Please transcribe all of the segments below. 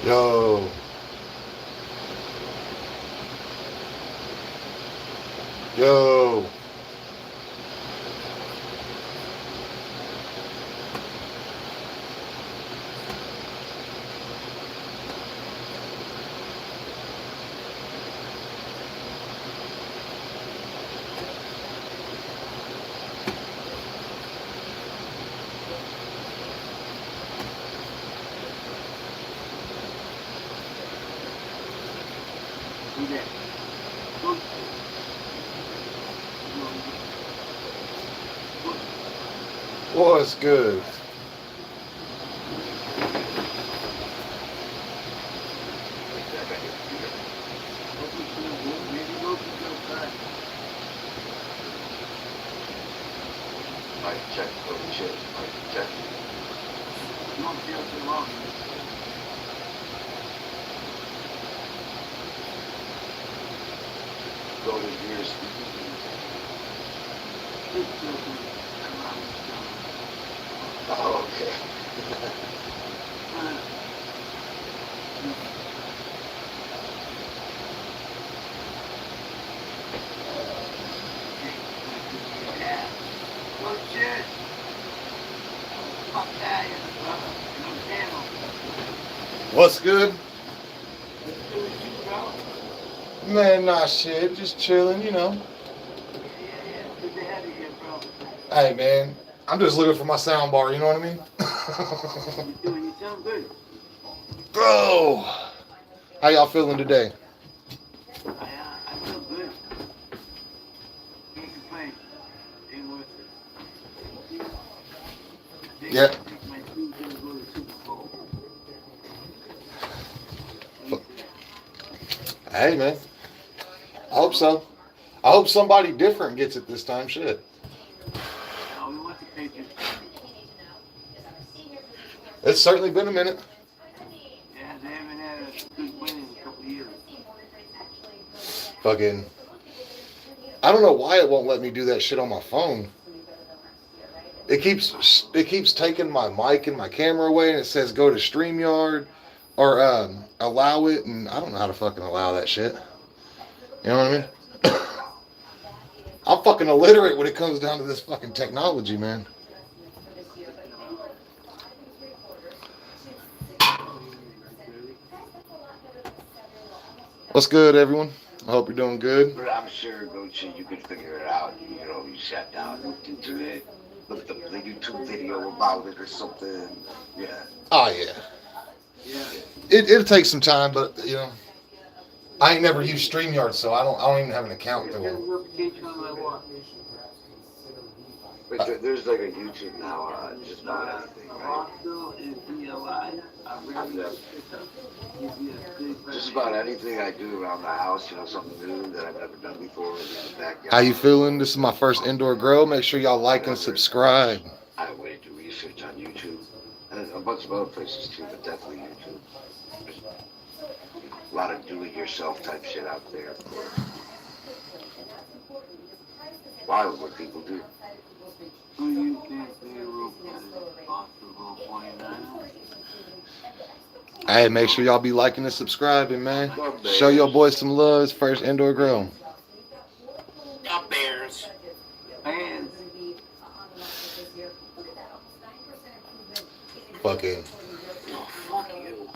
Yo. Yo. What's good? Check, shit, check. You won't feel too long. Go to years. Oh, okay. What's good? Man, nah, shit. Just chilling, you know. Hey, man. I'm just looking for my sound bar, you know what I mean? You sound good. Bro. How y'all feeling today? I feel good. Can't complain. Ain't worth it. Yeah. I think my team's gonna go to Super Bowl. Hey, man. I hope so. I hope somebody different gets it this time. Shit. No, we want the Patriots. It's certainly been a minute. Yeah, they haven't had a good win in a couple of years. Fucking. I don't know why it won't let me do that shit on my phone. It keeps taking my mic and my camera away, and it says go to StreamYard or allow it, and I don't know how to fucking allow that shit. You know what I mean? I'm fucking illiterate when it comes down to this fucking technology, man. What's good, everyone? I hope you're doing good. But I'm sure, Goatsht, you could figure it out. You know, you sat down, looked into it, looked up the YouTube video about it or something. Yeah. Oh yeah. Yeah. It'll take some time, but you know, I ain't never used StreamYard, so I don't even have an account through them. But there's like a YouTube now on just about anything, right? Just about anything I do around the house, you know, something new that I've never done before, maybe in the backyard. How you feeling? This is my first indoor grow. Make sure y'all like and subscribe. I went to research on YouTube and a bunch of other places too, but definitely YouTube. There's a lot of do-it-yourself type shit out there for a lot of what people do. Who do you think they will possible 49ers? Hey, make sure y'all be liking and subscribing, man. Show your boys some love. It's first indoor grow. The Bears. Fans. Fucking. Oh, fuck you.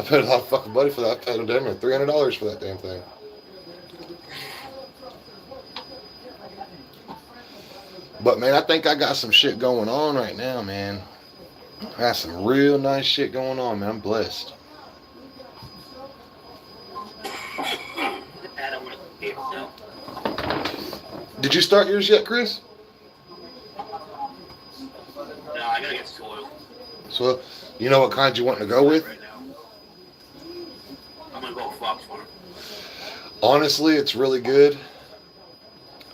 I paid a lot of fucking money for that. I paid damn near $300 for that damn thing. But man, I think I got some shit going on right now, man. I got some real nice shit going on, man. I'm blessed. Did you start yours yet, Chris? No, I gotta get soil. So, you know what kind you want to go with? Right now. I'm gonna go Fox Farm. Honestly, it's really good.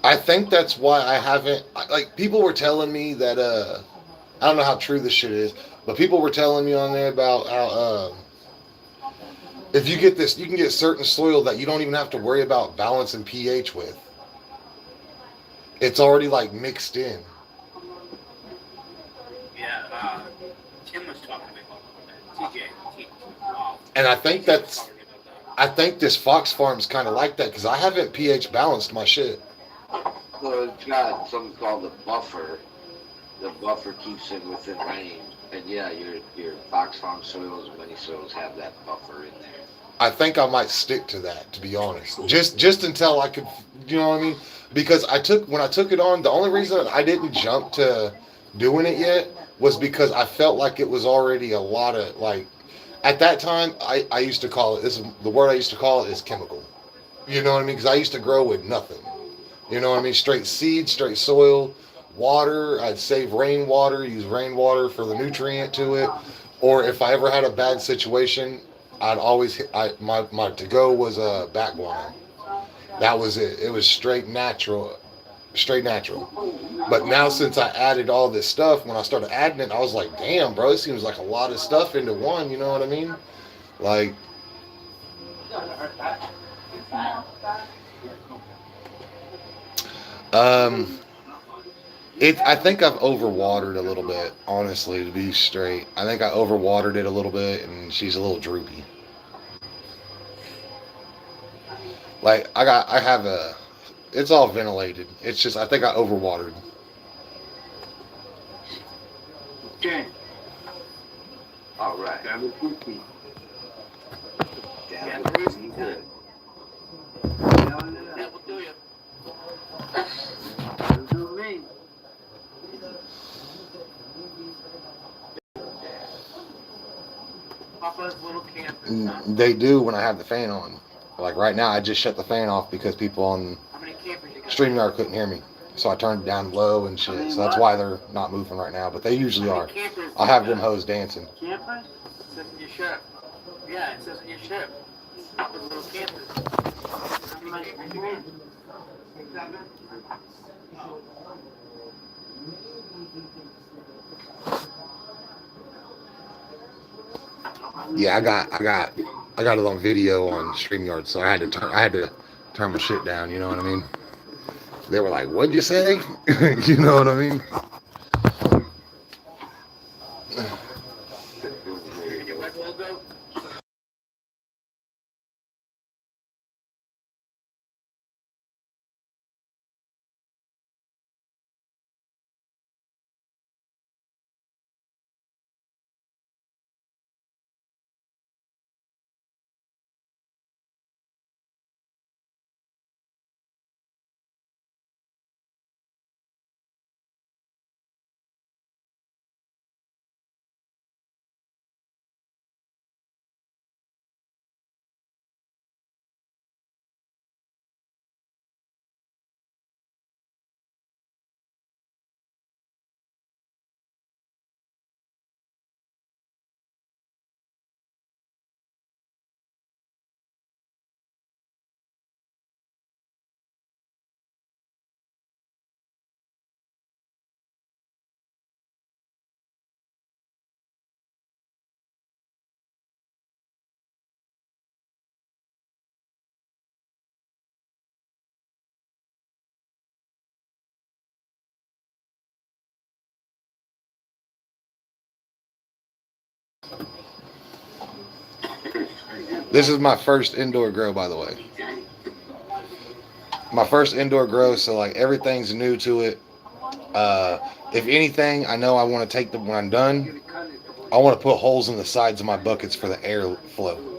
I think that's why I haven't. Like, people were telling me that, I don't know how true this shit is, but people were telling me on there about how, if you get this, you can get certain soil that you don't even have to worry about balancing pH with. It's already, like, mixed in. Yeah, Tim was talking to me about that. TJ. And I think this Fox Farm's kind of like that because I haven't pH balanced my shit. Well, it's got something called the buffer. The buffer keeps it within range. And yeah, your Fox Farm soils and many soils have that buffer in there. I think I might stick to that, to be honest. Just until I could, you know what I mean? Because when I took it on, the only reason I didn't jump to doing it yet was because I felt like it was already a lot of, like, at that time, I used to call it, the word I used to call it is chemical. You know what I mean? Because I used to grow with nothing. You know what I mean? Straight seed, straight soil, water. I'd save rainwater, use rainwater for the nutrient to it. Or if I ever had a bad situation, I'd always my to go was a back guano. That was it. It was straight natural. But now since I added all this stuff, when I started adding it, I was like, damn, bro, it seems like a lot of stuff into one. You know what I mean? Like, um, I think I've overwatered a little bit, honestly, to be straight. I think I overwatered it a little bit, and she's a little droopy. Like, it's all ventilated. It's just, I think I overwatered. Okay. All right. That was good. Yeah, That was good. That will do you. That'll do me. Papa's little campers, huh? They do when I have the fan on. Like right now, I just shut the fan off because people on How many campers you got? StreamYard couldn't hear me. So I turned it down low and shit. So that's why they're not moving right now. But they usually are. I'll have them hoes dancing. Campers? It says in your shirt. Yeah, it says in your shirt. Papa's little campers. How many campers you got? 7? Yeah, I got it on video on StreamYard, so I had to turn my shit down. You know what I mean? They were like, "What'd you say?" You know what I mean? Your web logo? This is my first indoor grow, by the way. My first indoor grow, so like everything's new to it. If anything, I know I want to take them when I'm done. I want to put holes in the sides of my buckets for the air flow.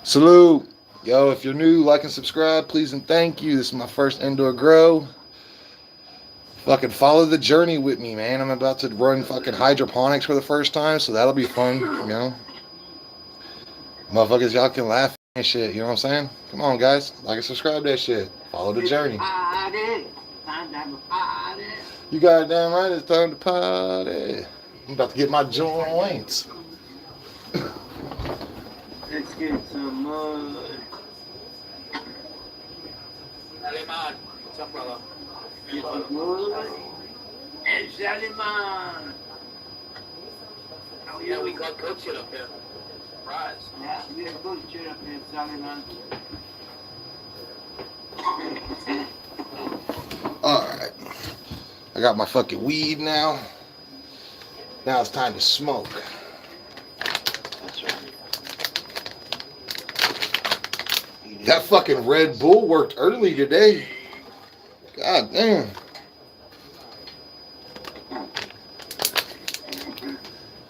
Salute. Yo, if you're new, like and subscribe, please and thank you. This is my first indoor grow. Fucking follow the journey with me, man. I'm about to run fucking hydroponics for the first time, so that'll be fun, you know. Motherfuckers, y'all can laugh and shit, you know what I'm saying? Come on, guys. Like and subscribe to that shit. Follow the journey. You goddamn right, it's time to party. I'm about to get my joints. Let's get some mud. Alemán. What's up, brother? Get some mud. It's Alemán. Oh, yeah, we got good shit up here. Surprise. Yeah, we have good shit up here, Alemán. Alright. I got my fucking weed now. Now it's time to smoke. That fucking Red Bull worked early today. God damn.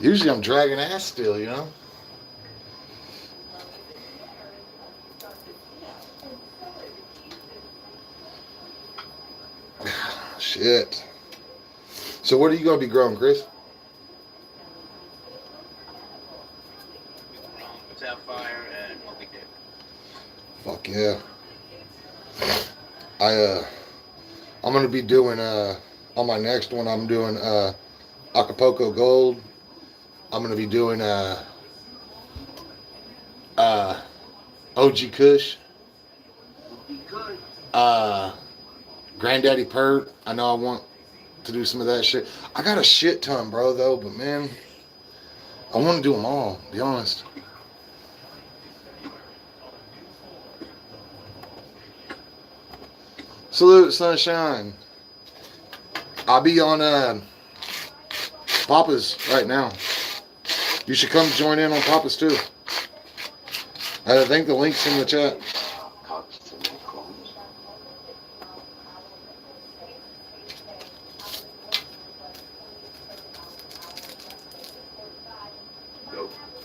Usually I'm dragging ass still, you know? Shit. So what are you going to be growing, Chris? Sapphire and Moby Dick. Fuck yeah. I'm gonna be doing on my next one I'm doing Acapulco Gold. I'm gonna be doing OG Kush. Granddaddy Pert. I know I want to do some of that shit. I got a shit ton, bro, though, but man, I want to do them all, to be honest. Salute, sunshine. I'll be on Papa's right now. You should come join in on Papa's too. I think the link's in the chat.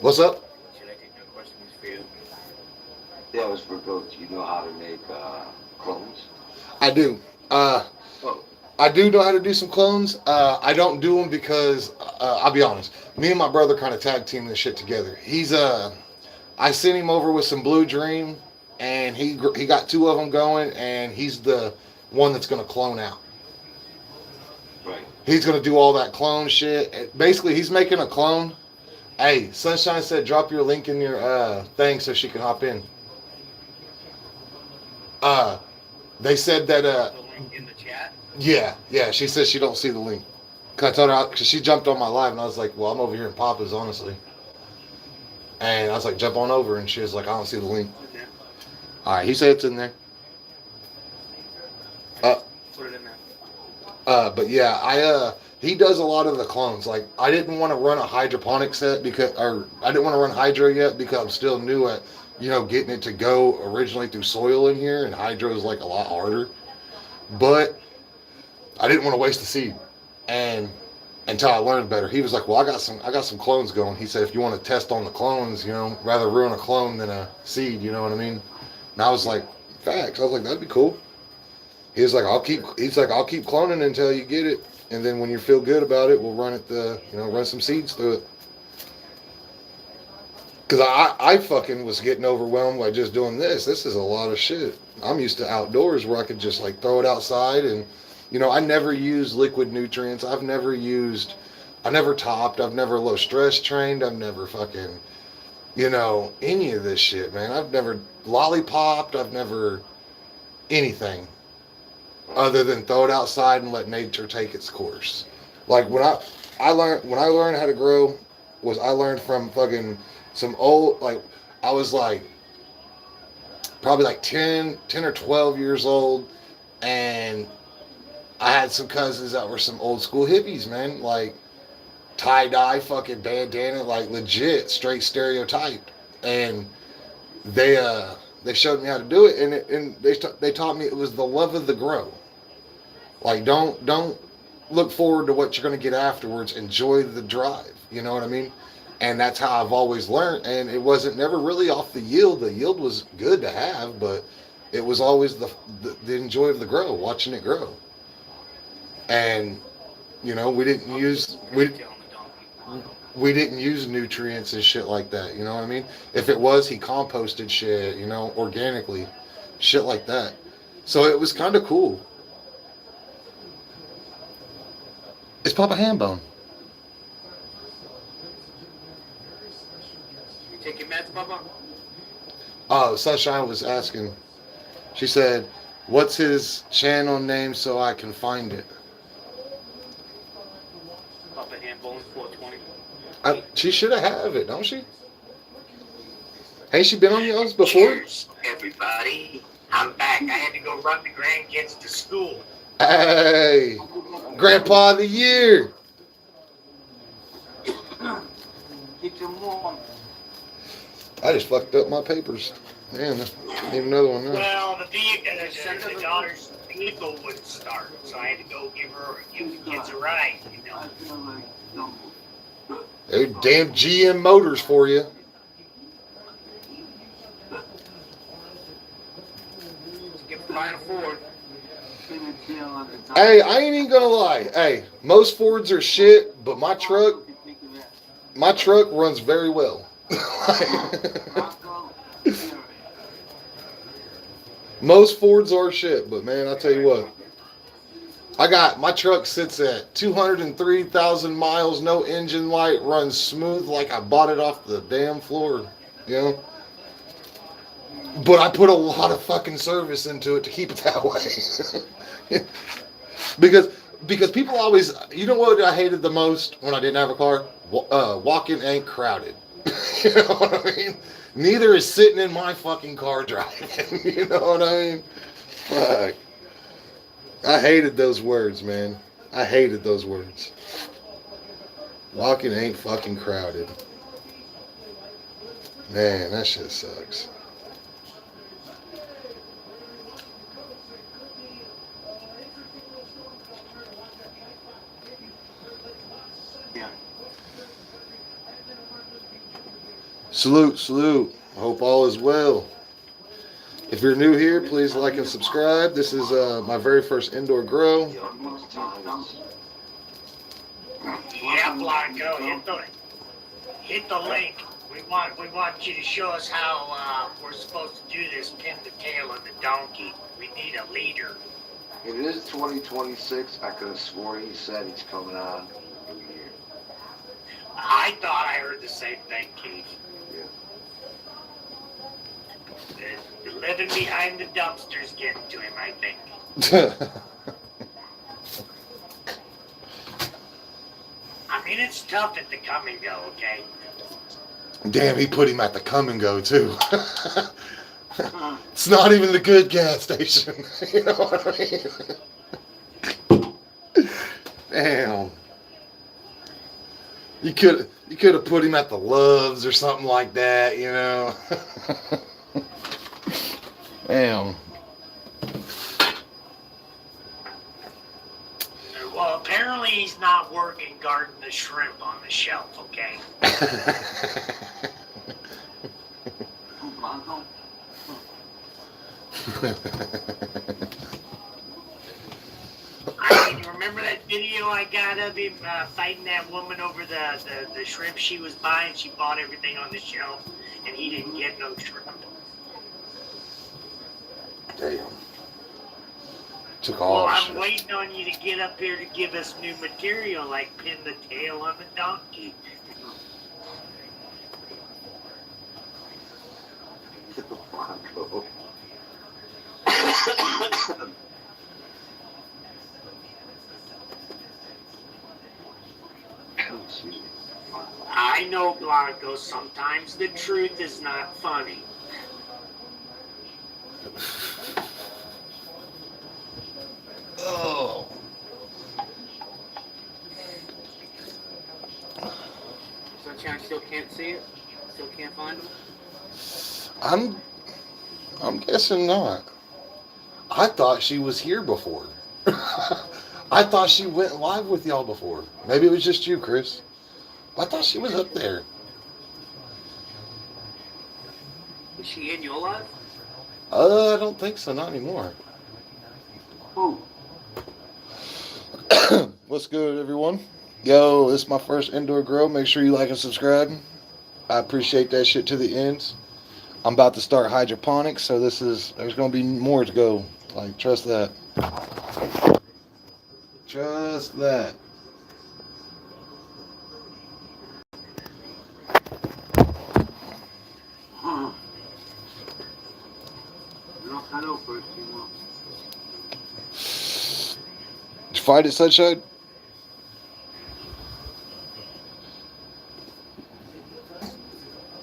What's up? That was for goats. You know how to make clones? I do. I do know how to do some clones. I don't do them because I'll be honest. Me and my brother kind of tag team this shit together. He's I sent him over with some Blue Dream, and he got 2 of them going, and he's the one that's gonna clone out. Right. He's gonna do all that clone shit. Basically, he's making a clone. Hey, Sunshine said drop your link in your thing so she can hop in. They said that The link in the chat. Yeah. She says she don't see the link. Cause I told her because she jumped on my live and I was like, well, I'm over here in Papa's honestly, and I was like, jump on over, and she was like, I don't see the link. Okay. All right, he said it's in there. Uh, Put it in there. but yeah, he does a lot of the clones. Like I didn't want to run a hydroponic set because, or I didn't want to run hydro yet because I'm still new at, getting it to go originally through soil in here, and hydro is like a lot harder. But I didn't want to waste the seed, and until I learned better, he was like, "Well, I got some clones going." He said, "If you want to test on the clones, rather ruin a clone than a seed." You know what I mean? And I was like, "Facts." I was like, "That'd be cool." He's like, I'll keep cloning until you get it, and then when you feel good about it, we'll run run some seeds through it. Cause I fucking was getting overwhelmed by just doing this. This is a lot of shit. I'm used to outdoors where I could just like throw it outside, and I never used liquid nutrients. I never topped. I've never low stress trained. I've never fucking, any of this shit, man. I've never lollipopped. I've never anything other than throw it outside and let nature take its course. Like when I learned how to grow was I learned from fucking some old like I was like probably like 10 or 12 years old, and I had some cousins that were some old school hippies, man, like tie-dye fucking bandana, like legit straight stereotyped, and they showed me how to do it, and they taught me it was the love of the grow. Like don't look forward to what you're going to get afterwards. Enjoy the drive. You know what I mean? And that's how I've always learned. And it wasn't never really off the yield. The yield was good to have, but it was always the enjoy of the grow, watching it grow. And we didn't use we didn't use nutrients and shit like that. You know what I mean? If it was, he composted shit. Organically, shit like that. So it was kind of cool. It's Papa Hambone. You take your meds, Papa? Oh, Sunshine was asking. She said, "What's his channel name so I can find it?" Papa Handbone 420. She should have it, don't she? Ain't she been on yours before? Cheers, everybody. I'm back. I had to go run the grandkids to school. Hey, Grandpa of the Year. Keep them warm. I just fucked up my papers. Man, need another one now. Well, the vehicle, the daughter's vehicle wouldn't start, so I had to go give the kids a ride, Hey, damn GM Motors for you. Get flying Ford. Hey, I ain't even gonna lie. Hey, most Fords are shit, but my truck runs very well. Most Fords are shit, but man, I tell you what, my truck sits at 203,000 miles, no engine light, runs smooth like I bought it off the damn floor, But I put a lot of fucking service into it to keep it that way. because people always, what I hated the most when I didn't have a car? Walking ain't crowded. You know what I mean? Neither is sitting in my fucking car driving. You know what I mean? Fuck. I hated those words, man. I hated those words. Walking ain't fucking crowded. Man, that shit sucks. Salute. I hope all is well. If you're new here, please like and subscribe. This is my very first indoor grow. Yeah, Blanco, hit the link. We want you to show us how we're supposed to do this. Pin the tail of the donkey. We need a leader. It is 2026. I could have swore he said he's coming on New Year. I thought I heard the same thing, Keith. Yeah. The living behind the dumpster's getting to him, I think. mean, it's tough at the come and go, okay? Damn, he put him at the come and go too. It's not even the good gas station. You know what I mean? Damn. You could have put him at the Loves or something like that, you know. Damn. Well, apparently he's not working guarding the shrimp on the shelf, okay? Blanco. I mean, you remember that video I got of him fighting that woman over the shrimp she was buying? She bought everything on the shelf, and he didn't get no shrimp. Damn. Took all Well, our I'm shit. waiting on you to get up here to give us new material, like pin the tail on the donkey. Blanco. I know, Blanco, sometimes the truth is not funny. Oh. Sunshine still can't see it? Still can't find him? I'm guessing not. I thought she was here before. I thought she went live with y'all before. Maybe it was just you, Chris. I thought she was up there. Is she in your life? I don't think so. Not anymore. Who? What's good, everyone? Yo, this is my first indoor grow. Make sure you like and subscribe. I appreciate that shit to the ends. I'm about to start hydroponics, so there's going to be more to go. Like, trust that. Trust that. No, hello, first you want. Did you find it, Sunshine?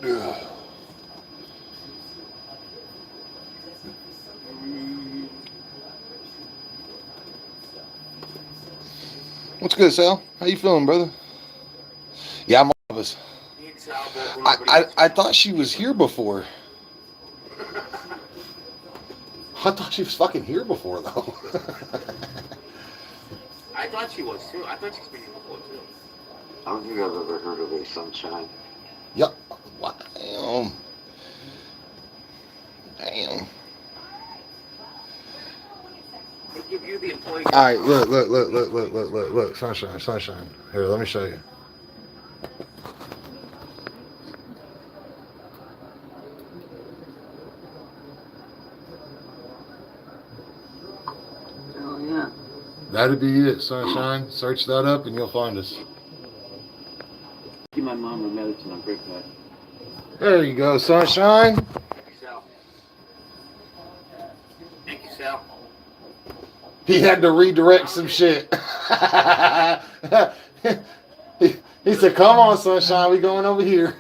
Ugh. What's good, Sal? How you feeling, brother? Yeah, I'm all of us. Me and Sal both want I thought she was here before. I thought she was fucking here before, though. I thought she was too. I thought she's been here before too. I don't think I've ever heard of a sunshine. Yup. Damn. Damn. They give you the employee. All right, look, sunshine. Here, let me show you. Oh yeah. That'd be it, sunshine. Search that up and you'll find us. Give my mom her medicine on break that. There you go, sunshine. Thank you, Sal. Thank you, Sal. He had to redirect some shit. he said, "Come on, sunshine, we going over here."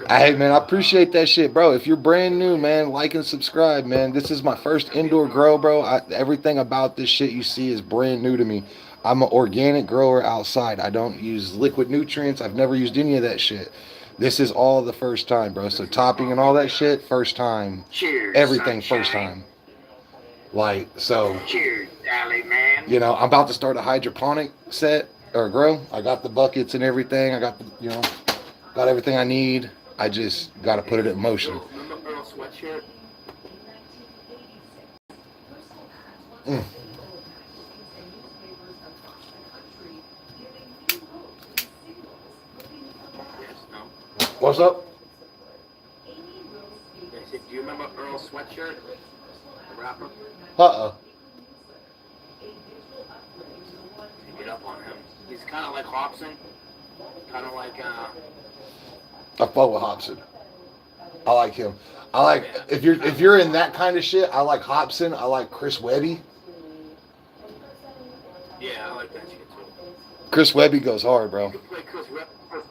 Hey man, I appreciate that shit, bro. If you're brand new, man, like and subscribe, man. This is my first indoor grow, bro. Everything about this shit you see is brand new to me. I'm an organic grower outside. I don't use liquid nutrients. I've never used any of that shit. This is all the first time, bro. So topping and all that shit, first time. Cheers, Everything sunshine. first time. Like, so, Cheers, Dally man. you know, I'm about to start a hydroponic set or grow. I got the buckets and everything. I got the, you know, got everything I need. I just got to put it in motion. Remember Earl sweatshirt? Mm. Yes, no. What's up? I said, do you remember Earl sweatshirt? The rapper? Uh-uh. Get up on him. He's kind of like Hobson. Kind of like, I fuck with Hobson. I like him. I like, if you're in that kind of shit, I like Hobson. I like Chris Webby. Yeah, I like that shit too. Chris Webby goes hard, bro. You can play Chris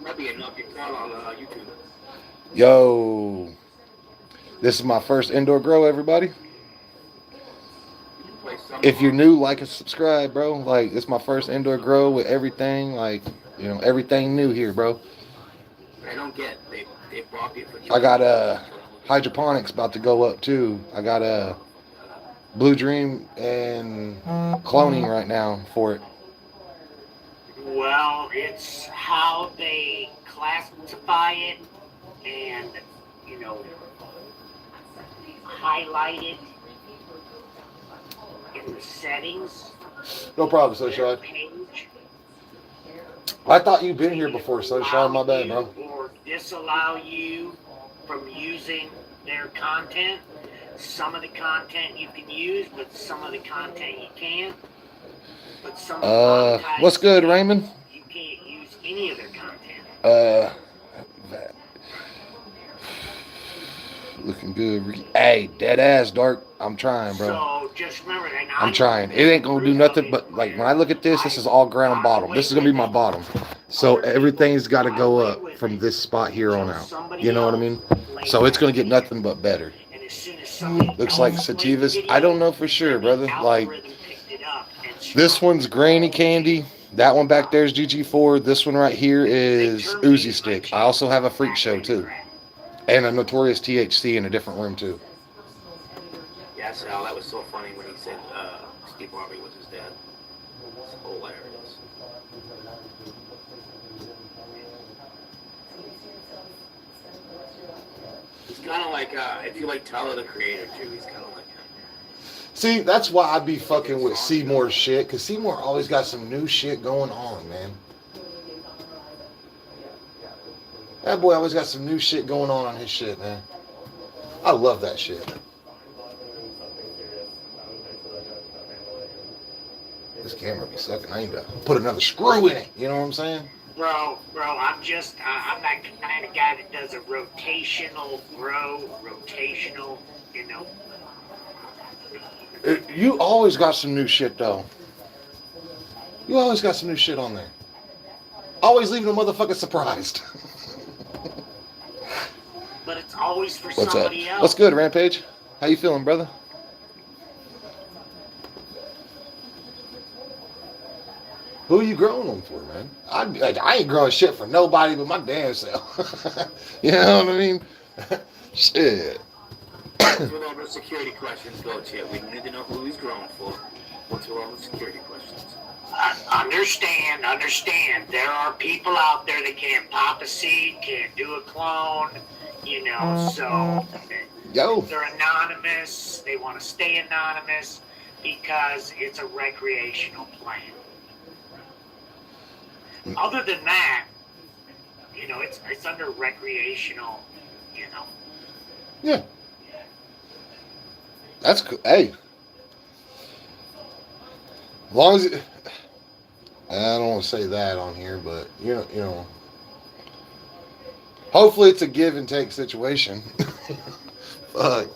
Webby and not get caught on YouTube. Yo, this is my first indoor grow, everybody. You can play some If you're new, like and subscribe, bro. Like, it's my first indoor grow with everything, like, you know, everything new here, bro. I don't get they rob you for I got hydroponics about to go up too. I got Blue Dream and cloning right now for it. Well, it's how they classify it and, you know, highlight it in the settings. No problem, Their Sunshine. page. I thought you'd been here before, Sunshine. My bad, bro. Or disallow you from using their content. Some of the content you can use, but some of the content you can't. But some of the What's good, Raymond? You can't use any of their content. Looking good. Hey, dead ass, Dark. I'm trying, bro. So just remember that. I'm trying. It ain't gonna do nothing but, like, when I look at this is all ground bottom. This is gonna be my bottom. So everything's got to go up from this spot here on out. You know what I mean? So it's gonna get nothing but better. Looks like sativas. I don't know for sure, brother. Like, this one's Granny Candy. That one back there is GG4. This one right here is Uzi Stick. I also have a Freak Show too, and a Notorious THC in a different room too. Yeah, Sal, that was so funny when he said Steve Harvey was his dad. It's hilarious. He's kind of like, if you like Tyler the Creator too, he's kind of like him. See, that's why I be fucking with Seymour's shit, because Seymour always got some new shit going on, man. That boy always got some new shit going on his shit, man. I love that shit. This camera be sucking. I need to put another screw in it. You know what I'm saying? Bro, I'm that kind of guy that does a rotational grow, you know. You always got some new shit, though. You always got some new shit on there. Always leaving a motherfucker surprised. But it's always for What's somebody up? else. What's good, Rampage? How you feeling, brother? Who you growing them for, man? I ain't growing shit for nobody but my damn self. You know what I mean? Shit. That's what all the security questions go to. We need to know who he's growing for. What's all the security questions? Understand. There are people out there that can't pop a seed, can't do a clone, you know, so they're anonymous. They want to stay anonymous because it's a recreational plant. Other than that, you know, it's under recreational, you know. Yeah. That's cool. Hey. As long as it, I don't want to say that on here, but you know. Hopefully it's a give and take situation. Fuck.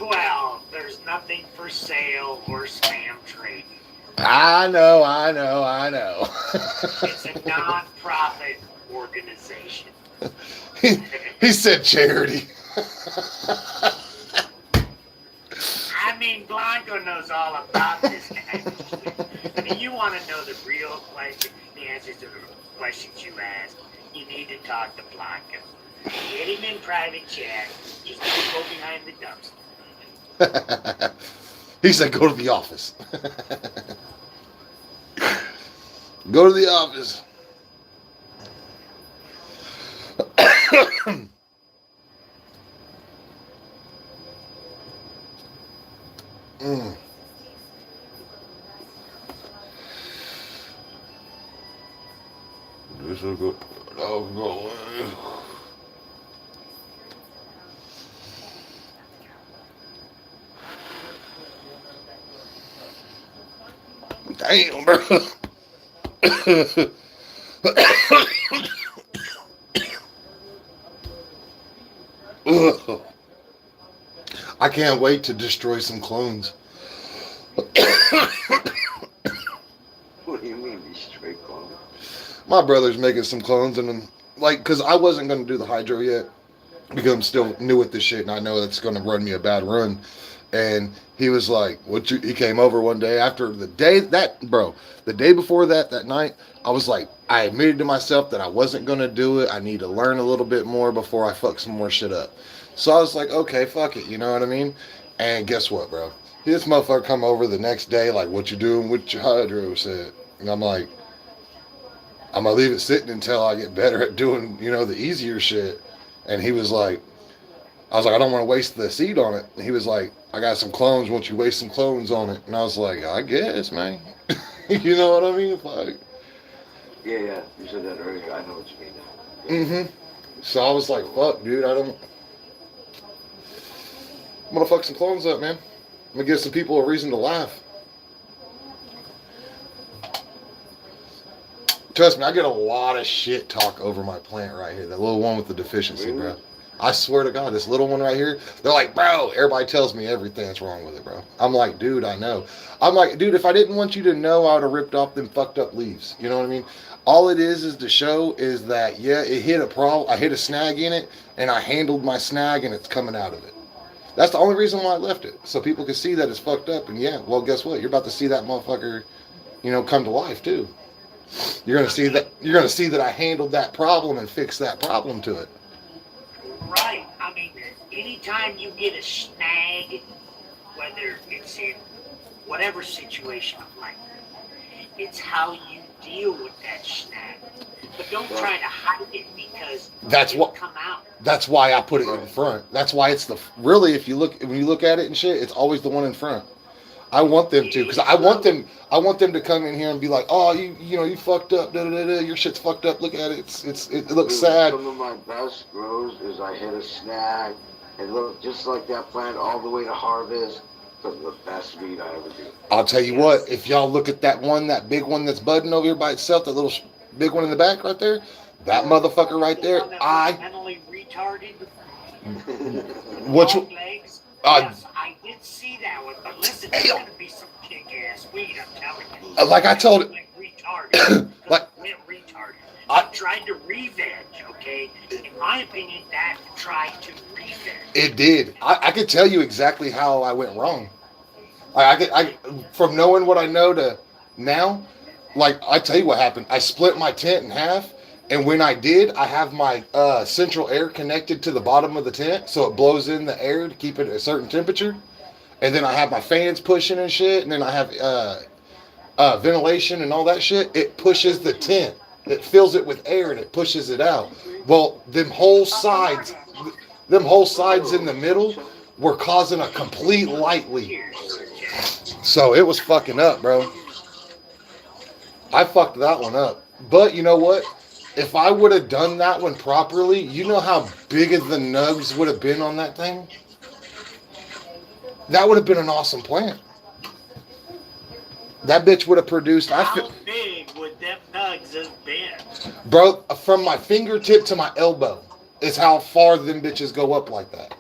Well, there's nothing for sale or spam trading. I know. It's a non-profit organization. he said charity. I mean, Blanco knows all about this kind of shit. I mean, you want to know the real question, the answers to the questions you ask, you need to talk to Blanco. Get him in private chat. Just don't go behind the dumpster. He said, go to the office. Go to the office. This will go. I'll go. Damn, bro. I can't wait to destroy some clones. What do you mean, be straight clone? My brother's making some clones, and then, like, because I wasn't going to do the hydro yet because I'm still new at this shit, and I know that's going to run me a bad run. And he was like, "What you?" He came over one day after the day that, bro, the day before that night. I was like, I admitted to myself that I wasn't going to do it. I need to learn a little bit more before I fuck some more shit up. So I was like, okay, fuck it. You know what I mean? And guess what, bro? This motherfucker come over the next day, like, what you doing with your hydro set? And I'm like, I'm gonna leave it sitting until I get better at doing, the easier shit. And he was like, I was like, I don't want to waste the seed on it. And he was like, I got some clones. Won't you waste some clones on it? And I was like, I guess, man. You know what I mean? Like, Yeah, you said that earlier. I know what you mean now. mm-hmm. So I was like, fuck, dude, I'm gonna fuck some clones up, man. I'm gonna give some people a reason to laugh. Trust me, I get a lot of shit talk over my plant right here. The little one with the deficiency, Really? bro. I swear to God, this little one right here, they're like, bro, everybody tells me everything that's wrong with it, bro. I'm like, dude, I know. I'm like, dude, if I didn't want you to know, I would have ripped off them fucked up leaves. You know what I mean? All it is to show is that, yeah, it hit a problem. I hit a snag in it, and I handled my snag, and it's coming out of it. That's the only reason why I left it. So people can see that it's fucked up, and yeah, well, guess what? You're about to see that motherfucker, come to life, too. You're gonna see that. You're gonna see that I handled that problem and fixed that problem to it. Right. I mean, anytime you get a snag, whether it's in whatever situation of life, it's how you deal with that snag. But don't try to hide it because it'll come out. That's why I put it in front. That's why it's really, if you look, when you look at it and shit, it's always the one in front. I want them to, because I want them to come in here and be like, oh, you fucked up, your shit's fucked up. Look at it, it looks sad. Some of my best grows is I hit a snag and look just like that plant all the way to harvest. Some of the best weed I ever do. I'll tell you what, if y'all look at that big one that's budding over here by itself, that little big one in the back right there, that motherfucker right there, mentally retarded. Which legs. Yes, I did see that one, but listen, there's gonna be some kick-ass weed, I'm telling you. Like I told it, retarded. like went retarded. I tried to revenge, okay? In my opinion, that tried to revenge. It did. I could tell you exactly how I went wrong. I from knowing what I know to now, like I tell you what happened. I split my tent in half, and when I did, I have my central air connected to the bottom of the tent, so it blows in the air to keep it at a certain temperature. And then I have my fans pushing and shit, and then I have ventilation and all that shit. It pushes the tent. It fills it with air and it pushes it out. Well, them whole sides in the middle were causing a complete light leak. So it was fucking up, bro. I fucked that one up. But you know what? If I would have done that one properly, you know how big of the nugs would have been on that thing? That would have been an awesome plant. That bitch would have produced. How big would them nugs have been? Bro, from my fingertip to my elbow is how far them bitches go up like that.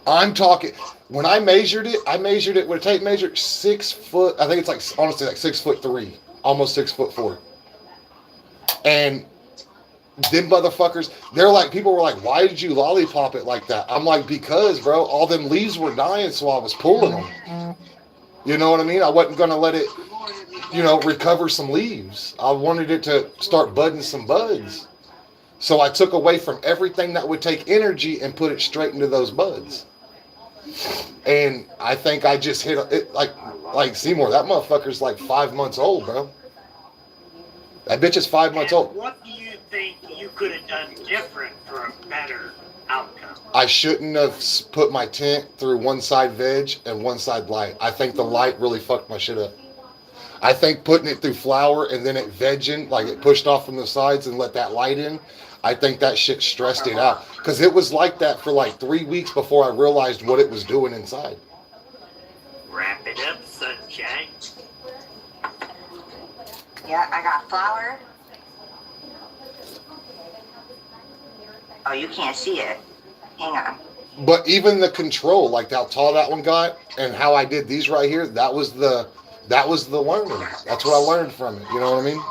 I'm talking. When I measured it with a tape measure, 6 foot. I think it's like honestly like 6'3", almost 6'4". And them motherfuckers, people were like, why did you lollipop it like that? I'm like, because, bro, all them leaves were dying, so I was pulling them. You know what I mean? I wasn't going to let it, recover some leaves. I wanted it to start budding some buds. So I took away from everything that would take energy and put it straight into those buds. And I think I just hit it like Seymour, that motherfucker's like 5 months old, bro. That bitch is 5 months old. What do you think you could have done different for a better outcome? I shouldn't have put my tent through one side veg and one side light. I think the light really fucked my shit up. I think putting it through flower and then it vegging, like it pushed off from the sides and let that light in, I think that shit stressed it out. Because it was like that for like 3 weeks before I realized what it was doing inside. Wrap it up, sunshine. Yeah, I got flour. Oh, you can't see it. Hang on. But even the control, like how tall that one got, and how I did these right here, that was the learning. That's what I learned from it. You know what I mean?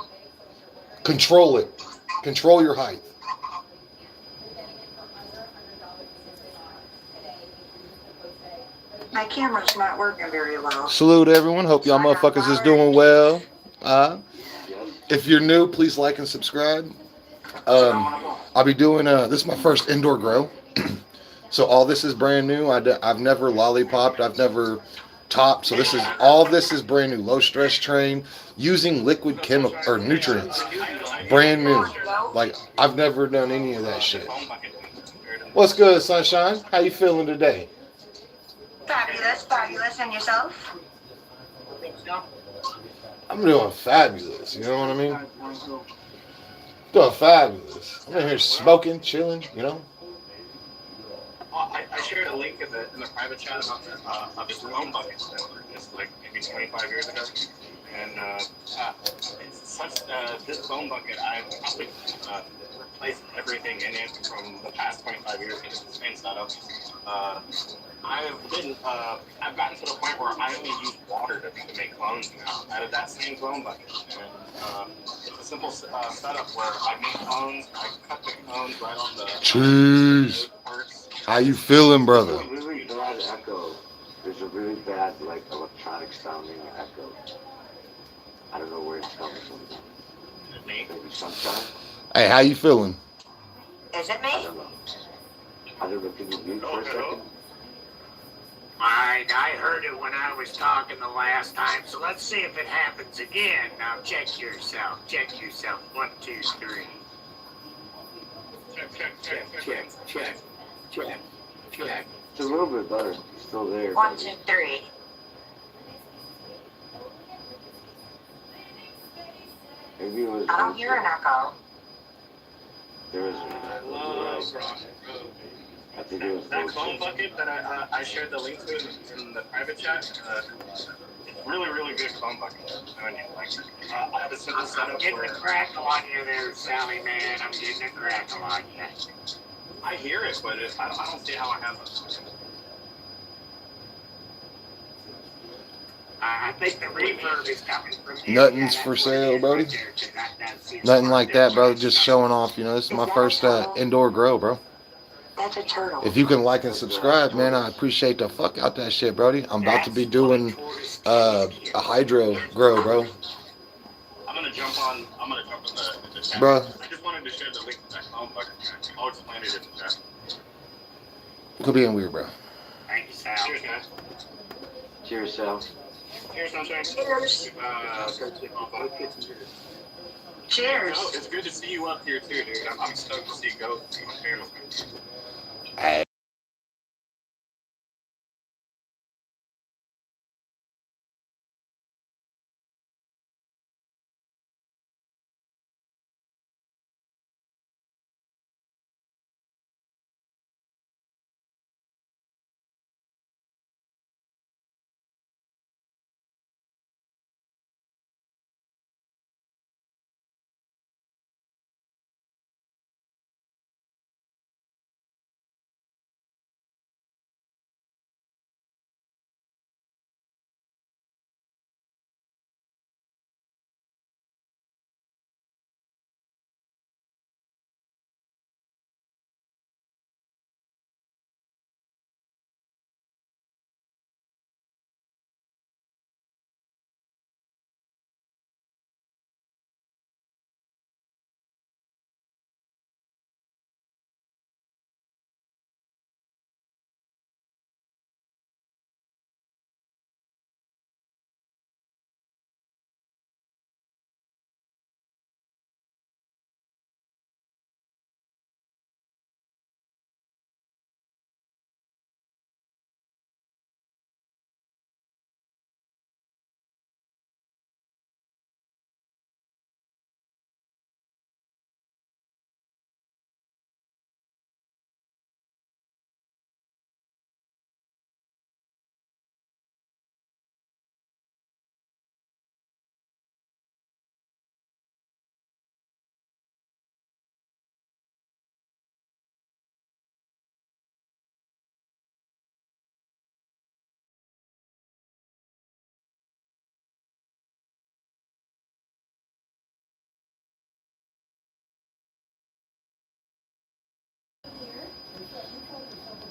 Control it. Control your height. My camera's not working very well. Salute everyone. Hope y'all So I got motherfuckers is flour. doing well. Yes. If you're new, please like and subscribe. I'll be doing this is my first indoor grow. So all this is brand new. I've never lollipopped. I've never topped. So this is brand new. Low stress train using liquid chemical or nutrients. Brand new. Like I've never done any of that shit. What's good, sunshine? How you feeling today? Fabulous, fabulous. And yourself? I'm doing fabulous. You know what I mean? Doing fabulous. I'm in here smoking, chilling. You know. I shared a link in the private chat about of this phone bucket that just like maybe 25 years ago, and it's such this phone bucket I've probably replaced everything in it from the past 25 years. It's the same setup. I've gotten to the point where I only use water to make clones now out of that same clone bucket. And it's a simple setup where I make clones, I cut the clones right on the Jeez. parts. How you feeling, brother? There's a really bad echo. There's a really bad, like, electronic sounding echo. I don't know where it's coming from. Me? Maybe sunshine? Hey, how you feeling? Is it I me? don't know. I don't know. Can you mute for a second? Fine, I heard it when I was talking the last time, so let's see if it happens again. Now check yourself. Check yourself. 1, 2, 3. Check. It's a little bit better. It's still there. 1, 2, 3. Maybe it was. I don't hear an echo. There is. I love rock. I think it was. That clone bucket that I shared the link to in the private chat. It's really, really good clone bucket. I mean, like, I have a simple I'm setup getting where a crackle on you there, Sally, man. I'm getting a crackle on you. I hear it, but I don't see how I have it. I think the reverb is coming from you. Nothing's for sale, Brody. Nothing like that, brother. Just showing off. You know, this is my first indoor grow, bro. That's a turtle. If you can like and subscribe, man, I appreciate the fuck out that shit, Brody. I'm about to be doing a hydro grow, bro. I'm gonna jump on the chat. Bro. I just wanted to share the link to that clone bucket. I'll explain it in the chat. Quit being weird, bro. Thank you, Sal. Cheers, guys. Cheers, Sal. Cheers, sunshine. Cheers. Cheers. Oh, it's good to see you up here too, dude. I'm stoked to see Goat. Hey.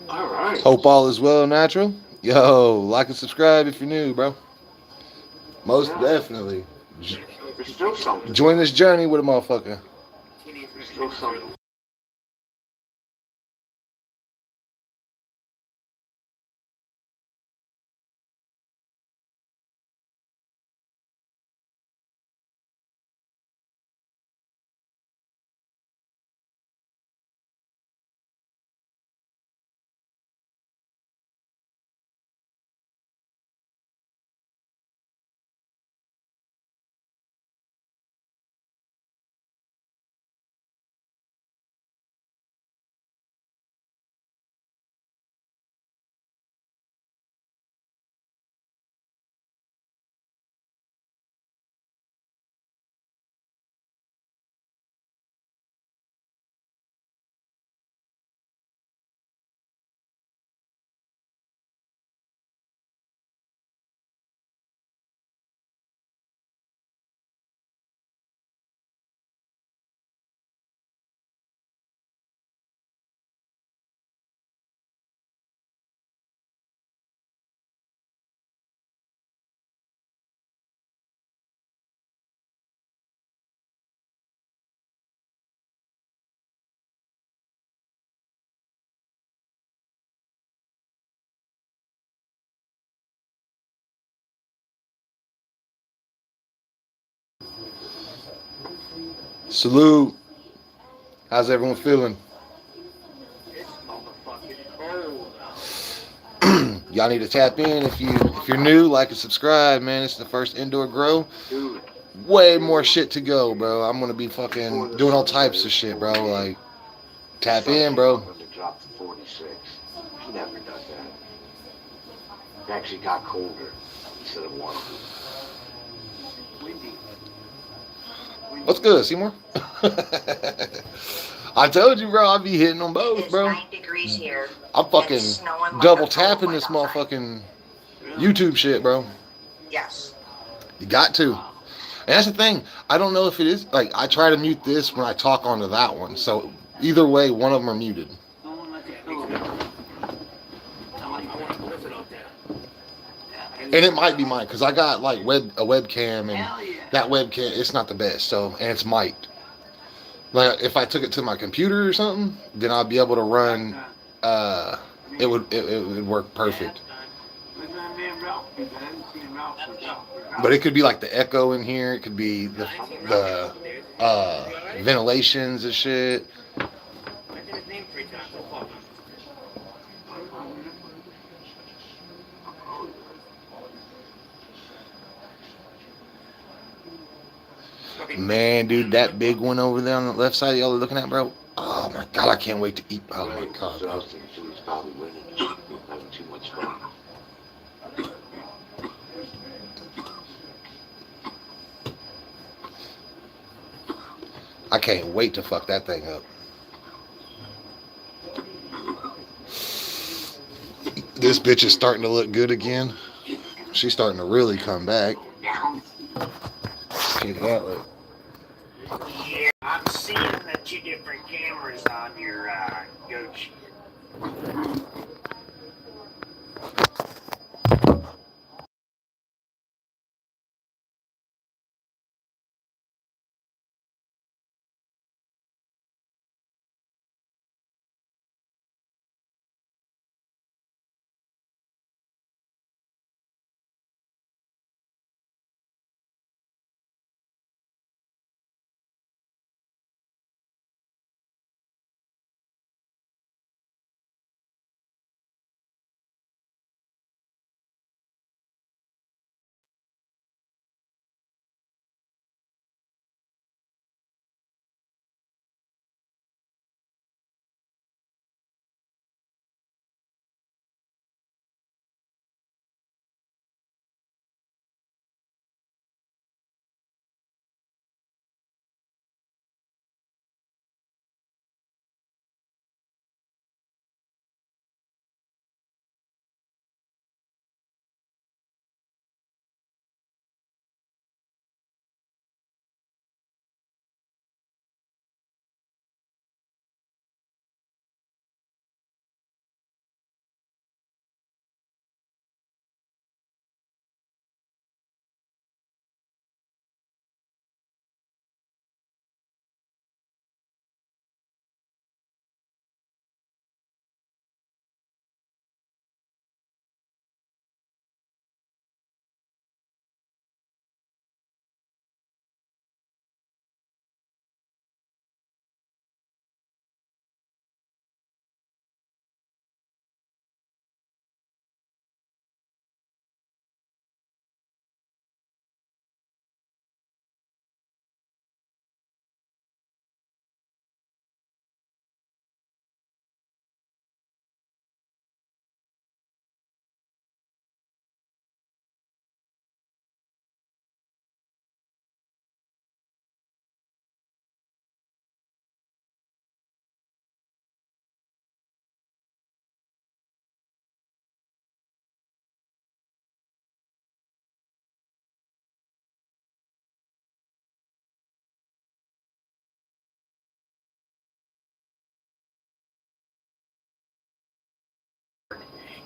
All right. Hope all is well, natural. Yo, like and subscribe if you're new, bro. Most Yeah. definitely. There's still something. Join this journey with a motherfucker. There's still something. Salute. How's everyone feeling? It's motherfucking cold out. Y'all need to tap in if you're new, like and subscribe, man. It's the first indoor grow. Dude, Way more shit to go, bro. I'm gonna be fucking doing all types of shit, bro. Like tap in, bro. When it dropped to 46. He never does that. It actually got colder instead of warmer. Windy. What's good, Seymour? I told you, bro. I'll be hitting them both, It's bro. 9 degrees here. I'm fucking It's snowing like double a tapping cold this one outside. motherfucking YouTube shit, bro. Yes. You got to. And that's the thing. I don't know if it is like I try to mute this when I talk onto that one. So either way, one of them are muted. No one lets it go. I want to listen out there. And it might be mine because I got like a webcam, and Hell yeah. that webcam it's not the best. So and it's mic'd. Like if I took it to my computer or something, then I'd be able to run. It would work perfect. Where's my man Ralph? I haven't seen Ralph since But it could be like the echo in here. It could be the ventilations and shit. I said his name 3 times so far. Man, dude, that big one over there on the left side y'all are looking at, bro. Oh my god, I can't wait to eat. Oh my god. So I was thinking too, he's probably winning. Having too much fun. I can't wait to fuck that thing up. This bitch is starting to look good again. She's starting to really come back. Check it out, look. Yeah, I'm seeing the 2 different cameras on your goat shit.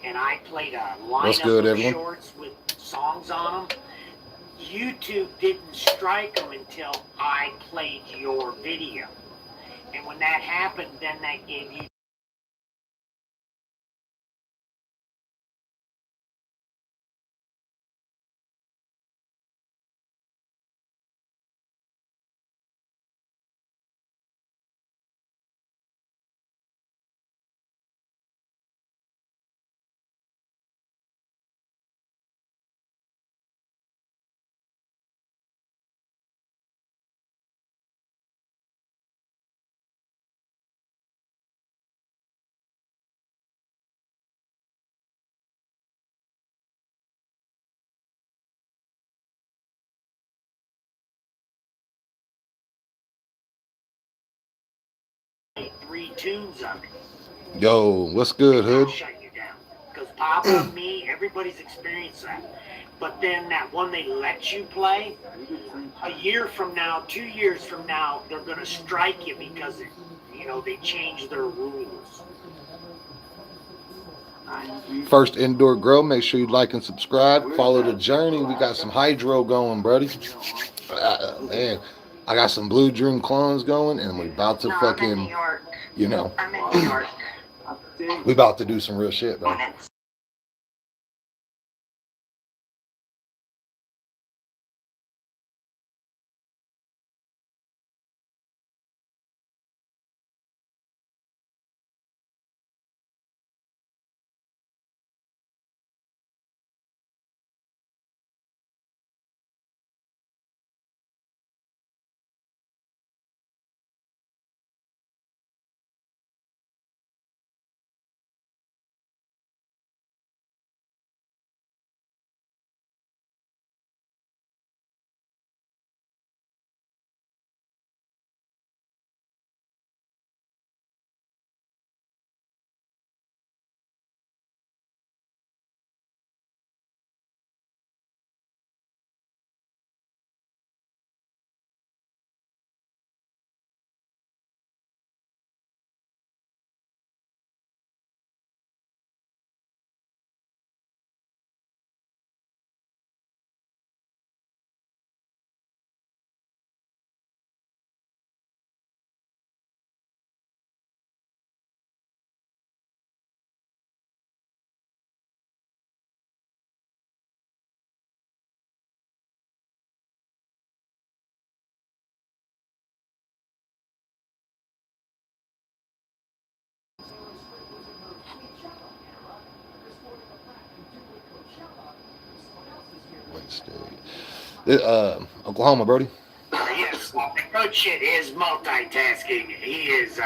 and I played a What's lineup good, of everyone? shorts with songs on them, YouTube didn't strike them until I played your video. And when that happened, then that gave you three tunes of it. Yo, what's good, That'll Hood? shut you down. Because Papa, me, everybody's experienced that. But then that one they let you play, a year from now, 2 years from now, they're going to strike you because, they changed their rules. First Indoor Grow. Make sure you like and subscribe. Follow the journey. We got some hydro going, buddy. Man, I got some Blue Dream clones going, and we're about to No, I'm in New fucking, York. you know, I'm in New York. we about to do some real shit, bro. And it's Oklahoma, Brody. Yes, good shit is multitasking. He is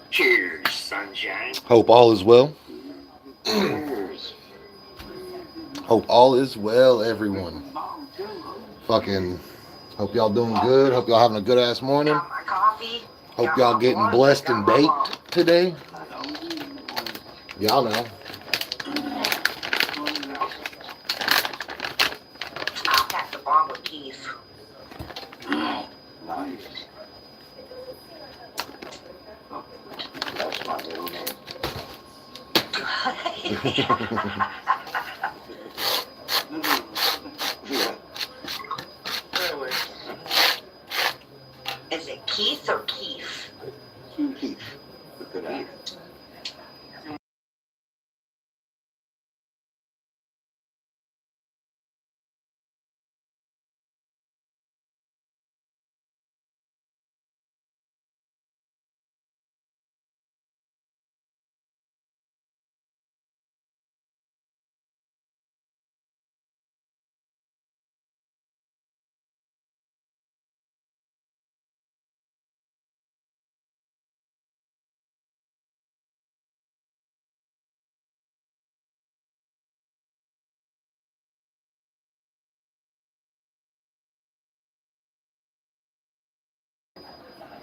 cheers, sunshine. Hope all is well. Cheers. Hope all is well, everyone. Fucking hope y'all doing good. Hope y'all having a good ass morning. got my coffee. Hope got y'all my getting lunch, blessed got and my baked today. Y'all know. I'll pack the bomb with Keith. Nice. That's my middle name. Yeah. Really? Is it Keith or Keith? Keith. Good night.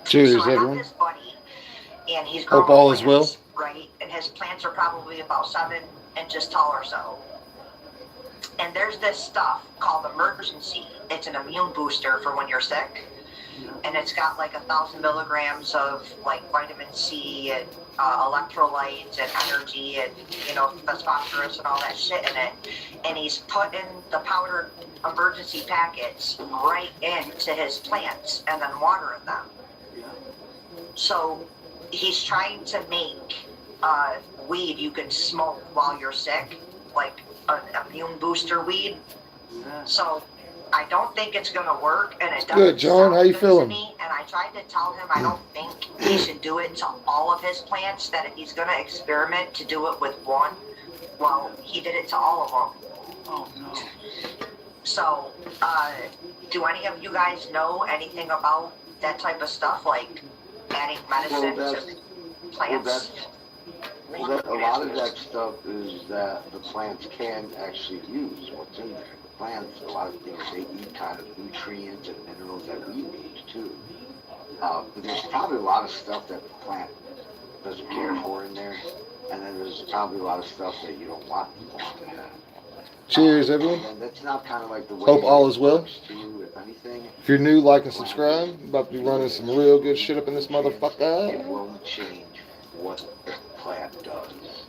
Cheers, So I have everyone. this buddy, and he's Hope growing all is well. plants, right? And his plants are probably about 7 inches tall or so. And there's this stuff called emergency. It's an immune booster for when you're sick. And it's got like 1,000 milligrams of like vitamin C and electrolytes and energy and, you know, phosphorus and all that shit in it. And he's putting the powdered emergency packets right into his plants and then watering them. So he's trying to make weed you can smoke while you're sick, like an immune booster weed. So I don't think it's gonna work, and it doesn't Good, John. sound How you good feeling? to me. And I tried to tell him I don't think he should do it to all of his plants. That if he's gonna experiment, to do it with one. Well, he did it to all of them. Oh, no. So, do any of you guys know anything about that type of stuff, like adding medicine to plants? A lot of that stuff is that the plants can actually use what's in there. The plants, a lot of things, they eat kind of nutrients and minerals that we need too. But there's probably a lot of stuff that the plant doesn't care for in there, and then there's probably a lot of stuff that you don't want people to have. Cheers, everyone. And that's not kind of like the way Hope all is well. to you, if anything. If you're new, like and subscribe. About to be running some real good shit up in this It motherfucker. won't change what the plant does.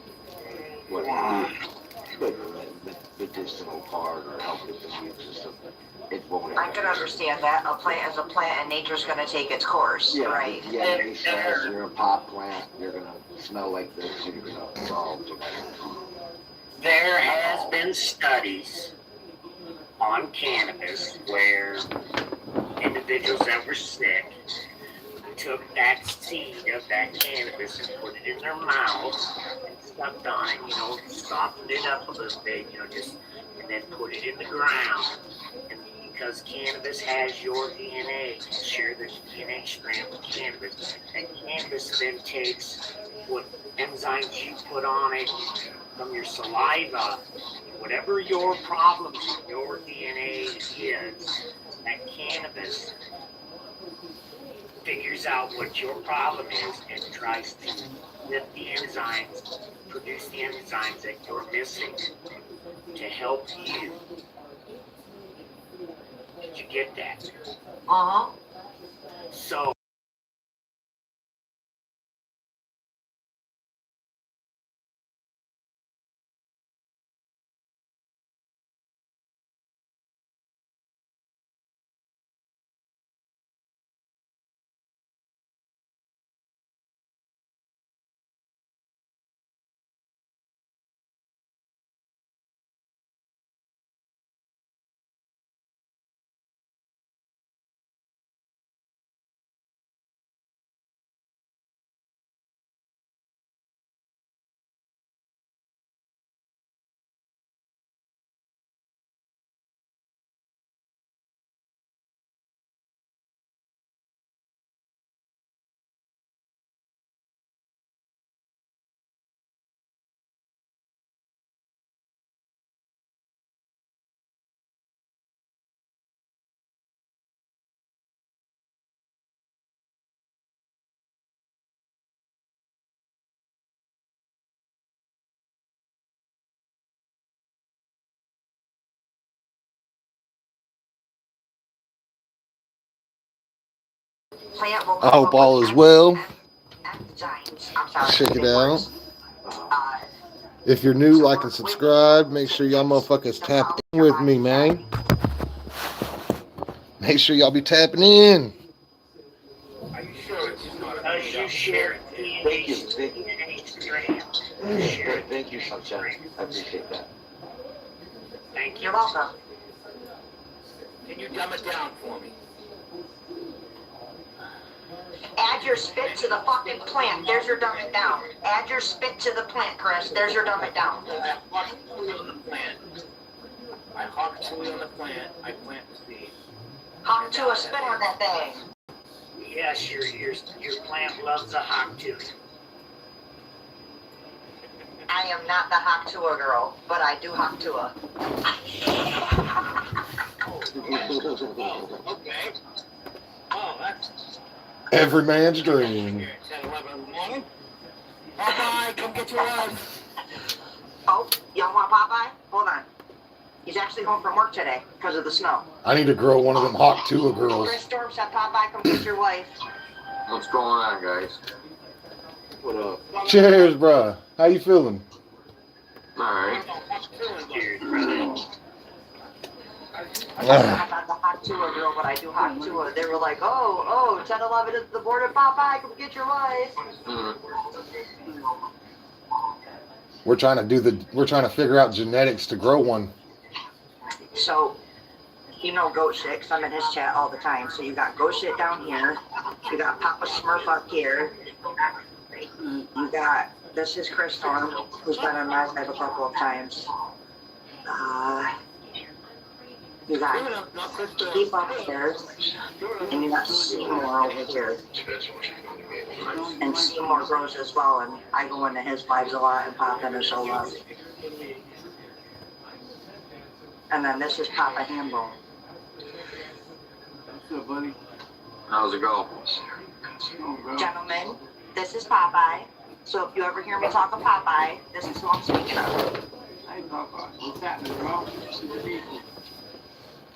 What the medicinal part or help with the immune system. It won't. I can understand that. A plant is a plant, and nature's gonna take its course, Yeah, right? yeah. They says you're a pot plant. You're gonna smell like this. You're gonna evolve. There has been studies on cannabis where individuals that were sick took that seed of that cannabis and put it in their mouth and sucked on it, you know, softened it up a little bit, you know, just, and then put it in the ground. And because cannabis has your DNA, share the DNA strand with cannabis, and cannabis then takes what enzymes you put on it from your saliva, whatever your problem with your DNA is, that cannabis figures out what your problem is and tries to lift the enzymes, produce the enzymes that you're missing to help you. Did you get that? Uh-huh. So Plant will I hope all is well. enzymes. I'm sorry. Check it out. Uh, If you're new, like and subscribe. Make sure y'all motherfuckers tap in with me, man. Make sure y'all be tapping in. Are you sure it's just not a as you share Thank you. DNA strand, you share Thank you, Sunshine. I appreciate that. Thank you. you're welcome. Can you dumb it down for me? Add your spit to the fucking plant. There's your dumb it down. Add your spit to the plant, Chris. There's your dumb it down. I hawk chili on the plant. I hawk chili on the plant. I plant the seed. Hawk to a spit on that thing. Yes, your plant loves a hawk too. I am not the Haktua girl, but I do Haktua. Okay. Oh, that's Every man's dream. 10, 11 in the morning. Popeye, come get your wife. Oh, y'all want Popeye? Hold on. He's actually home from work today because of the snow. I need to grow one of them Hawk Tua girls. Chris Storm said, Popeye, come get your wife. What's going on, guys? What up? Cheers, bruh. How you feeling? Alright. I'm not the Hot Tua girl, but I do Hot Tua. They were like, oh, 10-11 is the board of Popeye, come get your wife. We're trying to figure out genetics to grow one. So, you know Goat Shit, 'cause I'm in his chat all the time. So you got Goat Shit down here. You got Papa Smurf up here. You got, this is Chris Storm, who's been on my live a couple of times. You got Keith upstairs, and you got Seymour over here. And Seymour grows as well, and I go into his lives a lot and pop in and show love. And then this is Papa Hambo. What's up, buddy? How's it go? Gentlemen, this is Popeye. So if you ever hear me talk of Popeye, this is who I'm speaking of. Hey, Papa. What's happening, bro?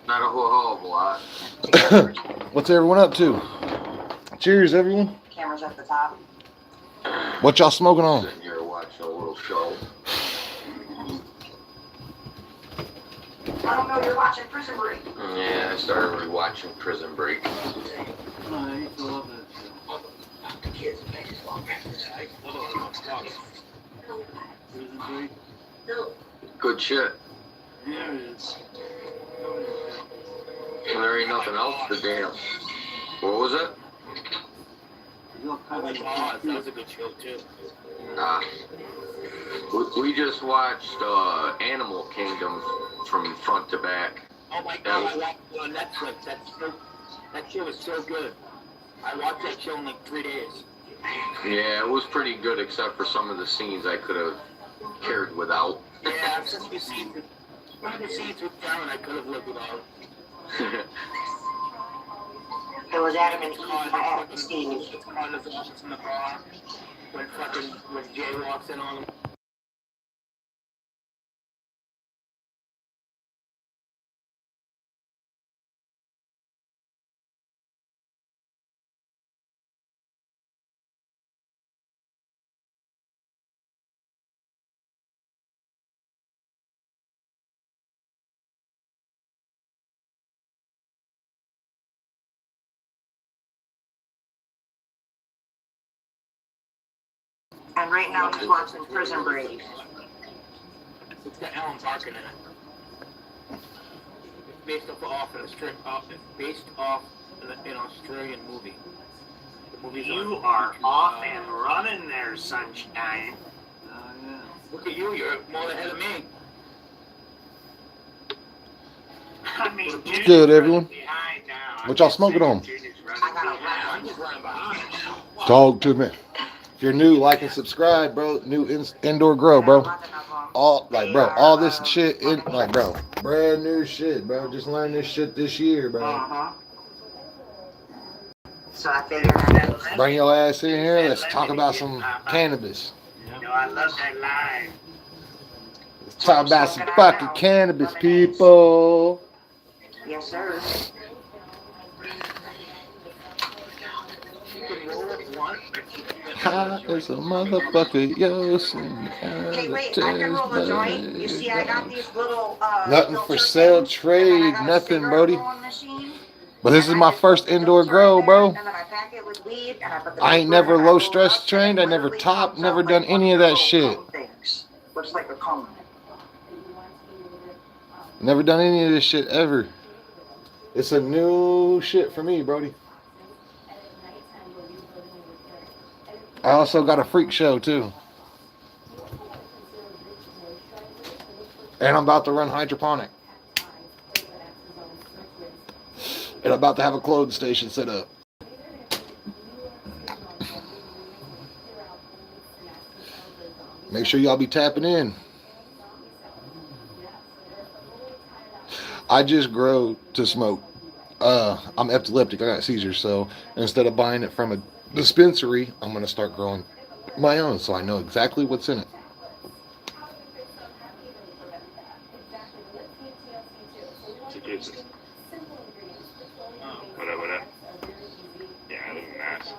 Not a whole lot. What's everyone up to? Cheers, everyone. Camera's at the top. What y'all smoking on? Sitting here watching a little show. I don't know, you're watching Prison Break. Yeah, I started rewatching Prison Break. Oh, I used to love that show. Prison Break? Good shit. Yeah, it is. There ain't nothing else to damn. What was it? You'll come in. That was a good show, too. We just watched Animal Kingdom from front to back. Oh my god, I watched it on Netflix. That show was so good. I watched that show in like 3 days. Yeah, it was pretty good except for some of the scenes I could have cared without. Yeah, some of the scenes with Darren I could have lived without. It was Adam and Eve, not Adam and Steve. On the office in the bar. When Jay walks in on him. And right now he's watching Prison Break. It's got Alan Barkin in it. It's based off an Australian movie. The movie's You on are YouTube. off and running there, sunshine. Oh, yeah. Look at you, you're more ahead of me. I mean, Judy's Good, everyone. running behind now. What y'all smoking on? Judy's I running got a behind. I'm just running behind. Talk to me. If you're new, like and subscribe, bro. New indoor grow, bro. All this shit, brand new shit, bro. Just learned this shit this year, bro. So I figured Bring your ass in here. Let's talk about some cannabis. You know, I love that line. Let's talk about some fucking cannabis, people. yes, sir. High as a motherfucker, yo. Okay, wait, I can roll a joint. You see, I got these little Nothing for filter sale, things, trade, and then I got a nothing, cigarette Brody. rolling machine, But this is and my I just first put the indoor filter in grow, there, bro. And then I pack it with weed, and I put the I ain't paper in, never and I low roll it stress up, and trained. it I never literally top, comes never out done like any one of that little shit. cone things. Looks like a cone. Never done any of this shit ever. It's a new shit for me, Brody. I also got a freak show too. And I'm about to run hydroponic. And I'm about to have a clothing station set up. Make sure y'all be tapping in. I just grow to smoke. I'm epileptic. I got seizures, so instead of buying it from a dispensary, I'm gonna start growing my own, so I know exactly what's in it. Massachusetts. What up? Yeah, I live in Mass.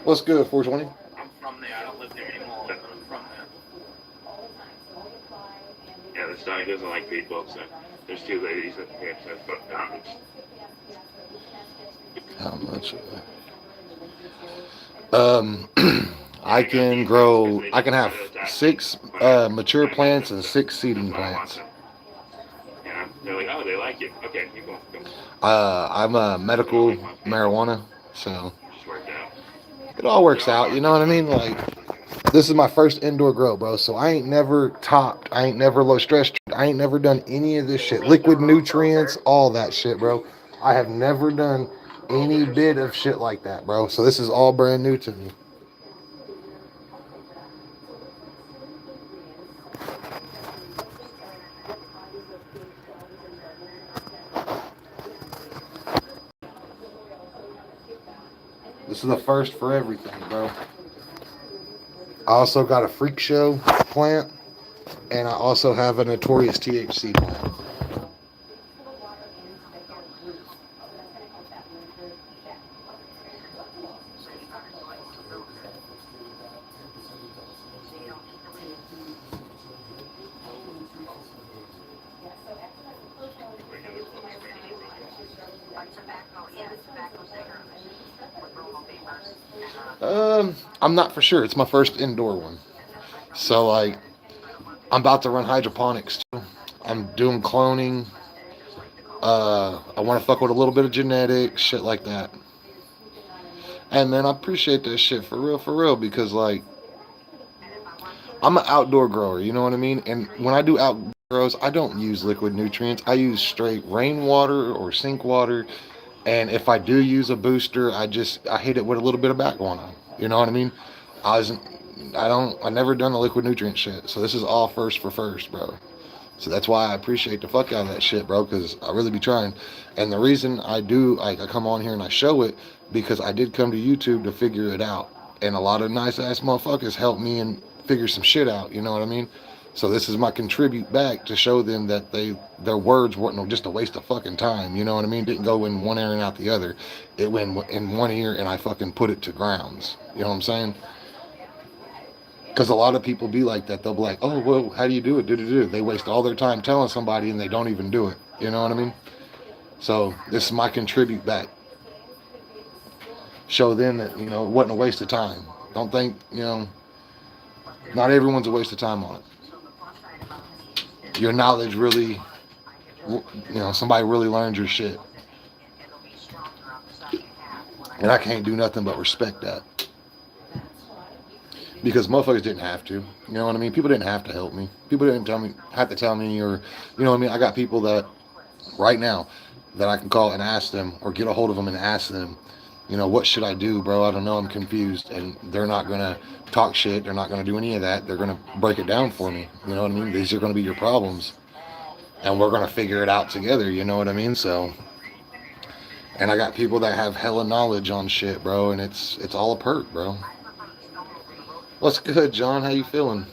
What's good, 420? I'm from there. I don't live there anymore, but I'm from there. Yeah, this dog doesn't like people, so there's two ladies that pay upset about dogs. How much? Um, I can grow. I can have 6 mature plants and 6 seeding plants. Yeah, they're like, oh, they like you. Okay, you go. I'm a medical marijuana, so Just worked out. it all works out. You know what I mean? Like, this is my first indoor grow, bro. So I ain't never topped. I ain't never low stress. I ain't never done any of this shit. Liquid nutrients, all that shit, bro. I have never done any bit of shit like that, bro. So this is all brand new to me. This is the first for everything, bro. I also got a freak show plant, and I also have a notorious THC plant. I'm not for sure. It's my first indoor one. So like, I'm about to run hydroponics too. I'm doing cloning. I want to fuck with a little bit of genetics, shit like that. And man, I appreciate that shit for real, because like, I'm an outdoor grower, you know what I mean? And when I do outdoor grows, I don't use liquid nutrients. I use straight rainwater or sink water. And if I do use a booster, I hit it with a little bit of backwater. You know what I mean? I was I never done the liquid nutrient shit. So this is all first for first, bro. So that's why I appreciate the fuck out of that shit, bro, because I really be trying. And the reason I come on here and I show it, because I did come to YouTube to figure it out. And a lot of nice ass motherfuckers helped me and figure some shit out, you know what I mean? So this is my contribute back to show them that their words weren't just a waste of fucking time, you know what I mean? Didn't go in one ear and out the other. It went in one ear and I fucking put it to grounds. You know what I'm saying? Because a lot of people be like that. They'll be like, oh, well, how do you do it? Do. They waste all their time telling somebody and they don't even do it. You know what I mean? So this is my contribute back. Show them that, it wasn't a waste of time. Don't think, not everyone's a waste of time on it. Your knowledge really, somebody really learned your shit. And I can't do nothing but respect that. Because motherfuckers didn't have to. You know what I mean? People didn't have to help me. People didn't have to tell me, or, you know what I mean? I got people that, right now, that I can call and ask them, or get a hold of them and ask them, what should I do, bro? I don't know. I'm confused. And they're not going to talk shit. They're not going to do any of that. They're going to break it down for me. You know what I mean? These are going to be your problems. And we're going to figure it out together. You know what I mean? So, and I got people that have hella knowledge on shit, bro. And it's all a perk, bro. What's good, John? How you feeling?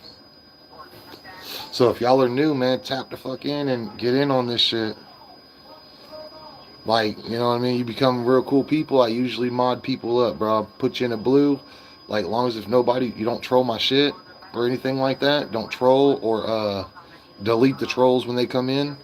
So if y'all are new, man, tap the fuck in and get in on this shit. Like, you know what I mean? You become real cool people. I usually mod people up, bro. I'll put you in a blue. Like, long as if you don't troll my shit or anything like that. Don't troll or delete the trolls when they come in.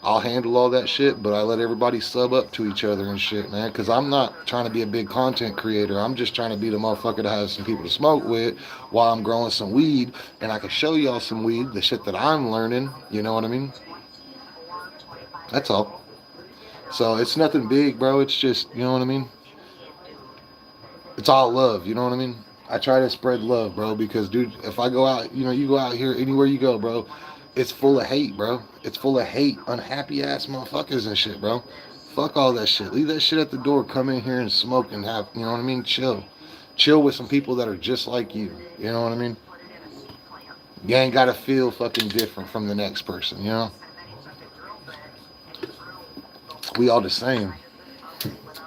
I'll handle all that shit, but I let everybody sub up to each other and shit, man. Because I'm not trying to be a big content creator. I'm just trying to be the motherfucker that has some people to smoke with while I'm growing some weed. And I can show y'all some weed, the shit that I'm learning. You know what I mean? That's all. So it's nothing big, bro. It's just, you know what I mean? It's all love, you know what I mean? I try to spread love, bro, because, dude, if I go out, you go out here, anywhere you go, bro, it's full of hate, bro. It's full of hate, unhappy ass motherfuckers and shit, bro. Fuck all that shit. Leave that shit at the door. Come in here and smoke and have, you know what I mean? Chill. Chill with some people that are just like you. You know what I mean? You ain't gotta feel fucking different from the next person, you know? We all the same. Without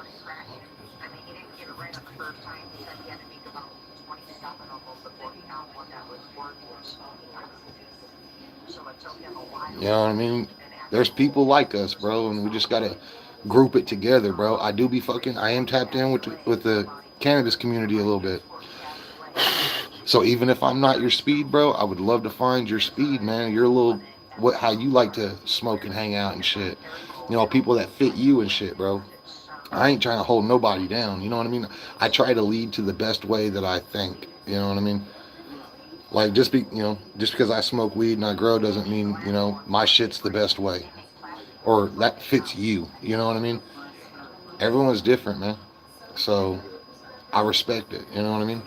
it crashing. I mean, he didn't get it right on the first time. He said he had to make about 27 of them before he got one that was working smoking on it. So it took him a while. You know what I mean? There's people like us, bro, and we just gotta group it together, bro. I do be fucking. I am tapped in with the cannabis community a little bit. So even if I'm not your speed, bro, I would love to find your speed, man. Your little how you like to smoke and hang out and shit. You know, people that fit you and shit, bro. I ain't trying to hold nobody down. You know what I mean? I try to lead to the best way that I think. You know what I mean? Like just because I smoke weed and I grow doesn't mean my shit's the best way or that fits you. You know what I mean? Everyone's different, man. So I respect it. You know what I mean?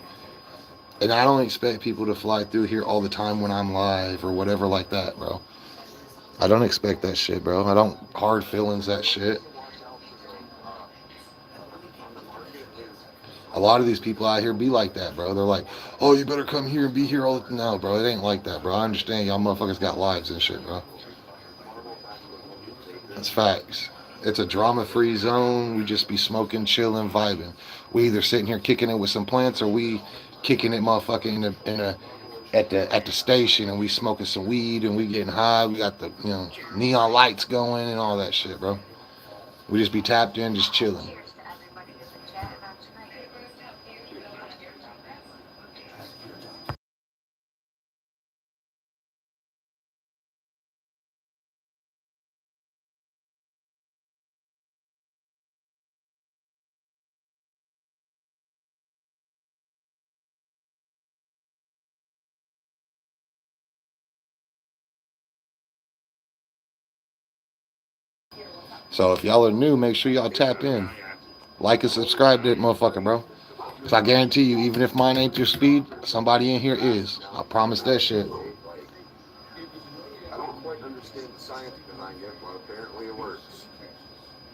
And I don't expect people to fly through here all the time when I'm live or whatever like that, bro. I don't expect that shit, bro. I don't hard feelings that shit. A lot of these people out here be like that, bro. They're like, oh, you better come here and be here all the time. No, bro, it ain't like that, bro. I understand y'all motherfuckers got lives and shit, bro. That's facts. It's a drama-free zone. We just be smoking, chilling, vibing. We either sitting here kicking it with some plants or we kicking it motherfucking at the station and we smoking some weed and we getting high. We got the neon lights going and all that shit, bro. We just be tapped in, just chilling. So if y'all are new, make sure y'all tap in. Like and subscribe to that motherfucker, bro. Cause I guarantee you, even if mine ain't your speed, somebody in here is. I promise that shit. I don't quite understand the science behind it, but apparently it works.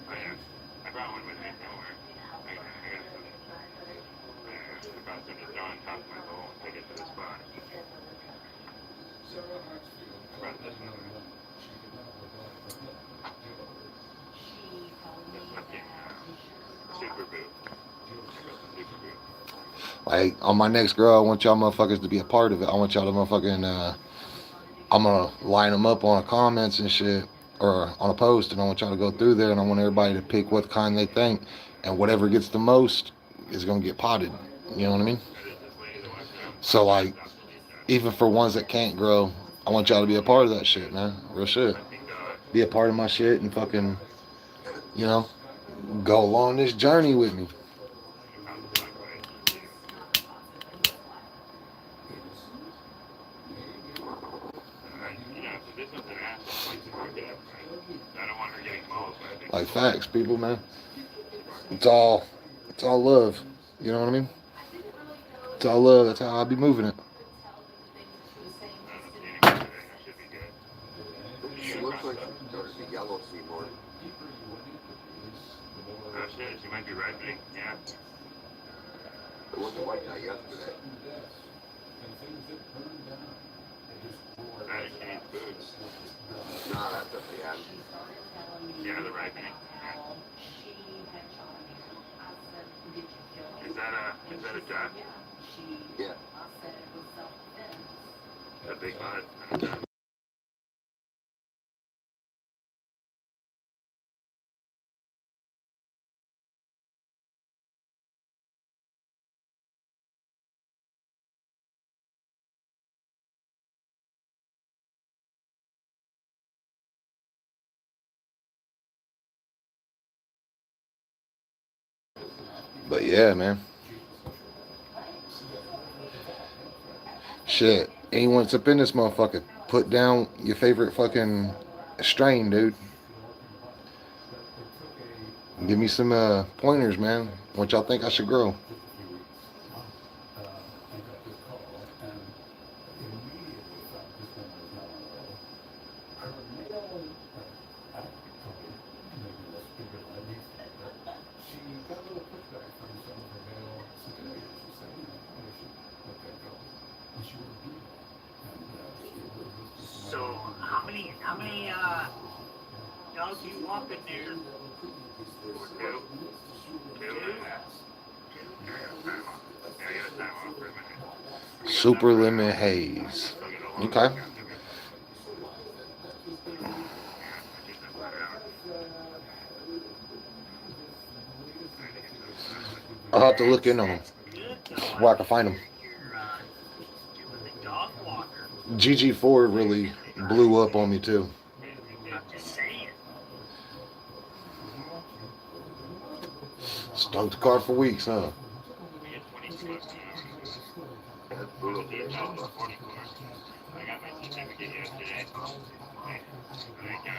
Oh yeah, I brought one with me. Don't worry. I brought some to throw on top of my bowl and take it to the spot. I brought this one with me. This fucking super boot. I brought the super boot. Like on my next grow, I want y'all motherfuckers to be a part of it. I want y'all to motherfucking. I'm gonna line them up on the comments and shit, or on a post, and I want y'all to go through there, and I want everybody to pick what kind they think, and whatever gets the most is gonna get potted. You know what I mean? So like, even for ones that can't grow, I want y'all to be a part of that shit, man. Real shit. Be a part of my shit and fucking, go along this journey with me. Like facts, people, man. It's all love. You know what I mean? It's all love. That's how I'll be moving it. She looks like she's starting to yellow see more. Oh shit, she might be ripening. Yeah. It wasn't like that yesterday. Right, she needs food. Nah, that's at the end. Yeah, the ripening. Is that a duck? Yeah. A big bud and a duck. But yeah, man. Shit. Anyone that's up in this motherfucker, put down your favorite fucking strain, dude. Give me some pointers, man. What y'all think I should grow? So how many dogs you walking there? Two. Two and that. Yeah, I got time off. Yeah, I got time off for a minute. Super limit haze. I'll get a long Okay. workout to me. Yeah, I get that 5 hours. I need to get to those 5 hours. I'll have to look in on them. That's good though. Where I can find them. You're doing the dog walker. GG4 really blew up on me too. I'm just saying. Stunk the car for weeks, huh? I get 22 bucks an hour. That's brutal. The account is 44. I got my certificate yesterday. I got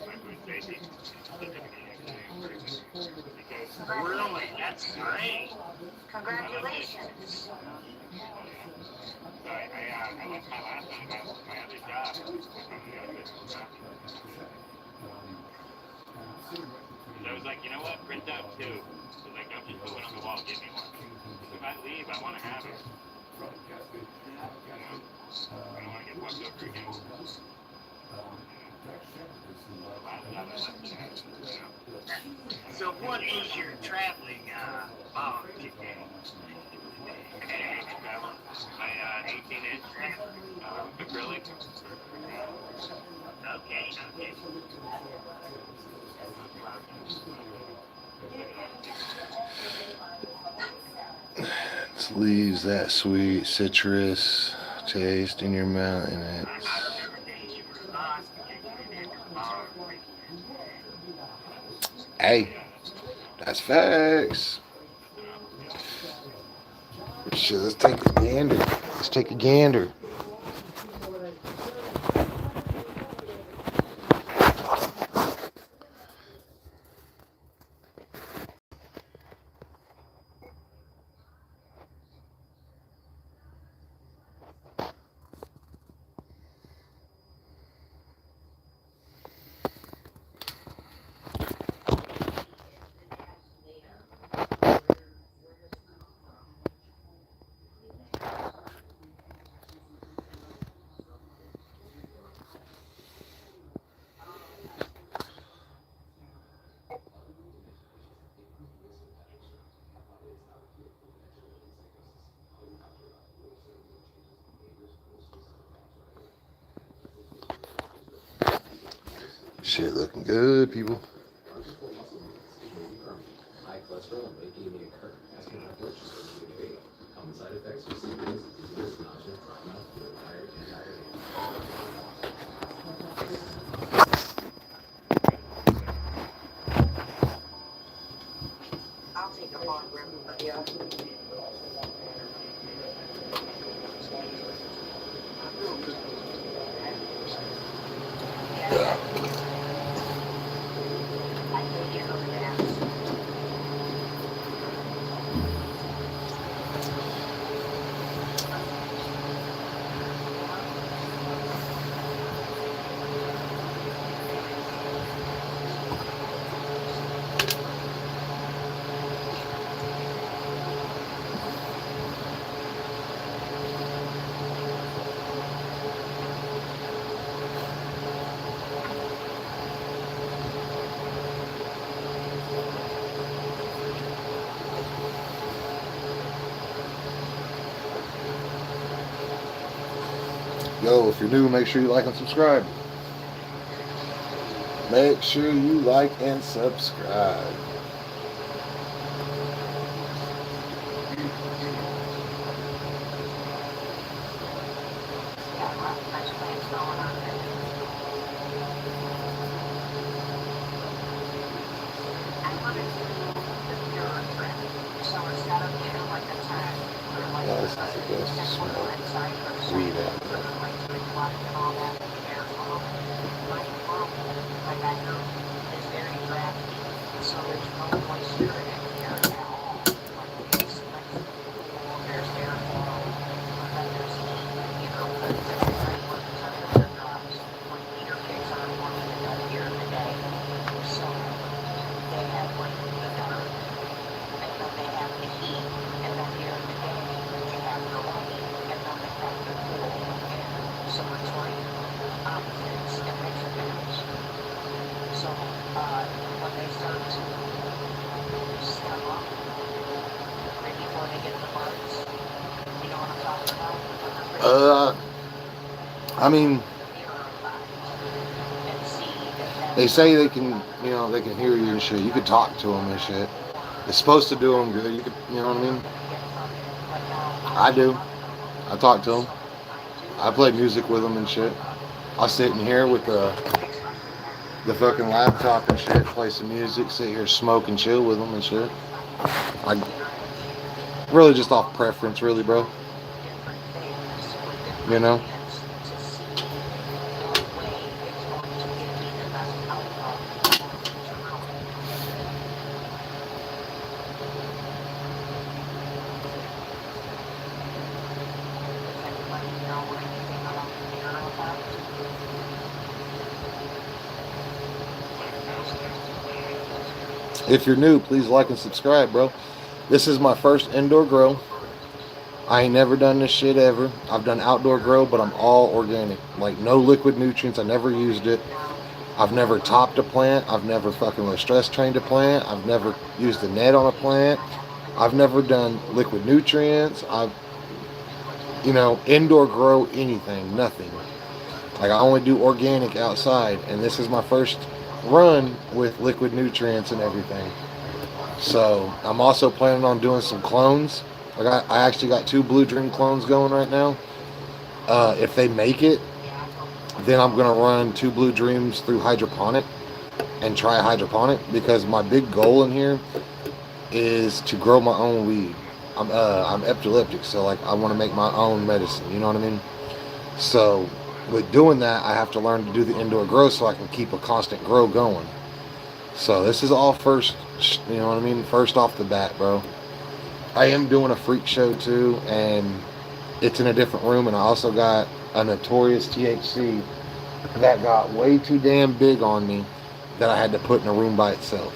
my food safety certificate yesterday. Because Really? That's great. Congratulations. I left my last one, my other job. I was like, you know what? Print out two. So like, don't just put one on the wall. Give me one. If I leave, I want to have it. I don't want to get fucked over again. Last job I left it. So what is your traveling bog today? My 18-inch acrylic. Okay, okay. This leaves that sweet citrus taste in your mouth, and I it's remember days you were lost and you didn't have your bog. hey, that's facts. Shit, let's take a gander. Let's take a gander. Shit looking good, people. High cholesterol may even occur. Asking our blood sugar to debate. Common side effects are symptoms, dizziness, nausea, dry mouth, tired, and diarrhea. I'll take a long rip with you. Yeah. I can get over that. Yo, if you're new, make sure you like and subscribe. Make sure you like and subscribe. Got lots of nice plants going on there. I wanted to do the pure print, so instead of getting like a tag or like Yeah, this is the best just one smell. inside for the Weed same, out for the like spring water and all that, and careful. My world, like I know, is very drafty, so there's no moisture in it here at all. Like it's like there's airflow, but then there's heat, you know, it's like what the temperature drops when heater kicks on warming it up here in the day. So they have like the dark, and then they have the heat, and then here in the day they have the light, and then they have the cool air. So it's like opposites and mixed match. So when they start to Uh, I mean, they say they can, they can hear you and shit. You could talk to them and shit. It's supposed to do them good. You could, you know what I mean? I do. I talk to them. I play music with them and shit. I'll sit in here with the fucking laptop and shit, play some music, sit here, smoke and chill with them and shit. I really just off preference, really, bro. You know? If you're new, please like and subscribe, bro. This is my first indoor grow. I ain't never done this shit ever. I've done outdoor grow, but I'm all organic. Like, no liquid nutrients. I never used it. I've never topped a plant. I've never fucking stress trained a plant. I've never used a net on a plant. I've never done liquid nutrients. Indoor grow anything, nothing. Like, I only do organic outside, and this is my first run with liquid nutrients and everything. So I'm also planning on doing some clones. I actually got 2 Blue Dream clones going right now. If they make it, then I'm gonna run 2 Blue Dreams through hydroponic and try hydroponic, because my big goal in here is to grow my own weed. I'm epileptic, so like I want to make my own medicine. You know what I mean? So with doing that, I have to learn to do the indoor grow so I can keep a constant grow going. So this is all first, you know what I mean? First off the bat, bro. I am doing a freak show too, and it's in a different room, and I also got a Notorious THC that got way too damn big on me that I had to put in a room by itself.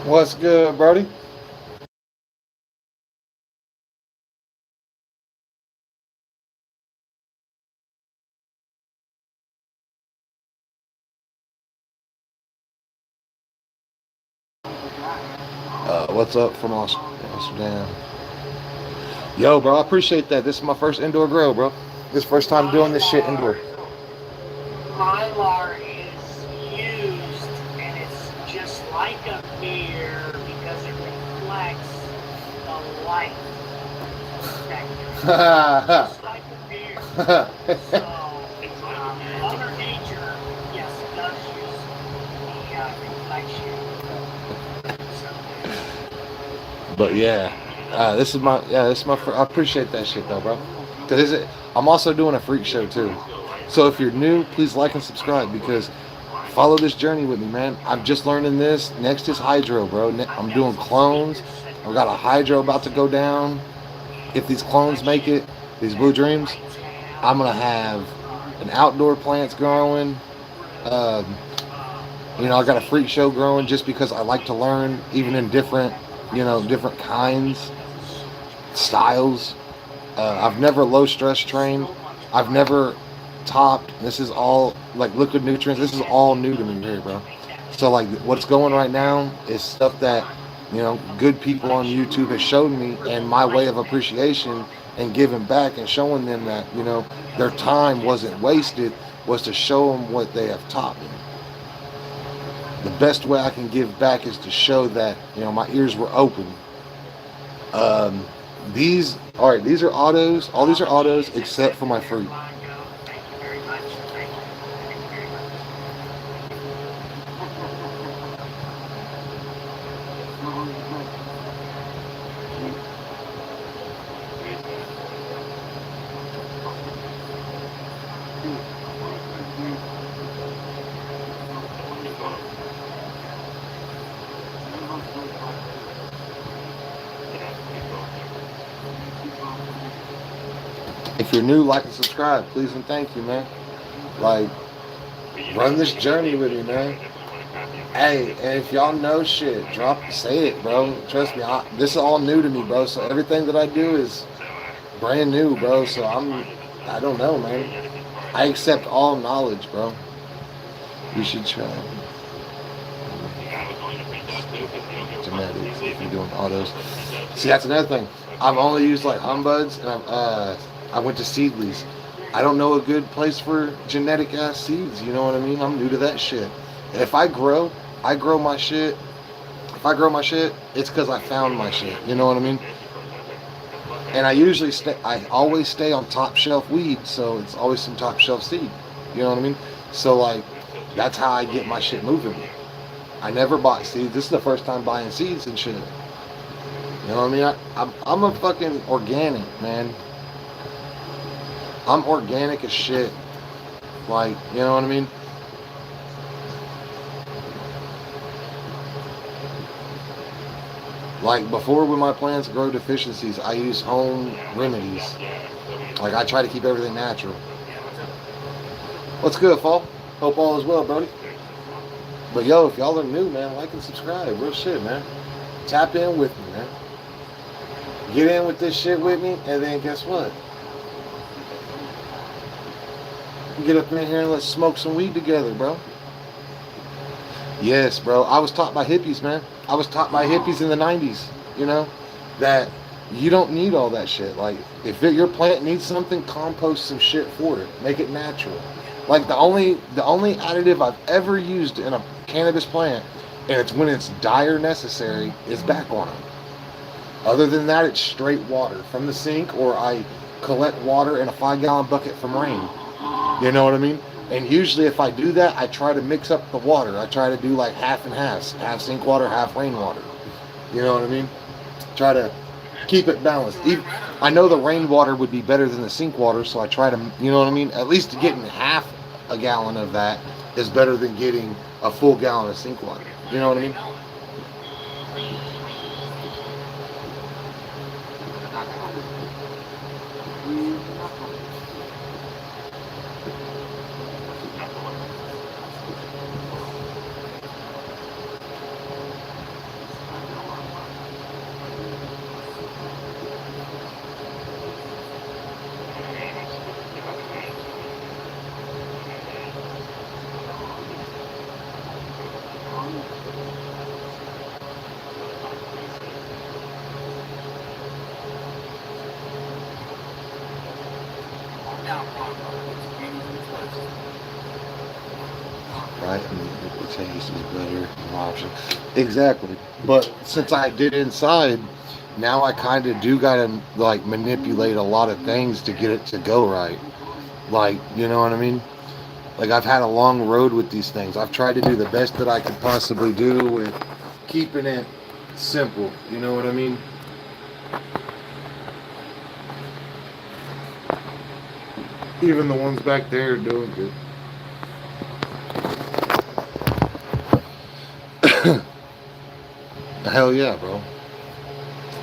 What's good, Brody? What's up from Amsterdam? Yo, bro, I appreciate that. This is my first indoor grow, bro. This first time doing this shit indoor. Mylar is used, and it's just like a mirror because it reflects the light spectrum. Just like a mirror. So, Mother Nature, yes, does use the reflection. But yeah, this is my I appreciate that shit though, bro. Cause I'm also doing a freak show too. So if you're new, please like and subscribe, because follow this journey with me, man. I'm just learning this. Next is hydro, bro. I'm doing clones. I've got a hydro about to go down. If these clones make it, these Blue Dreams, I'm gonna have an outdoor plants growing. I got a freak show growing just because I like to learn, even in different kinds, styles. I've never low stress trained. I've never topped. This is all like liquid nutrients. This is all new to me here, bro. So like what's going right now is stuff that, good people on YouTube have shown me, and my way of appreciation and giving back and showing them that, their time wasn't wasted was to show them what they have taught me. The best way I can give back is to show that, you know, my ears were open. These are autos. All these are autos except for my fruit. Thank you very much. Thank you. Thank you very much. If you're new, like and subscribe, please and thank you, man. Like, run this journey with me, man. Hey, and if y'all know shit, say it, bro. Trust me, this is all new to me, bro. So everything that I do is brand new, bro. So I don't know, man. I accept all knowledge, bro. You should try. Genetics, if you're doing autos. See, that's another thing. I've only used like Humbuds, and I went to Seedlies. I don't know a good place for genetic ass seeds. You know what I mean? I'm new to that shit. And if I grow my shit. If I grow my shit, it's because I found my shit. You know what I mean? And I always stay on top shelf weed, so it's always some top shelf seed. You know what I mean? So like, that's how I get my shit moving. I never bought seeds. This is the first time buying seeds and shit. You know what I mean? I'm a fucking organic, man. I'm organic as shit. Like, you know what I mean? Like, before, when my plants grow deficiencies, I use home remedies. Like, I try to keep everything natural. What's good, Fall? Hope all is well, Brody. But yo, if y'all are new, man, like and subscribe. Real shit, man. Tap in with me, man. Get in with this shit with me, and then guess what? Get up in here and let's smoke some weed together, bro. Yes, bro. I was taught by hippies, man. I was taught by hippies in the 90s, you know, that you don't need all that shit. Like, if your plant needs something, compost some shit for it. Make it natural. Like, the only additive I've ever used in a cannabis plant, and it's when it's dire necessary, is backwater. Other than that, it's straight water from the sink, or I collect water in a 5-gallon bucket from rain. You know what I mean? And usually if I do that, I try to mix up the water. I try to do like half and half. Half sink water, half rainwater. You know what I mean? Try to keep it balanced. I know the rainwater would be better than the sink water, so I try to, you know what I mean? At least getting half a gallon of that is better than getting a full gallon of sink water. You know what I mean? Right? I mean, the taste is better option. Exactly. But since I did inside, now I kind of do gotta like manipulate a lot of things to get it to go right. Like, you know what I mean? Like, I've had a long road with these things. I've tried to do the best that I could possibly do with keeping it simple. You know what I mean? Even the ones back there are doing good. Hell yeah, bro.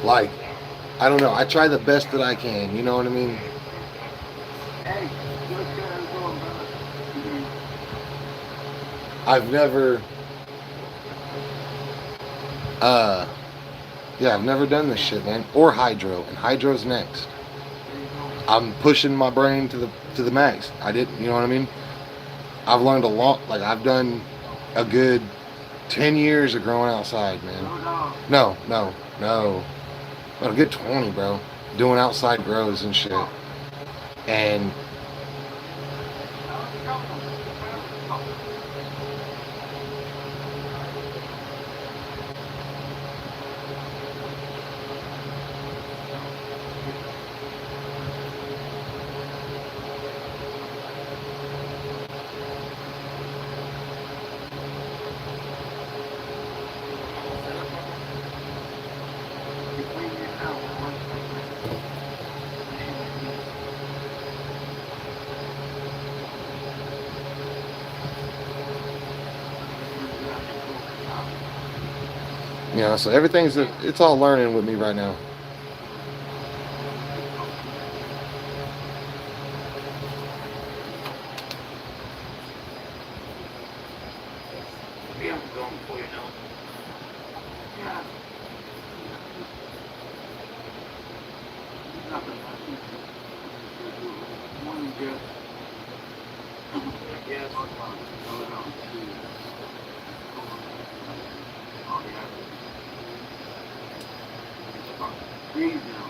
Like, I don't know. I try the best that I can. You know what I mean? I've never, yeah, I've never done this shit, man. Or hydro, and hydro's next. I'm pushing my brain to the max. I didn't, you know what I mean? I've learned a lot. Like, I've done a good 10 years of growing outside, man. No. About a good 20, bro. Doing outside grows and shit. And You know, so everything's it's all learning with me right now. Yeah, I'm going for you now. Yeah. Nothing. More than just. Yes. Breathe now.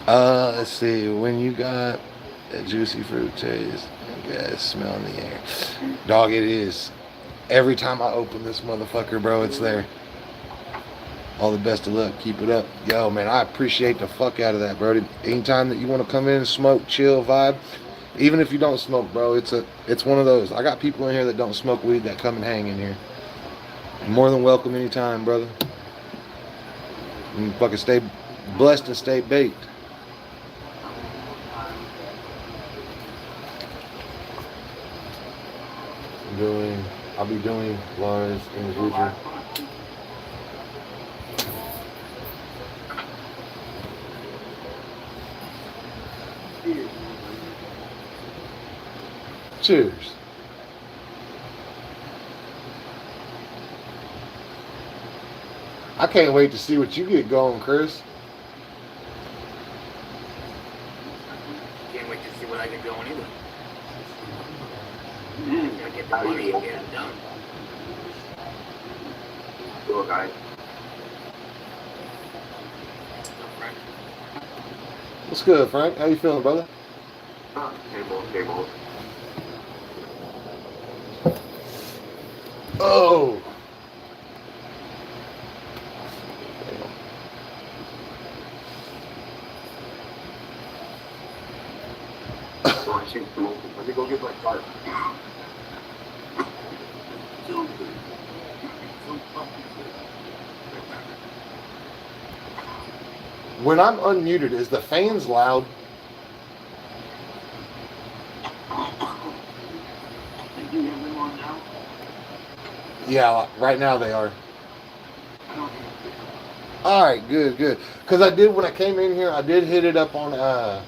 Let's see. When you got that juicy fruit taste, yeah, smell in the air. Dog, it is. Every time I open this motherfucker, bro, it's there. All the best of luck. Keep it up. Yo, man, I appreciate the fuck out of that, bro. Anytime that you want to come in, smoke, chill, vibe. Even if you don't smoke, bro, it's one of those. I got people in here that don't smoke weed that come and hang in here. More than welcome anytime, brother. And fucking stay blessed and stay baked. I'll be doing Lars in the future. Cheers. I can't wait to see what you get going, Chris. Can't wait to see what I get going either. Gotta get the money and get it done. Cool, guys. What's good, Frank? How you feeling, brother? Table. Oh. Let me go get my card. When I'm unmuted, is the fans loud? Yeah, right now they are. All right, good. Because I did, when I came in here, I did hit it up on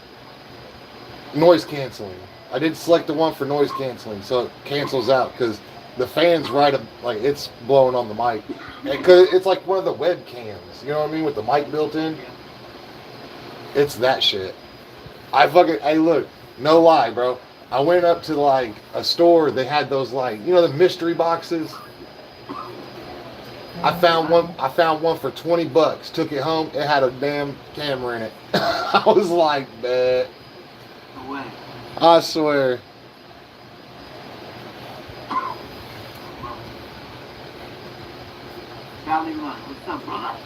noise canceling. I did select the one for noise canceling, so it cancels out because the fan's right up, like it's blowing on the mic. Because it's like one of the webcams, you know what I mean, with the mic built in. It's that shit. Hey, look, no lie, bro. I went up to like a store. They had those like, you know, the mystery boxes. I found one for $20. Took it home. It had a damn camera in it. I was like, man. No way. I swear. Valley Run. What's up, brother?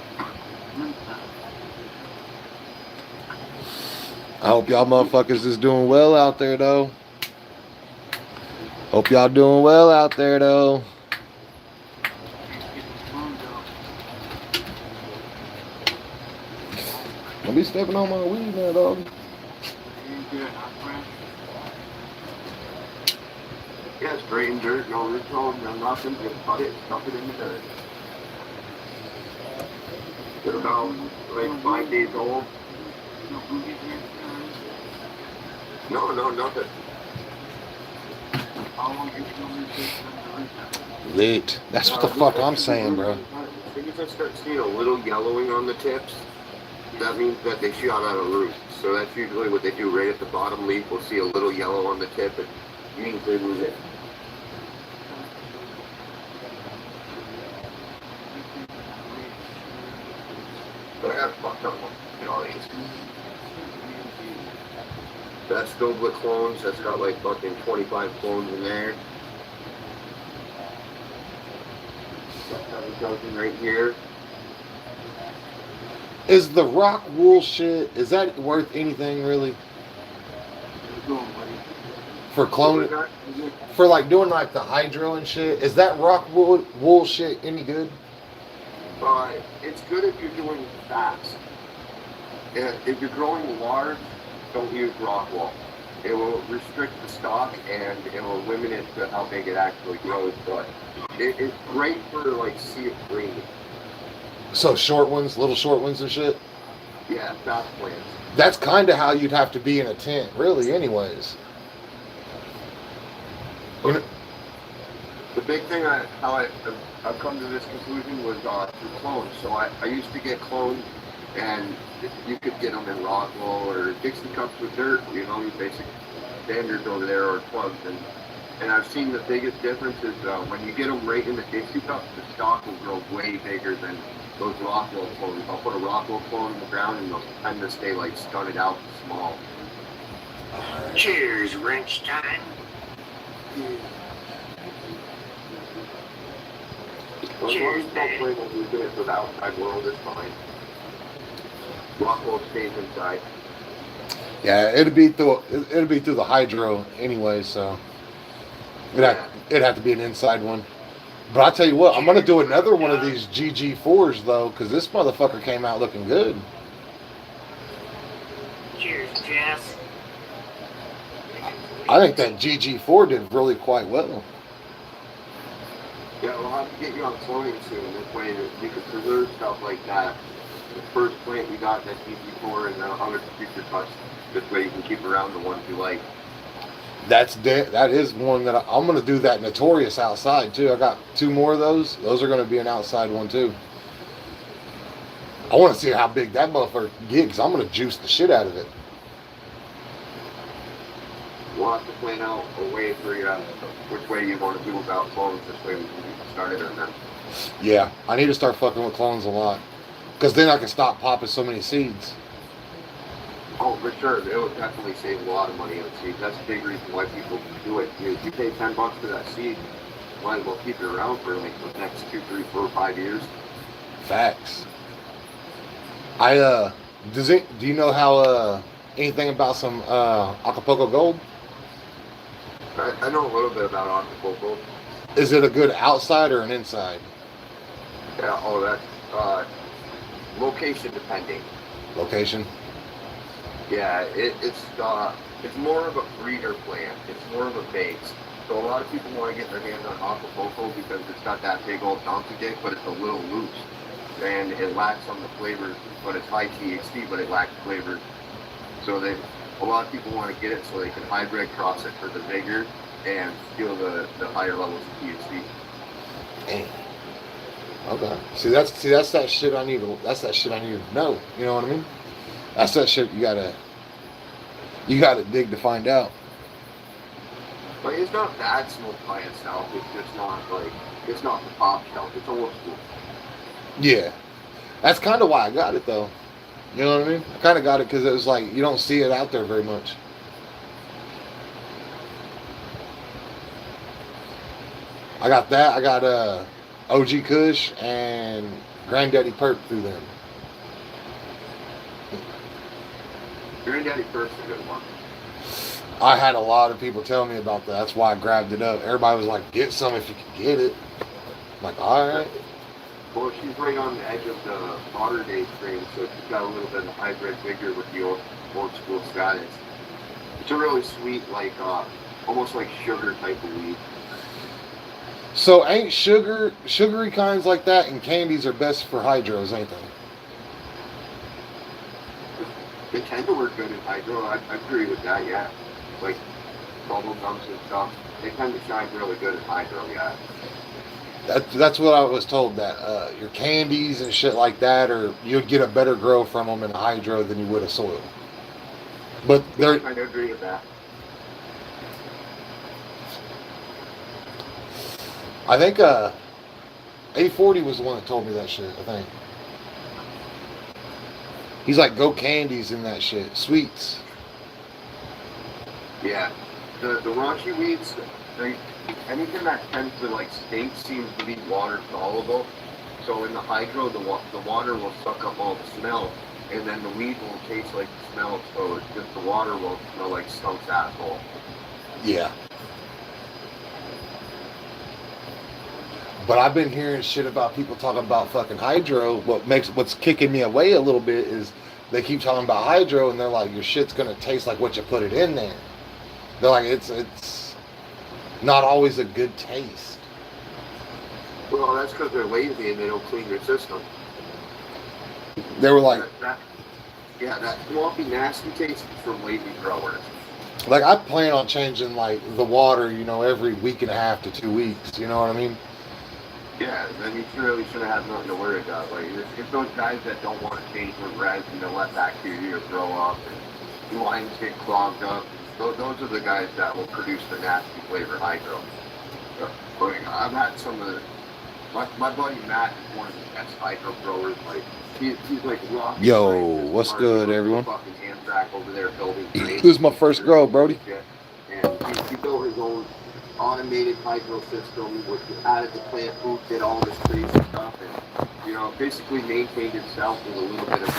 I hope y'all motherfuckers is doing well out there, though. Hope y'all doing well out there, though. Don't be stepping on my weed now, dog. Yeah, straight in dirt, no root zone, no nothing, just cut it, stuff it in the dirt. It's about like 5 days old. No, nothing. How long you Lit. That's what the fuck I'm saying, bro. As soon as I start seeing a little yellowing on the tips, that means that they shot out of root. So that's usually what they do right at the bottom leaf. We'll see a little yellow on the tip. It means they lose it. But I got fucked up in all these. That's filled with clones. That's got like fucking 25 clones in there. Right here. Is the rock wool shit, is that worth anything really? For cloning? For like doing like the hydro and shit? Is that rock wool shit any good? It's good if you're doing fast. If you're growing large, don't use rock wool. It will restrict the stock and it will limit it to how big it actually grows. But it's great for like sea of green. So short ones, little short ones and shit? Yeah, fast plants. That's kind of how you'd have to be in a tent, really, anyways. You know, The big thing I've come to this conclusion was through clones. So I used to get clones, and you could get them in rock wool or Dixie cups with dirt, you know, your basic standards over there, or plugs. And I've seen the biggest difference is when you get them right in the Dixie cup, the stalk will grow way bigger than those rock wool clones. I'll put a rock wool clone in the ground and they'll tend to stay like stunted out and small. Cheers, wrench time. So as long as you don't play when you're doing it for the outside world, it's fine. Rock wool stays inside. yeah, it'd be through the hydro anyway, so it'd have to be an inside one. But I tell you what, I'm gonna do another one of these GG4s though, because this motherfucker came out looking good. Cheers, Jess. I think that GG4 did really quite well. Yeah, we'll have to get you on cloning soon. This way you can preserve stuff like that. The first plant you got, that GG4 and the other future cuts. This way you can keep around the ones you like. That is one that I'm gonna do that Notorious outside too. I got 2 more of those. Those are gonna be an outside one too. I want to see how big that motherfucker gets. I'm gonna juice the shit out of it. We'll have to plan out a way for you, which way you want to do about clones. This way we can get started on them. Yeah, I need to start fucking with clones a lot, because then I can stop popping so many seeds. Oh, for sure. It will definitely save a lot of money on seeds. That's a big reason why people do it. If you pay $10 for that seed, you might as well keep it around for like the next 2, 3, 4, 5 years. Facts. Do you know how anything about some Acapulco Gold? I know a little bit about Acapulco. Is it a good outside or an inside? Yeah, that's location depending. Location? Yeah, it's more of a breeder plant. It's more of a base. So a lot of people want to get their hands on Acapulco because it's got that big old donkey dick, but it's a little loose. And it lacks on the flavors, but it's high THC, but it lacks flavors. So a lot of people want to get it so they can hybrid cross it for the vigor and feel the higher levels of THC. Damn. Okay. See that's that shit I need to. That's that shit I need to know. You know what I mean? That's that shit you gotta dig to find out. But it's not bad smoke by itself. It's just not it's not the top shelf. It's old school. Yeah. That's kind of why I got it though. You know what I mean? I kind of got it because it was like you don't see it out there very much. I got that. I got OG Kush and Granddaddy Perk through them. Granddaddy Perk's a good one. I had a lot of people tell me about that. That's why I grabbed it up. Everybody was like, get some if you can get it. I'm like, all right. Well, she's right on the edge of the modern day strain, so she's got a little bit of hybrid vigor with the old school status. It's a really sweet, like almost like sugar type of weed. So ain't sugary kinds like that and candies are best for hydros, ain't they? They tend to work good in hydro. I agree with that, yeah. Like bubble gums and stuff, they tend to shine really good in hydro, yeah. That's what I was told, that your candies and shit like that, or you'd get a better grow from them in hydro than you would a soil. But they're, I agree with that. I think A40 was the one that told me that shit, I think. He's like, go candies in that shit. Sweets. Yeah. The raunchy weeds, anything that tends to like stink seems to be water soluble. So in the hydro, the water will suck up all the smell, and then the weed won't taste like the smell, so it's just the water won't smell like skunk's asshole. Yeah. But I've been hearing shit about people talking about fucking hydro. What's kicking me away a little bit is they keep talking about hydro, and they're like, your shit's gonna taste like what you put it in there. They're like, it's not always a good taste. Well, that's because they're lazy and they don't clean their system. They were like, that swampy, nasty taste is from lazy growers. like I plan on changing like the water, every week and a half to 2 weeks. You know what I mean? Yeah, then you really shouldn't have nothing to worry about. Like, if those guys that don't want to change their res and they let bacteria grow up and lines get clogged up, those are the guys that will produce the nasty flavor hydro. Like, I've had some of the, my buddy Matt is one of the best hydro growers. Like, he's like rock. Yo, what's good, everyone? Fucking hand track over there building. This is my first grow, Brody. And he built his own automated hydro system, which added the plant food, did all this crazy stuff, and basically maintained itself with a little bit of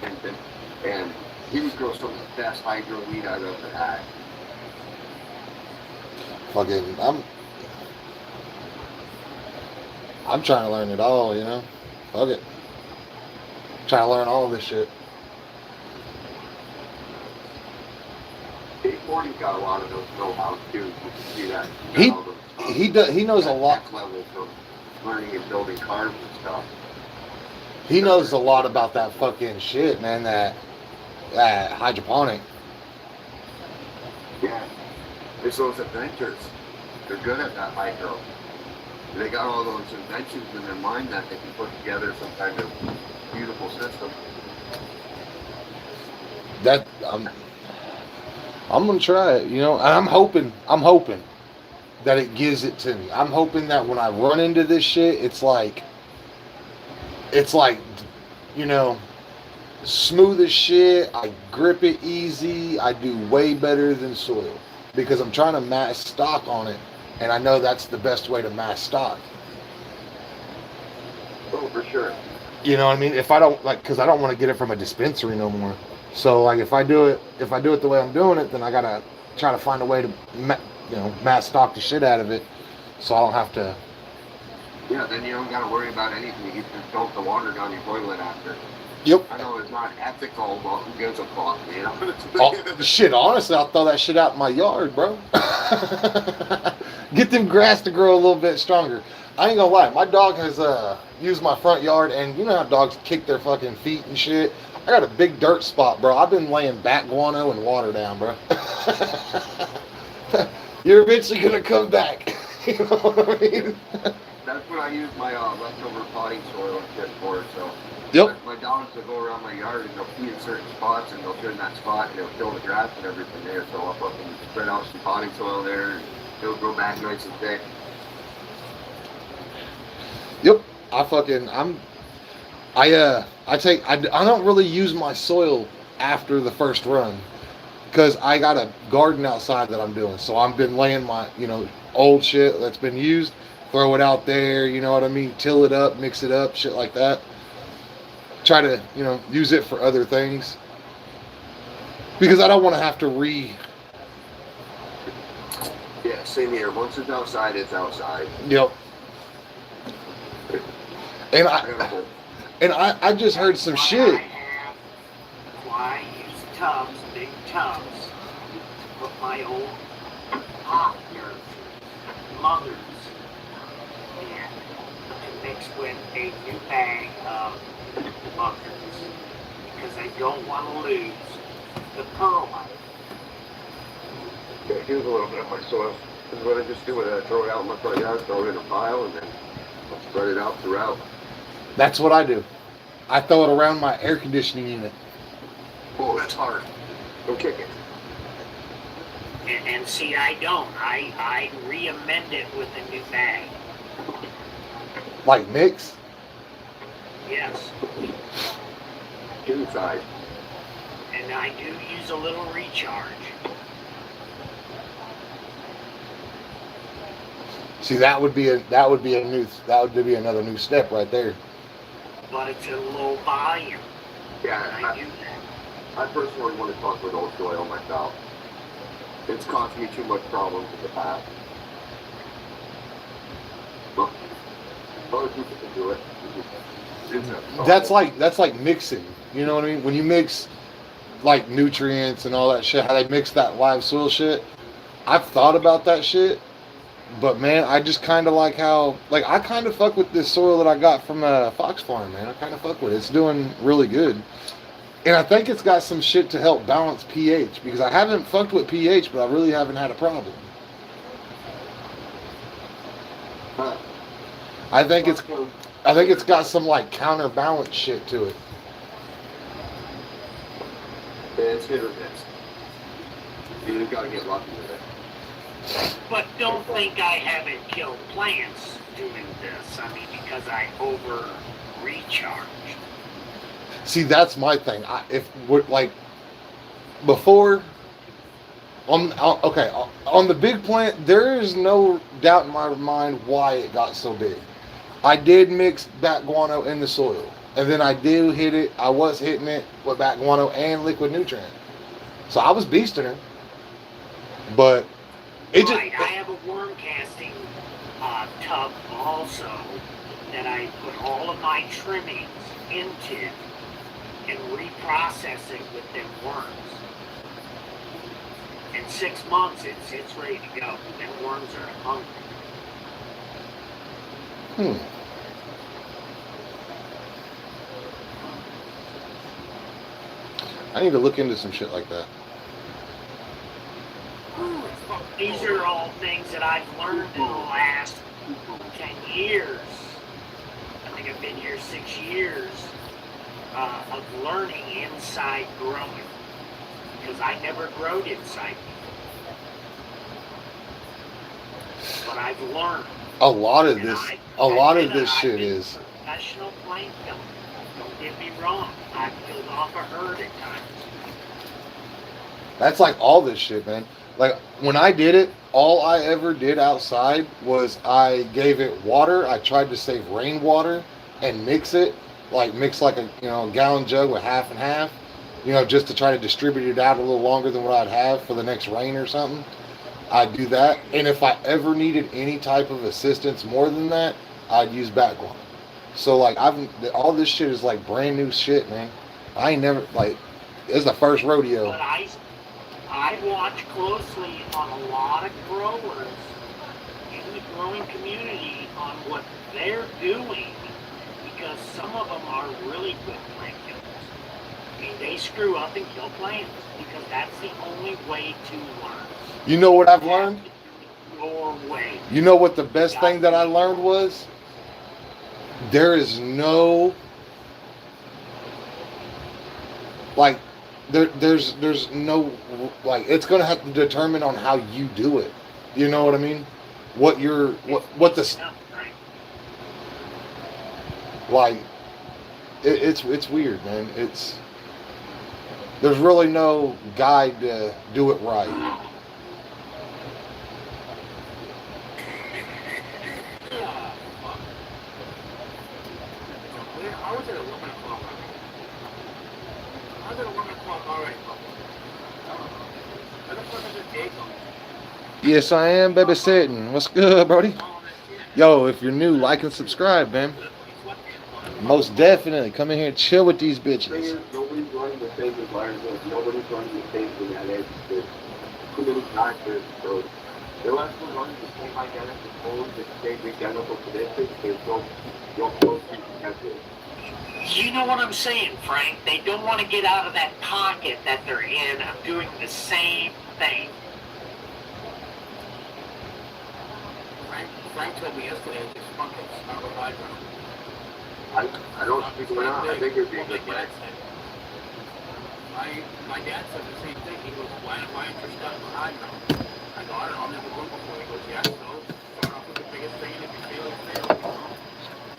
attention. And he would grow some of the best hydro weed I've ever had. Fucking, I'm trying to learn it all, Fuck it. Trying to learn all of this shit. A40's got a lot of those know-how too. You can see that. He knows a lot. Level from learning and building cars and stuff. He knows a lot about that fucking shit, man. That hydroponic. Yeah, it's those inventors. They're good at that hydro. They got all those inventions in their mind that they can put together some kind of beautiful system. That I'm gonna try it, and I'm hoping that it gives it to me. I'm hoping that when I run into this shit, it's like, smooth as shit. I grip it easy. I do way better than soil because I'm trying to mass stock on it, and I know that's the best way to mass stock. Oh, for sure. You know what I mean? If I don't because I don't want to get it from a dispensary no more. So like if I do it the way I'm doing it, then I gotta try to find a way to mass stock the shit out of it, so I don't have to. Yeah, then you don't gotta worry about anything. You just dump the water down your toilet after. Yep. I know it's not ethical, but who gives a fuck, Shit, honestly, I'll throw that shit out in my yard, bro. Get them grass to grow a little bit stronger. I ain't gonna lie, my dog has used my front yard, and you know how dogs kick their fucking feet and shit. I got a big dirt spot, bro. I've been laying bat guano and water down, bro. You're eventually gonna come back. You know what I mean? That's what I use my leftover potting soil and shit for. So yep. My dogs will go around my yard and they'll pee in certain spots, and they'll turn that spot and they'll kill the grass and everything there. So I'll fucking spread out some potting soil there, and it'll grow back nice and thick. Yep. I don't really use my soil after the first run because I got a garden outside that I'm doing. So I've been laying my, old shit that's been used, throw it out there, you know what I mean? Till it up, mix it up, shit like that. Try to, use it for other things because I don't want to have to Yeah, same here. Once it's outside, it's outside. Yep. And I just heard some shit. I use tubs, big tubs, to put my old pot dirt, mothers, and to mix with a new bag of buckets, because I don't want to lose the perlite. Yeah, here's a little bit of my soil. This is what I just do when I throw it out in my front yard, throw it in a pile, and then I'll spread it out throughout. That's what I do. I throw it around my air conditioning unit. Oh, that's hard. Don't kick it. And see, I don't. I re-amend it with a new bag. Like mix. Yes. Inside. And I do use a little recharge. See, that would be another new step right there. But it's a low volume. Yeah, And I do that. I personally want to talk with old soil myself. It's caused me too much problems in the past. Well, other people can do it. That's like mixing. You know what I mean? When you mix like nutrients and all that shit, how they mix that live soil shit. I've thought about that shit, but man, I just kind of like how, like, I kind of fuck with this soil that I got from Fox Farm, man. I kind of fuck with it. It's doing really good. And I think it's got some shit to help balance pH, because I haven't fucked with pH, but I really haven't had a problem. I think it's got some like counterbalance shit to it. Yeah, it's hit or miss. You gotta get lucky with it. But don't think I haven't killed plants doing this. I mean, because I over recharged. See, that's my thing. If we're like before on the big plant, there is no doubt in my mind why it got so big. I did mix bat guano in the soil, and then I do hit it. I was hitting it with bat guano and liquid nutrient, so I was beasting her. But it just Right, I have a worm casting tub also that I put all of my trimmings into and reprocess it with them worms. In 6 months, it's ready to go. Them worms are hungry. I need to look into some shit like that. These are all things that I've learned in the last 10 years. I think I've been here 6 years of learning inside growing. Because I never growed inside before. But I've learned. A lot of And this I've shit been is. a professional plant killer. Don't get me wrong. I've killed off a herd at times. That's like all this shit, man. Like when I did it, all I ever did outside was I gave it water. I tried to save rainwater and mix it, like a gallon jug with half and half, just to try to distribute it out a little longer than what I'd have for the next rain or something. I'd do that, and if I ever needed any type of assistance more than that, I'd use bat guano. So like all this shit is like brand new shit, man. I ain't never it's the first rodeo. But I watch closely on a lot of growers in the growing community on what they're doing, because some of them are really good plant killers. I mean, they screw up and kill plants because that's the only way to learn. You know what I've learned? Your way. You know what the best thing that I learned was? There is no there's no it's gonna have to determine on how you do it. You know what I mean? It's weird, man. There's really no guide to do it right. I was at 11 o'clock. I was at 11 o'clock already. I don't know if there's a Yes, I am babysitting. What's good, Brody? Yo, if you're new, like and subscribe, man. Most definitely. Come in here and chill with these bitches. Nobody's running the same environment. Nobody's running the same thing at it. There's too many factors. So unless we're running the same identical code, the same identical conditions, there's no close together. You know what I'm saying, Frank? They don't want to get out of that pocket that they're in of doing the same thing. Frank told me yesterday, just fuck it, start with hydro. I don't think we're not. I think it'd be a good way. My dad said the same thing. He goes, why aren't you starting with hydro? I go, I don't know, I've never done before. He goes, yeah, so start off with the biggest thing, and if you fail, you fail.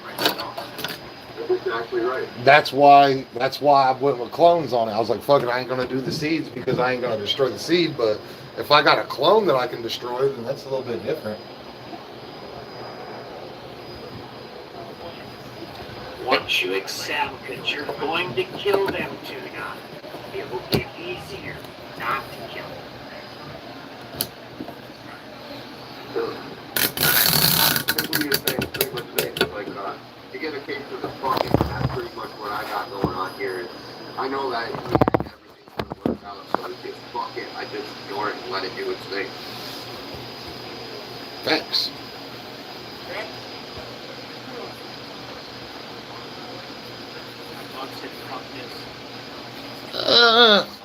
Right, no. That's exactly right. That's why I went with clones on it. I was like, fuck it, I ain't gonna do the seeds because I ain't gonna destroy the seed. But if I got a clone that I can destroy, then that's a little bit different. Once you accept that you're going to kill them, Tuna, it will get easier not to kill them. So, I think what you're saying is pretty much saying, like, to get a case of the fucking, that's pretty much what I got going on here. Is I know that everything's gonna work out, so it's just fuck it. I just ignore it and let it do its thing. Thanks.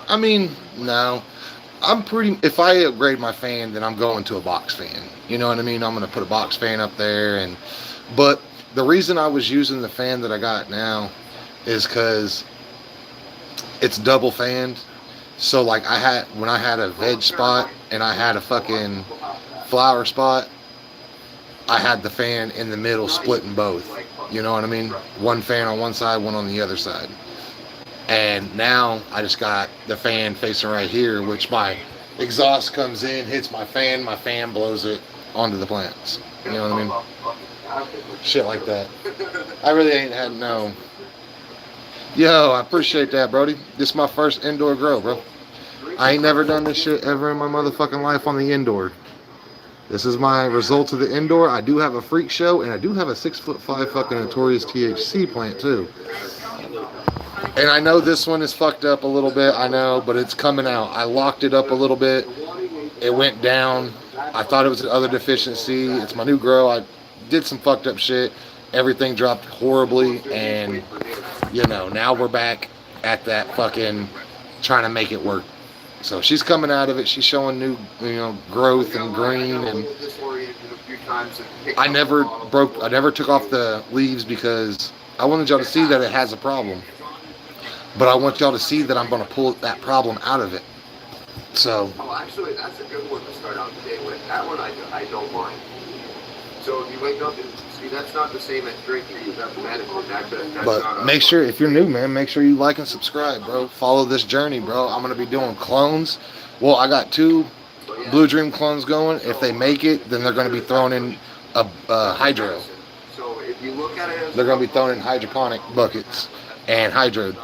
I mean, no. I'm pretty. If I upgrade my fan, then I'm going to a box fan. You know what I mean? I'm going to put a box fan up there, but the reason I was using the fan that I got now is because it's double fanned. So like when I had a veg spot and I had a fucking flower spot, I had the fan in the middle splitting both. You know what I mean? One fan on one side, one on the other side. And now I just got the fan facing right here, which my exhaust comes in, hits my fan blows it onto the plants. You know what I mean? Shit like that. I really ain't had no. Yo, I appreciate that, Brody. This is my first indoor grow, bro. I ain't never done this shit ever in my motherfucking life on the indoor. This is my results of the indoor. I do have a freak show, and I do have a 6'5" fucking notorious THC plant too. And I know this one is fucked up a little bit, I know, but it's coming out. I locked it up a little bit. It went down. I thought it was another deficiency. It's my new grow. I did some fucked up shit. Everything dropped horribly, and, you know, now we're back at that fucking trying to make it work. So she's coming out of it. She's showing new, you know, growth and green, and I never took off the leaves because I wanted y'all to see that it has a problem. But I want y'all to see that I'm going to pull that problem out of it. So. Oh, actually, that's a good one to start out the day with. That one I don't mind. So if you wake up and see, that's not the same as drinking. That's medicine. That's but make sure, if you're new, man, make sure you like and subscribe, bro. Follow this journey, bro. I'm going to be doing clones. Well, I got 2 Blue Dream clones going. If they make it, then they're going to be thrown in a hydro. So if you look at it, they're going to be thrown in hydroponic buckets and hydroed.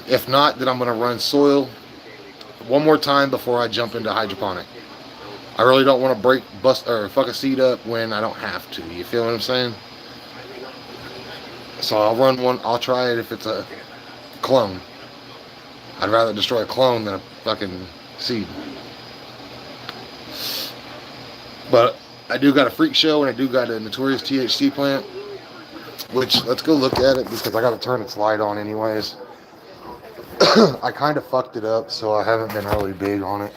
If not, then I'm going to run soil one more time before I jump into hydroponic. I really don't want to bust, or fuck a seed up when I don't have to. You feel what I'm saying? So I'll run one. I'll try it if it's a clone. I'd rather destroy a clone than a fucking seed. But I do got a freak show, and I do got a notorious THC plant. Which, let's go look at it because I got to turn its light on anyways. I kind of fucked it up, so I haven't been really big on it.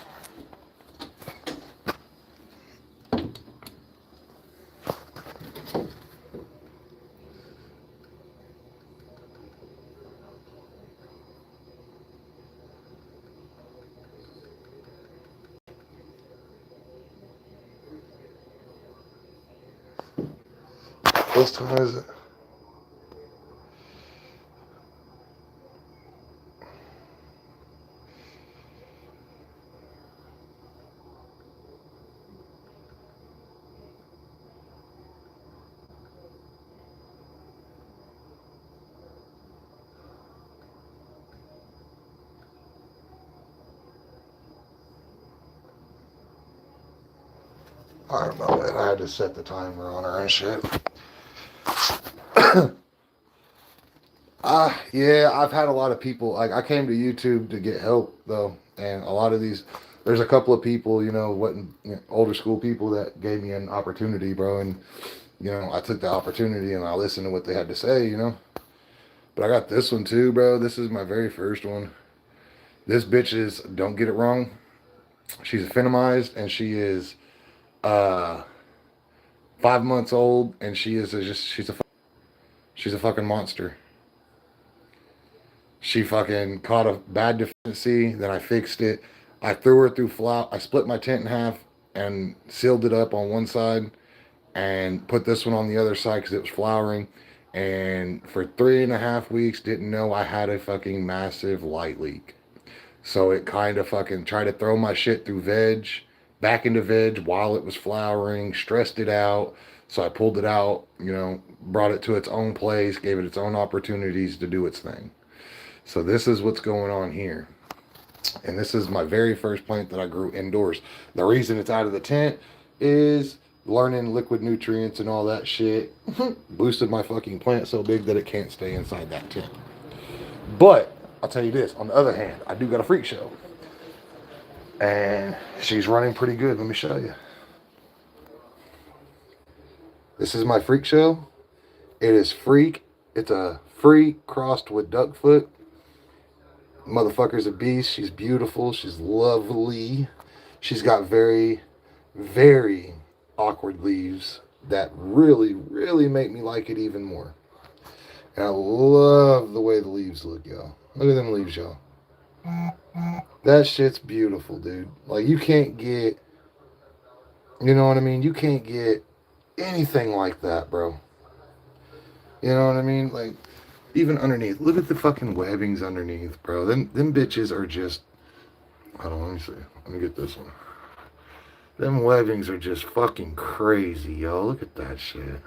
What time is it? I don't know, man. I had to set the timer on her and shit. Yeah, I've had a lot of people, like, I came to YouTube to get help, though, and a lot of these, there's a couple of people, you know, older school people that gave me an opportunity, bro, and, you know, I took the opportunity and I listened to what they had to say, you know, but I got this one, too, bro. This is my very first one. This bitch is, don't get it wrong, she's phenamized, and she is, 5 months old, and she's a fucking monster. She fucking caught a bad deficiency, then I fixed it. I threw her through flower. I split my tent in half and sealed it up on one side and put this one on the other side because it was flowering. And for 3.5 weeks, didn't know I had a fucking massive light leak. So it kind of fucking tried to throw my shit through veg, back into veg while it was flowering, stressed it out. So I pulled it out, brought it to its own place, gave it its own opportunities to do its thing. So this is what's going on here. And this is my very first plant that I grew indoors. The reason it's out of the tent is learning liquid nutrients and all that shit boosted my fucking plant so big that it can't stay inside that tent. But I'll tell you this, on the other hand, I do got a freak show. And she's running pretty good. Let me show you. This is my freak show. It is freak. It's a freak crossed with duckfoot. Motherfucker's a beast. She's beautiful. She's lovely. She's got very, very awkward leaves that really, really make me like it even more. And I love the way the leaves look, y'all. Look at them leaves, y'all. That shit's beautiful, dude. Like, you can't get, you know what I mean? You can't get anything like that, bro. You know what I mean? Like, even underneath. Look at the fucking webbings underneath, bro. Them bitches are just, hold on, let me see. Let me get this one. Them webbings are just fucking crazy, yo. Look at that shit.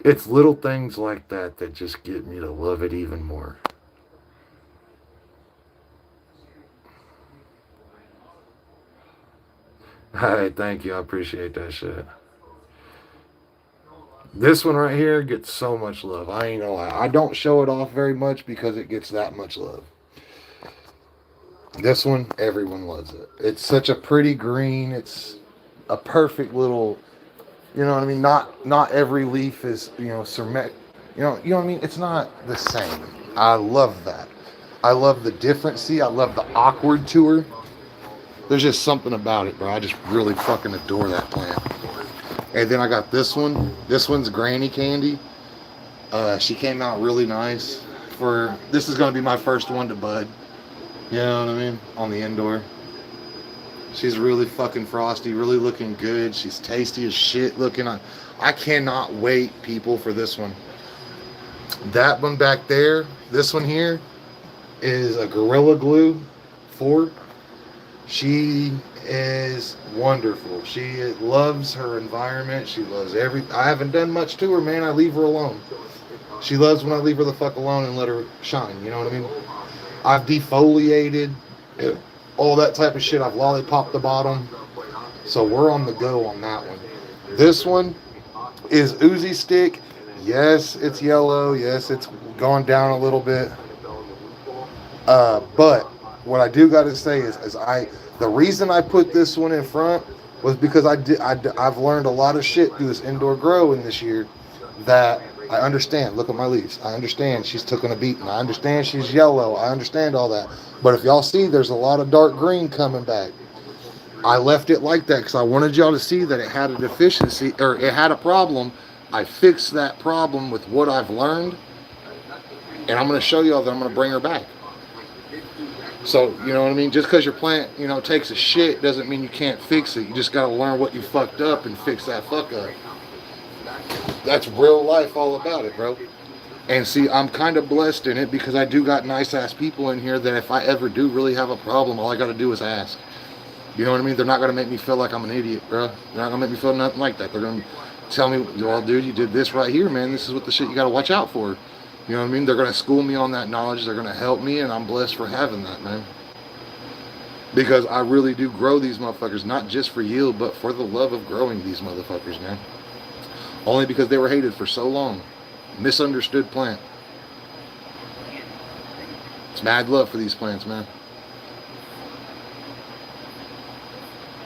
It's little things like that that just get me to love it even more. Alright, thank you. I appreciate that shit. This one right here gets so much love. I ain't gonna lie. I don't show it off very much because it gets that much love. This one, everyone loves it. It's such a pretty green. It's a perfect little, you know what I mean? Not every leaf is, cement. You know what I mean? It's not the same. I love that. I love the differency. I love the awkward to her. There's just something about it, bro. I just really fucking adore that plant. And then I got this one. This one's Granny Candy. She came out really nice. This is going to be my first one to bud. You know what I mean? On the indoor. She's really fucking frosty, really looking good. She's tasty as shit looking. I cannot wait, people, for this one. That one back there, this one here, is a Gorilla Glue 4. She is wonderful. She loves her environment. She loves I haven't done much to her, man. I leave her alone. She loves when I leave her the fuck alone and let her shine. You know what I mean? I've defoliated, all that type of shit. I've lollipopped the bottom. So we're on the go on that one. This one is Uzi Stick. Yes, it's yellow. Yes, it's gone down a little bit. But what I do got to say is the reason I put this one in front was because I've learned a lot of shit through this indoor growing this year that I understand. Look at my leaves. I understand she's taking a beating. I understand she's yellow. I understand all that. But if y'all see, there's a lot of dark green coming back. I left it like that because I wanted y'all to see that it had a deficiency or it had a problem. I fixed that problem with what I've learned. And I'm going to show y'all that I'm going to bring her back. So, you know what I mean? Just because your plant, takes a shit doesn't mean you can't fix it. You just got to learn what you fucked up and fix that fuck up. That's real life all about it, bro. And see, I'm kind of blessed in it because I do got nice ass people in here that if I ever do really have a problem, all I got to do is ask. You know what I mean? They're not going to make me feel like I'm an idiot, bro. They're not going to make me feel nothing like that. They're going to tell me, well, dude, you did this right here, man. This is what the shit you got to watch out for. You know what I mean? They're going to school me on that knowledge. They're going to help me, and I'm blessed for having that, man. Because I really do grow these motherfuckers, not just for yield, but for the love of growing these motherfuckers, man. Only because they were hated for so long. Misunderstood plant. It's mad love for these plants, man.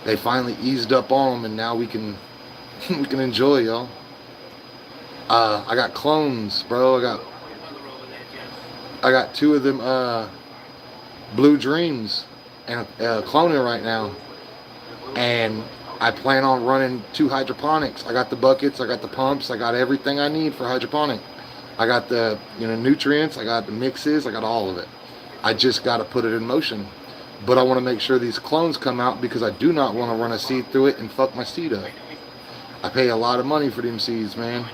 They finally eased up on them, and now we can enjoy, y'all. I got clones, bro. I got 2 of them Blue Dreams and cloning right now. And I plan on running 2 hydroponics. I got the buckets, I got the pumps, I got everything I need for hydroponic. I got the nutrients, I got the mixes, I got all of it. I just got to put it in motion. But I want to make sure these clones come out because I do not want to run a seed through it and fuck my seed up. I pay a lot of money for them seeds, man.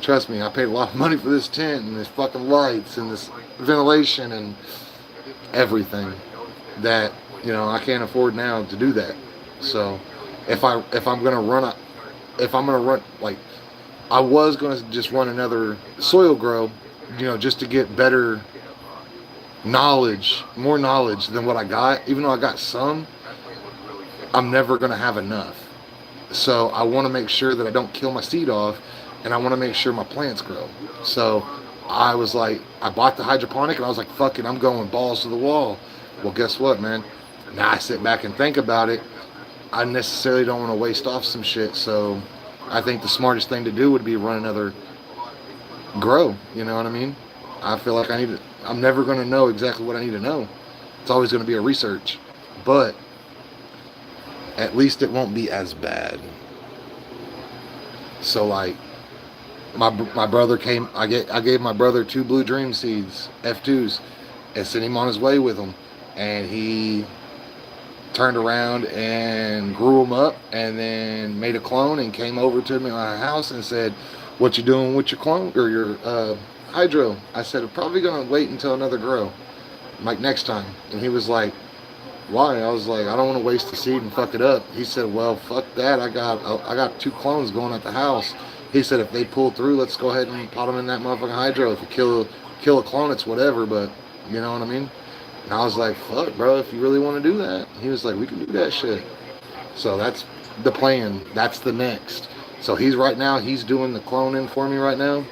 Trust me, I paid a lot of money for this tent and this fucking lights and this ventilation and everything that I can't afford now to do that. So if I'm gonna run like I was gonna just run another soil grow, just to get better knowledge, more knowledge than what I got. Even though I got some, I'm never gonna have enough. So I want to make sure that I don't kill my seed off, and I want to make sure my plants grow. So I was like, I bought the hydroponic, and I was like, fuck it, I'm going balls to the wall. Well, guess what, man? Now I sit back and think about it. I necessarily don't want to waste off some shit, so I think the smartest thing to do would be run another grow. You know what I mean? I feel like I'm never going to know exactly what I need to know. It's always going to be a research, but at least it won't be as bad. So like my brother came, I gave my brother 2 Blue Dream seeds, F2s, and sent him on his way with them, and he turned around and grew them up and then made a clone and came over to me at my house and said, what you doing with your clone or your hydro? I said, I'm probably gonna wait until another grow, like next time. And he was like, why? I was like, I don't want to waste the seed and fuck it up. He said, well, fuck that. I got 2 clones going at the house. He said, if they pull through, let's go ahead and pot them in that motherfucking hydro. If you kill a clone, it's whatever, but you know what I mean? And I was like, fuck, bro, if you really want to do that. He was like, we can do that shit. So that's the plan. That's the next. So he's doing the cloning for me right now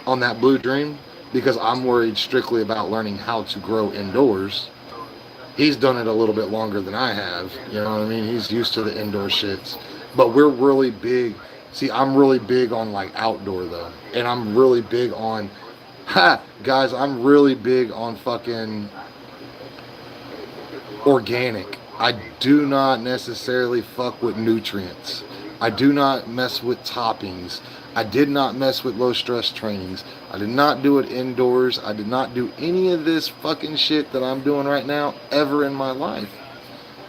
on that Blue Dream because I'm worried strictly about learning how to grow indoors. He's done it a little bit longer than I have. You know what I mean? He's used to the indoor shits. But we're really big. See, I'm really big on like outdoor though. And I'm really big on, guys, I'm really big on fucking organic. I do not necessarily fuck with nutrients. I do not mess with toppings. I did not mess with low stress trainings. I did not do it indoors. I did not do any of this fucking shit that I'm doing right now ever in my life.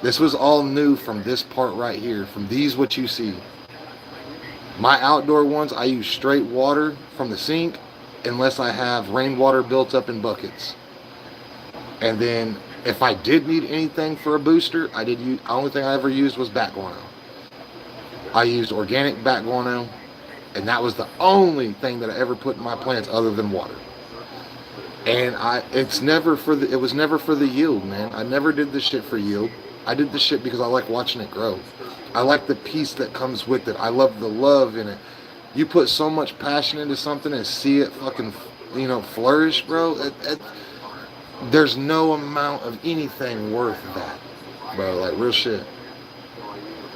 This was all new from this part right here, from these what you see. My outdoor ones, I use straight water from the sink unless I have rainwater built up in buckets. And then if I did need anything for a booster, the only thing I ever used was bat guano. I used organic bat guano, and that was the only thing that I ever put in my plants other than water. And it was never for the yield, man. I never did this shit for yield. I did this shit because I like watching it grow. I like the peace that comes with it. I love the love in it. You put so much passion into something and see it fucking, flourish, bro. There's no amount of anything worth that, bro. Like real shit.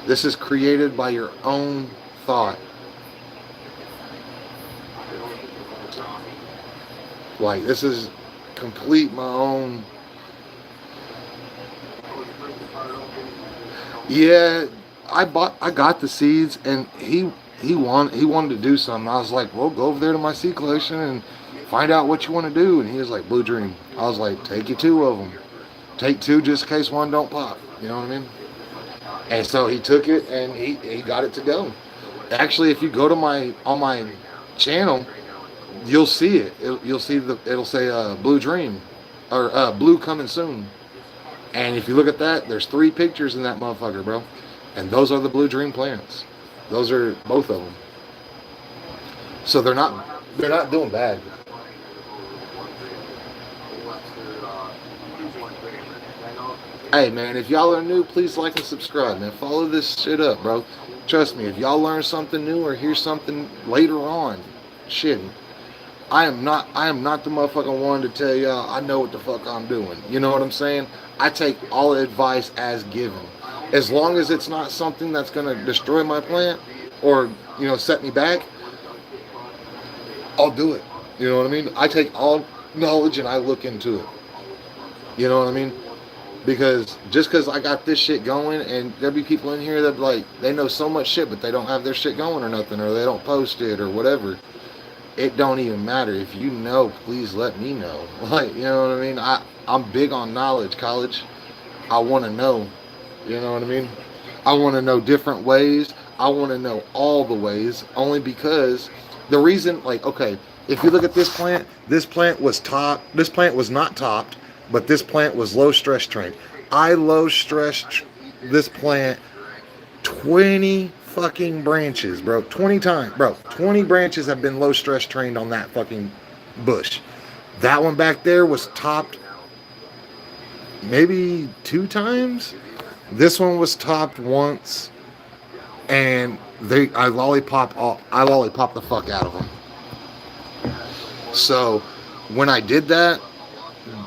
This is created by your own thought. Like this is complete my own. Yeah, I got the seeds, and he wanted to do something. I was like, well, go over there to my seed collection and find out what you want to do. And he was like, Blue Dream. I was like, take you 2 of them. Take 2 just in case one don't pop. You know what I mean? And so he took it and he got it to go. Actually, if you go to on my channel, you'll see it. It'll say Blue Dream or Blue coming soon. And if you look at that, there's 3 pictures in that motherfucker, bro. And those are the Blue Dream plants. Those are both of them. So they're not doing bad. Hey man, if y'all are new, please like and subscribe, man. Follow this shit up, bro. Trust me, if y'all learn something new or hear something later on, shit, I am not the motherfucking one to tell y'all I know what the fuck I'm doing. You know what I'm saying? I take all advice as given. As long as it's not something that's gonna destroy my plant or, set me back, I'll do it. You know what I mean? I take all knowledge and I look into it. You know what I mean? Because just because I got this shit going, and there'll be people in here that like they know so much shit, but they don't have their shit going or nothing, or they don't post it or whatever. It don't even matter. If you know, please let me know. Like, you know what I mean? I'm big on knowledge, college. I want to know. You know what I mean? I want to know different ways. I want to know all the ways, only because the reason, like, okay, if you look at this plant was topped. This plant was not topped, but this plant was low stress trained. I low stressed this plant 20 fucking branches, bro. 20 times, bro. 20 branches have been low stress trained on that fucking bush. That one back there was topped maybe 2 times. This one was topped once, and I lollipop the fuck out of them. So when I did that,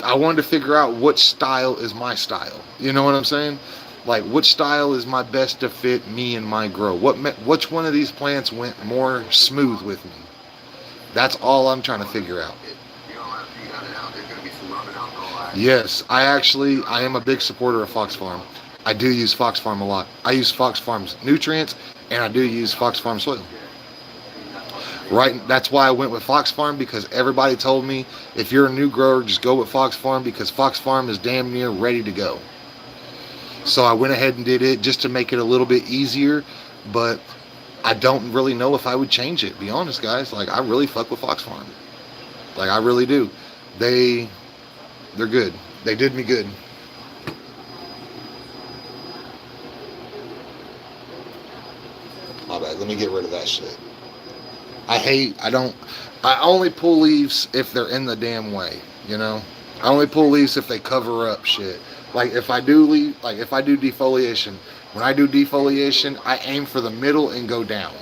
I wanted to figure out which style is my style. You know what I'm saying? Like, which style is my best to fit me and my grow? Which one of these plants went more smooth with me? That's all I'm trying to figure out. Yes, I am a big supporter of Fox Farm. I do use Fox Farm a lot. I use Fox Farm's nutrients, and I do use Fox Farm soil. Right, that's why I went with Fox Farm, because everybody told me if you're a new grower, just go with Fox Farm, because Fox Farm is damn near ready to go. So I went ahead and did it just to make it a little bit easier, but I don't really know if I would change it, be honest, guys. Like, I really fuck with Fox Farm. Like, I really do. They're good. They did me good. My bad. Let me get rid of that shit. I only pull leaves if they're in the damn way, you know? I only pull leaves if they cover up shit. Like, if I do defoliation, when I do defoliation, I aim for the middle and go down.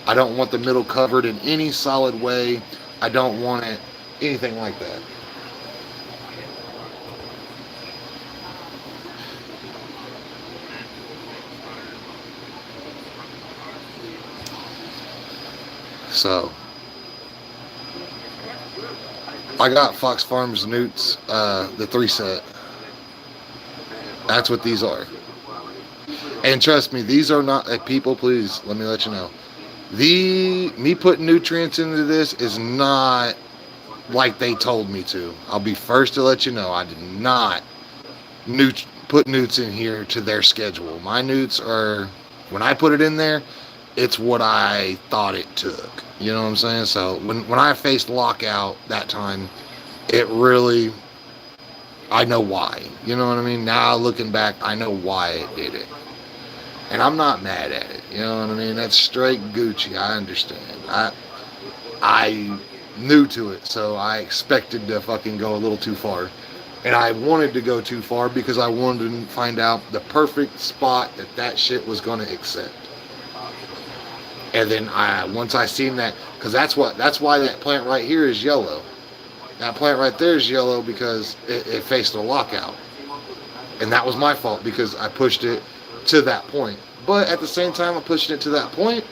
I don't want the middle covered in any solid way. I don't want it anything like that. So, I got Fox Farms Newts, the 3 set. That's what these are. And trust me, these are not, people, please, let me let you know. Me putting nutrients into this is not like they told me to. I'll be first to let you know, I did not put newts in here to their schedule. My newts are, when I put it in there, it's what I thought it took. You know what I'm saying? So when I faced lockout that time, it really, I know why. You know what I mean? Now looking back, I know why it did it. And I'm not mad at it. You know what I mean? That's straight Gucci. I understand. I new to it, so I expected to fucking go a little too far. And I wanted to go too far because I wanted to find out the perfect spot that shit was going to accept. And then once I seen that, because that's why that plant right here is yellow. That plant right there is yellow because it faced a lockout. And that was my fault because I pushed it to that point. But at the same time, I pushed it to that point,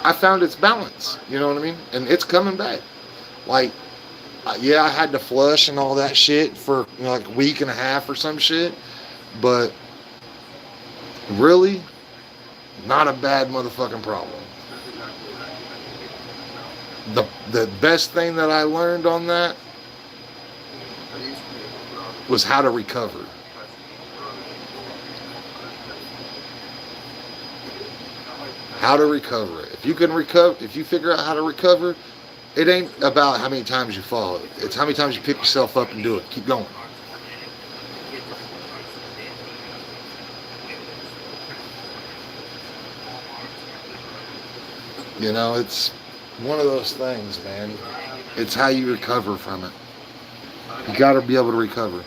I found its balance. You know what I mean? And it's coming back. Like, yeah, I had to flush and all that shit for like a week and a half or some shit. But really, not a bad motherfucking problem. The best thing that I learned on that was how to recover. How to recover it. If you can recover, if you figure out how to recover, it ain't about how many times you fall. It's how many times you pick yourself up and do it. Keep going. You know, it's one of those things, man. It's how you recover from it. You gotta be able to recover.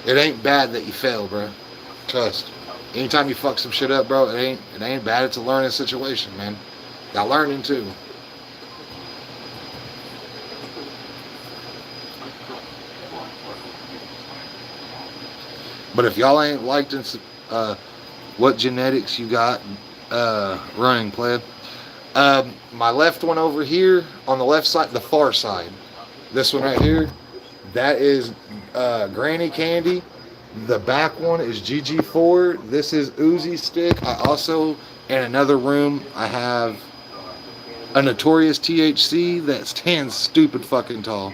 It ain't bad that you fail, bro. Trust. Anytime you fuck some shit up, bro, it ain't bad. It's a learning situation, man. Got learning too. But if y'all ain't liked what genetics you got running, pleb, my left one over here on the left side, the far side, this one right here, that is Granny Candy. The back one is GG4. This is Uzi Stick. I also, in another room, I have a Notorious THC that stands stupid fucking tall.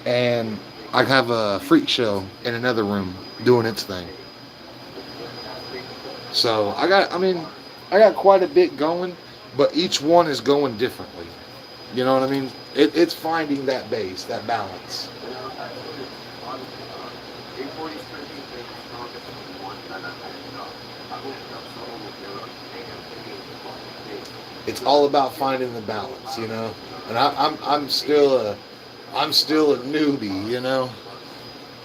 And I have a Freak Show in another room doing its thing. So I got quite a bit going, but each one is going differently. You know what I mean? It's finding that base, that balance. It's all about finding the balance, you know. And I'm still a newbie, you know.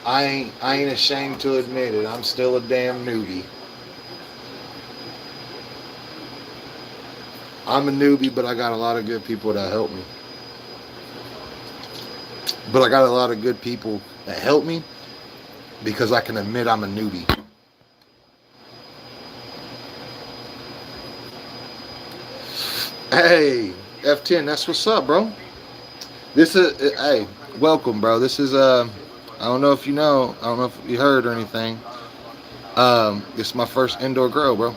I ain't ashamed to admit it. I'm still a damn newbie. I'm a newbie, but I got a lot of good people that help me. But I got a lot of good people that help me because I can admit I'm a newbie. Hey, F10, that's what's up, bro. This is, hey, welcome, bro. This is, I don't know if you know, I don't know if you heard or anything. This is my first indoor grow, bro.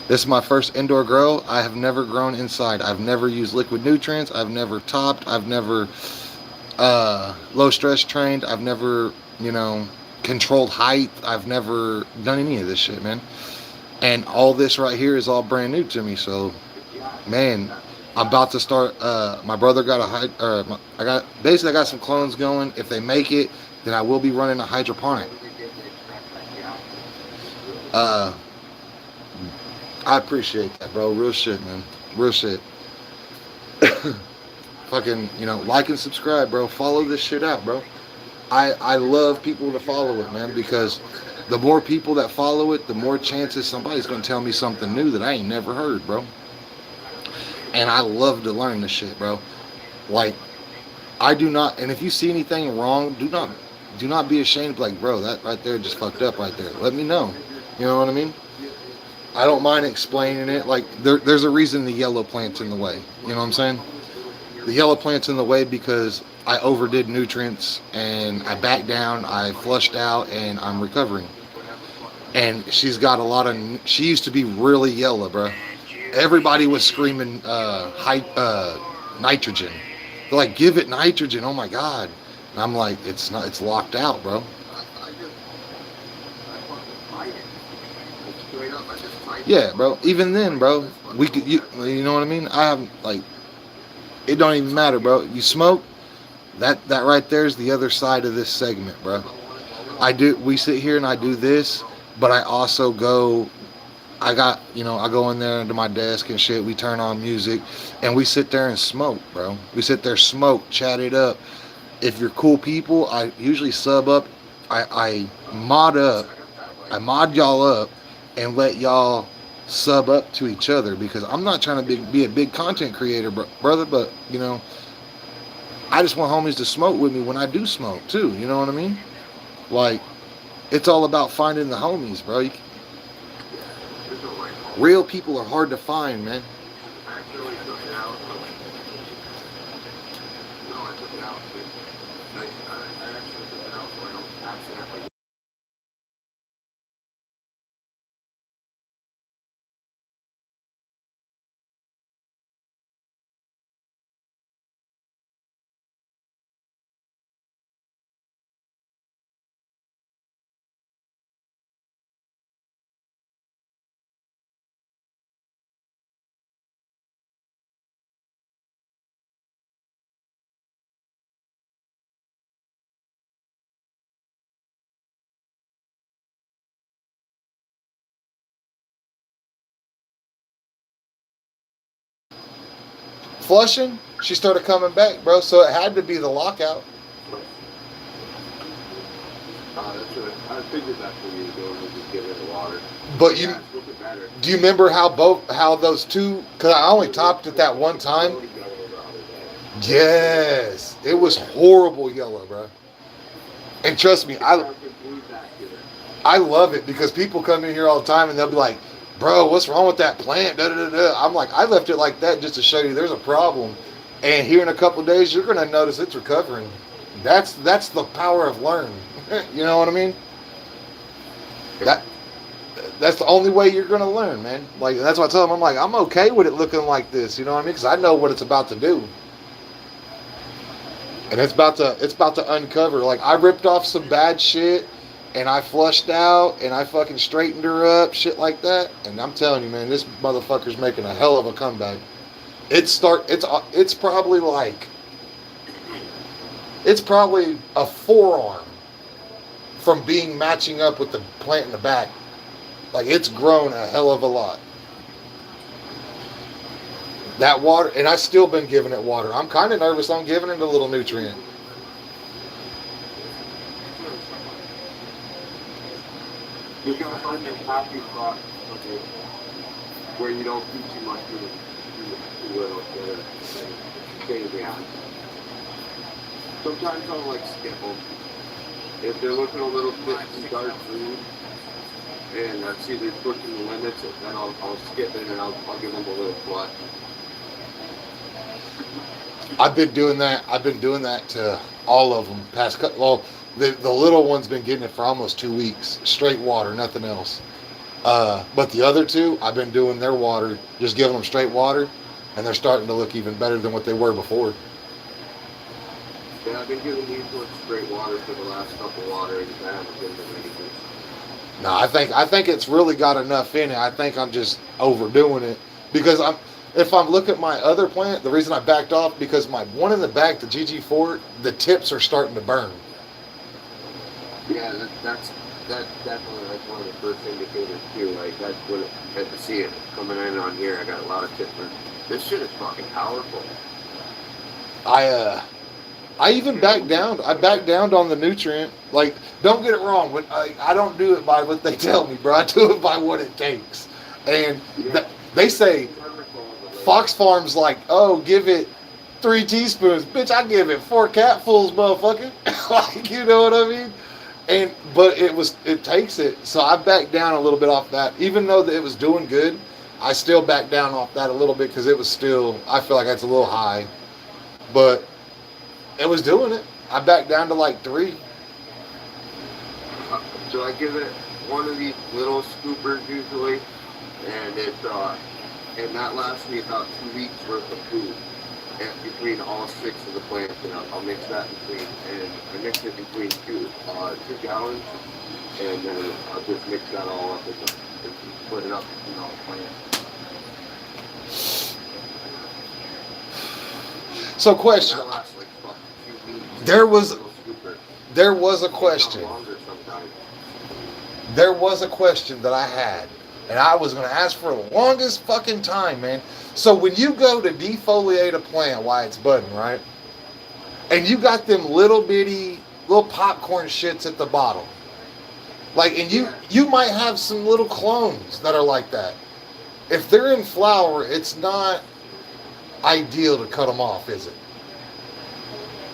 This is my first indoor grow. I have never grown inside. I've never used liquid nutrients. I've never topped. I've never low stress trained. I've never, you know, controlled height. I've never done any of this shit, man. And all this right here is all brand new to me. So, man, I'm about to start. My brother got I got some clones going. If they make it, then I will be running a hydroponic. I appreciate that, bro. Real shit, man. Real shit. Fucking, you know, like and subscribe, bro. Follow this shit out, bro. I love people to follow it, man, because the more people that follow it, the more chances somebody's going to tell me something new that I ain't never heard, bro. And I love to learn this shit, bro. Like, I do not, and if you see anything wrong, do not be ashamed. Like, bro, that right there just fucked up right there. Let me know. You know what I mean? I don't mind explaining it. Like, there's a reason the yellow plant's in the way. You know what I'm saying? The yellow plant's in the way because I overdid nutrients and I backed down, I flushed out, and I'm recovering. And she's got a lot of, she used to be really yellow, bro. Everybody was screaming nitrogen. They're like, give it nitrogen, oh my God. And I'm like, it's not, it's locked out, bro. Yeah, bro. Even then, bro, we could, you know what I mean? I have, like, it don't even matter, bro. You smoke, that right there is the other side of this segment, bro. We sit here and I do this, but I also go, I go in there into my desk and shit. We turn on music and we sit there and smoke, bro. We sit there, smoke, chat it up. If you're cool people, I usually sub up. I mod y'all up and let y'all sub up to each other, because I'm not trying to be a big content creator, brother, but, you know, I just want homies to smoke with me when I do smoke too, you know what I mean? Like, it's all about finding the homies, bro. Real people are hard to find, man. Flushing, she started coming back, bro, so it had to be the lockout. I figured that's where you go and just get rid of water. But do you remember how those two, because I only topped it that one time? Yes, it was horrible yellow, bro. And trust me, I love it, because people come in here all the time and they'll be like, bro, what's wrong with that plant? Da, da, da, da. I'm like, I left it like that just to show you there's a problem. And here in a couple of days, you're going to notice it's recovering. That's the power of learn. You know what I mean? That that's the only way you're gonna learn, man. Like that's what I tell them. I'm like, I'm okay with it looking like this. You know what I mean? Because I know what it's about to do, and it's about to uncover. Like I ripped off some bad shit, and I flushed out, and I fucking straightened her up, shit like that. And I'm telling you, man, this motherfucker's making a hell of a comeback. It's probably like it's probably a forearm from being matching up with the plant in the back. Like it's grown a hell of a lot. That water, and I still been giving it water. I'm kind of nervous on giving it a little nutrient. You gotta find a happy spot, okay, where you don't do too much to too little to stay behind. Sometimes I'll like skip them. If they're looking a little bit too dark green, and I see they're pushing the limits, then I'll skip it and I'll give them a little flush. I've been doing that. I've been doing that to all of them. Well, the little one's been getting it for almost 2 weeks. Straight water, nothing else. But the other two, I've been doing their water, just giving them straight water, and they're starting to look even better than what they were before. Yeah, I've been giving these ones straight water for the last couple waterings. I haven't given them anything. No, I think it's really got enough in it. I think I'm just overdoing it because if I'm looking at my other plant, the reason I backed off because my one in the back, the GG4, the tips are starting to burn. Yeah, that's definitely like one of the first indicators too. Like that's what I had to see it coming in on here. I got a lot of tips. This shit is fucking powerful. I even backed down. I backed down on the nutrient. Like, don't get it wrong. When I don't do it by what they tell me, bro. I do it by what it takes. And they say, Fox Farm's like, oh, give it 3 teaspoons. Bitch, I give it 4 capfuls, motherfucker. Like, you know what I mean? But it takes it. So I backed down a little bit off that. Even though that it was doing good, I still backed down off that a little bit because it was still, I feel like that's a little high. But it was doing it. I backed down to like 3. So I give it one of these little scoopers usually, and that lasts me about 2 weeks worth of food. And between all 6 of the plants, and I'll mix that between, and I mix it between 2 gallons, and then I'll just mix that all up and split it up between all the plants. So question. That lasts like 2 weeks. There was a question. There was a question that I had, and I was going to ask for the longest fucking time, man. So when you go to defoliate a plant while it's budding, right? And you got them little bitty, little popcorn shits at the bottom. Like, and you might have some little clones that are like that. If they're in flower, it's not ideal to cut them off, is it?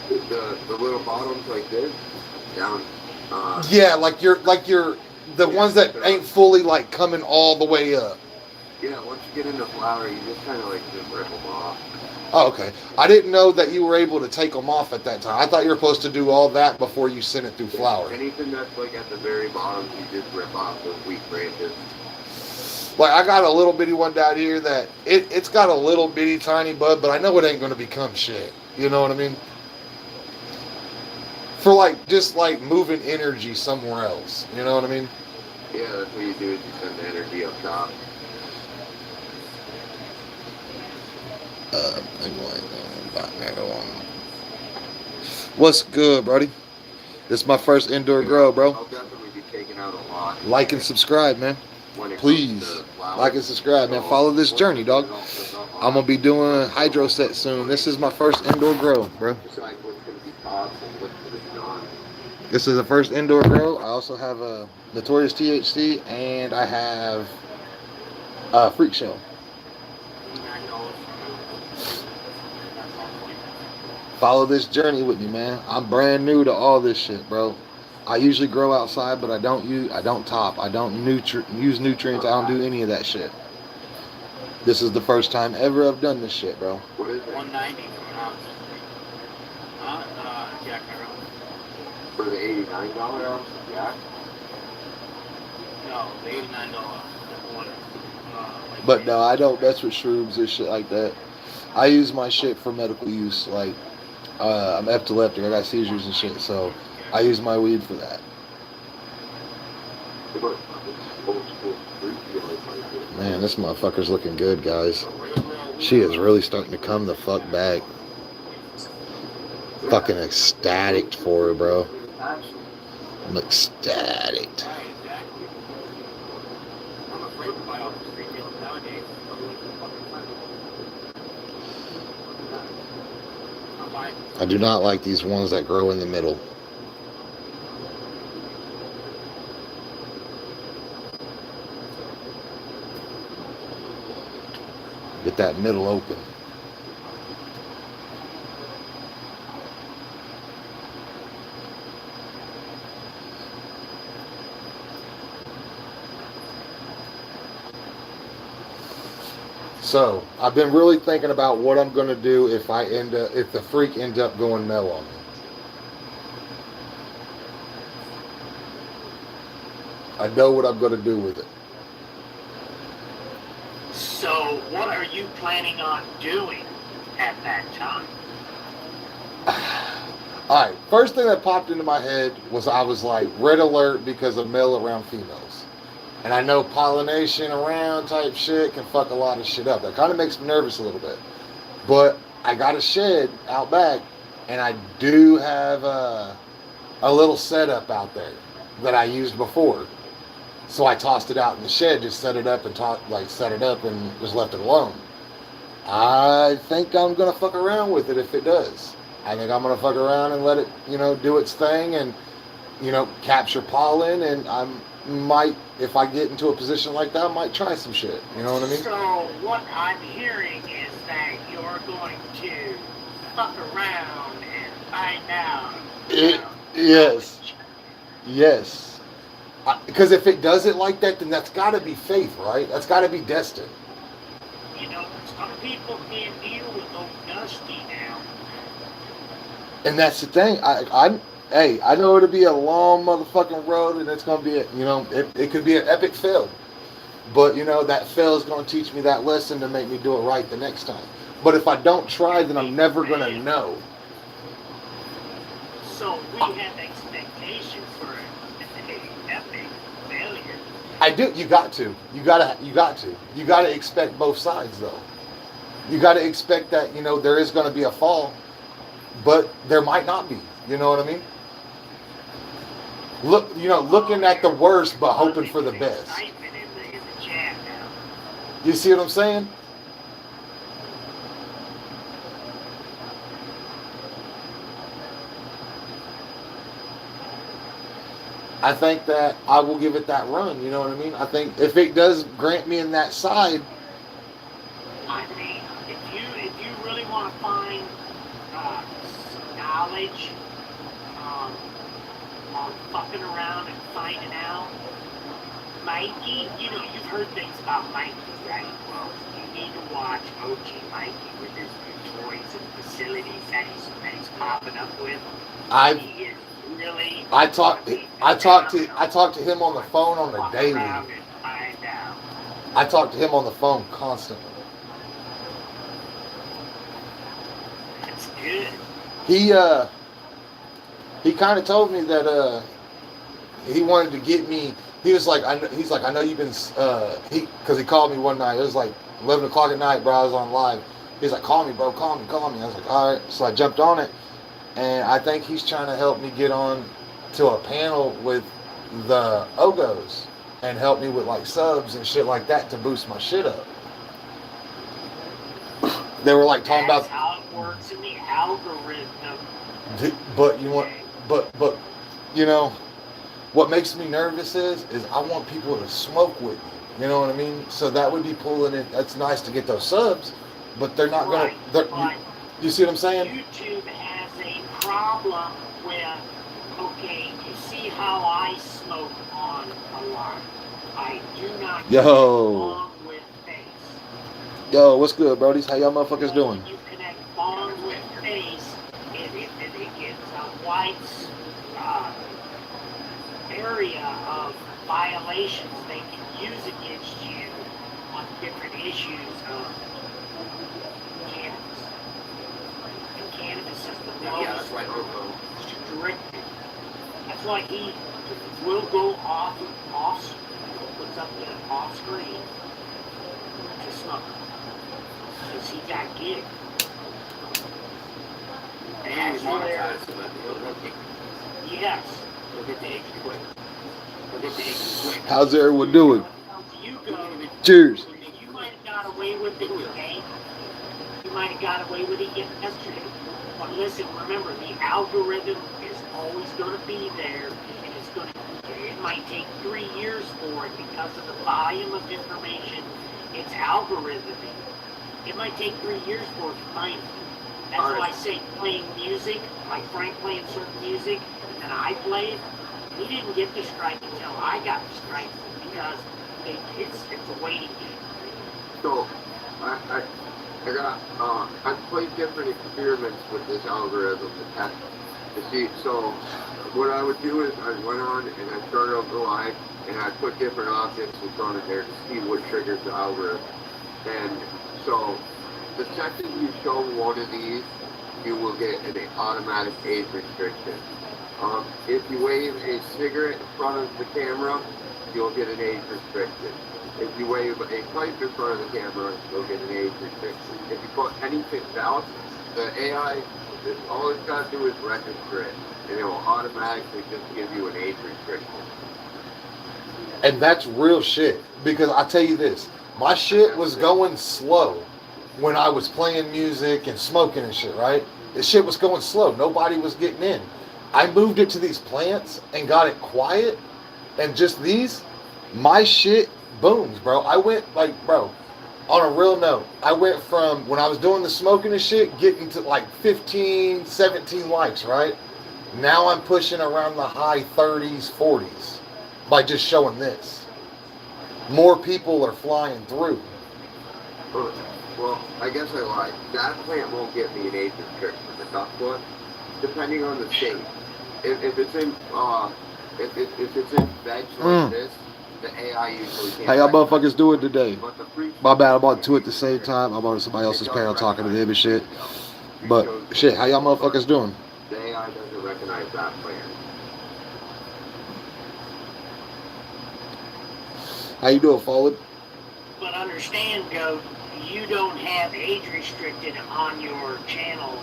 The little bottoms like this, down. Yeah, like you're the ones that ain't fully like coming all the way up. Yeah, once you get into flower, you just kind of like just rip them off. Oh, okay. I didn't know that you were able to take them off at that time. I thought you were supposed to do all that before you sent it through flower. Anything that's like at the very bottom, you just rip off those weak branches. Like I got a little bitty one down here that it's got a little bitty tiny bud, but I know it ain't going to become shit. You know what I mean? For like just like moving energy somewhere else. You know what I mean? Yeah, that's what you do is you send the energy up top. What's good, buddy? This is my first indoor grow, bro. I'll definitely be taking out a lot. Like and subscribe, man. Please, like and subscribe, man. Follow this journey, dog. I'm gonna be doing hydro set soon. This is my first indoor grow, bro. This is the first indoor grow. I also have a Notorious THC and I have a Freak Show. Follow this journey with me, man. I'm brand new to all this shit, bro. I usually grow outside, but I don't top. I don't use nutrients. I don't do any of that shit. This is the first time ever I've done this shit, bro. What is it? 190 coming out. Jack Arrow. For the $89 ounce, yeah. No, the $89 one. But no, I don't mess with shrooms and shit like that. I use my shit for medical use. Like, I'm epileptic. I got seizures and shit, so I use my weed for that. Man, this motherfucker's looking good, guys. She is really starting to come the fuck back. Fucking ecstatic for her, bro. I'm ecstatic. I'm afraid to buy all the street deals nowadays. I do not like these ones that grow in the middle. Get that middle open. So I've been really thinking about what I'm going to do if the freak ends up going mel on me. I know what I'm going to do with it. So, what are you planning on doing at that time? All right, first thing that popped into my head was I was like, red alert because of male around females. And I know pollination around type shit can fuck a lot of shit up. That kind of makes me nervous a little bit. But I got a shed out back, and I do have a little setup out there that I used before. So I tossed it out in the shed, just set it up and just left it alone. I think I'm gonna fuck around with it if it does. I think I'm gonna fuck around and let it, do its thing and, capture pollen. And I might, if I get into a position like that, I might try some shit. You know what I mean? So what I'm hearing is that you're going to fuck around and find out. Yes. Because if it does it like that, then that's got to be faith, right? That's got to be destined. Some people can't deal with those dusty now. And that's the thing. I know it'll be a long motherfucking road, and it's gonna be, it could be an epic fail. But that fail is gonna teach me that lesson to make me do it right the next time. But if I don't try, then I'm never gonna know. So we have expectations for an epic failure. I do. You got to. You gotta expect both sides, though. You gotta expect that there is gonna be a fall, but there might not be. You know what I mean? Looking at the worst, but hoping for the best. You see what I'm saying? I think that I will give it that run. You know what I mean? I think if it does grant me in that side. I mean, if you really want to find some knowledge on fucking around and finding out, Mikey, you've heard things about Mikey, right? Well, you need to watch OG Mikey with his new toys and facilities that he's popping up with. He is really. I talk to him on the phone on a daily. I talk to him on the phone constantly. That's good. He kind of told me that he wanted to get me. I know you've been because he called me one night. It was like 11 o'clock at night, bro. I was on live. He's like, call me, bro, call me. I was like, all right. So I jumped on it, and I think he's trying to help me get on to a panel with the Ogos and help me with like subs and shit like that to boost my shit up. They were like talking about how it works in the algorithm. But what makes me nervous is I want people to smoke with me. You know what I mean? So that would be pulling it. That's nice to get those subs, but they're not right, gonna. You see what I'm saying? YouTube has a problem with. Okay, you see how I smoke on a line. I do not get along with face. Yo, what's good, brodies? How y'all motherfuckers doing? You connect bond with face, it gets a white area of violations they can use against you on different issues of cannabis. And cannabis is the Yeah, most that's right. restricted. That's why he will go off, puts up the off screen to smoke. Because he got gig. And he's monetized, so that Yes. he'll get the egg quick. He'll get the egg quick. How's everyone doing? You go, Cheers. you might have got away with it today. You might have got away with it yesterday. But listen, remember, the algorithm is always going to be there, and it might take 3 years for it because of the volume of information it's algorithming. It might take 3 years for it to find it. That's why I say playing music, like Frank playing certain music, and I play it. He didn't get the strike until I got the strike because it's a waiting game. So, I've played different experiments with this algorithm to test to see. So, what I would do is I went on and I started out the live and I put different objects in front of there to see what triggers the algorithm. And so, the second you show one of these, you will get an automatic age restriction. If you wave a cigarette in front of the camera, you'll get an age restriction. If you wave a pipe in front of the camera, you'll get an age restriction. If you put anything else, the AI, all it's got to do is register it, and it will automatically just give you an age restriction. And that's real shit. Because I tell you this, my shit was going slow when I was playing music and smoking and shit, right? This shit was going slow. Nobody was getting in. I moved it to these plants and got it quiet, and just these, my shit booms, bro. I went bro, on a real note, I went from when I was doing the smoking and shit, getting to like 15, 17 likes, right? Now I'm pushing around the high 30s, 40s by just showing this. More people are flying through. Well, I guess I lied. That plant won't get me an age restriction. The duck one, depending on the state. If it's in if it's in veg like this, the AI usually can't. How y'all motherfuckers doing today? But the fruit My bad, I'm on two at the same time. I'm on somebody else's panel talking to them and shit. But shit, how y'all motherfuckers doing? The AI doesn't recognize that plant. How you doing, Forward? But understand, Goat, you don't have age restricted on your channel,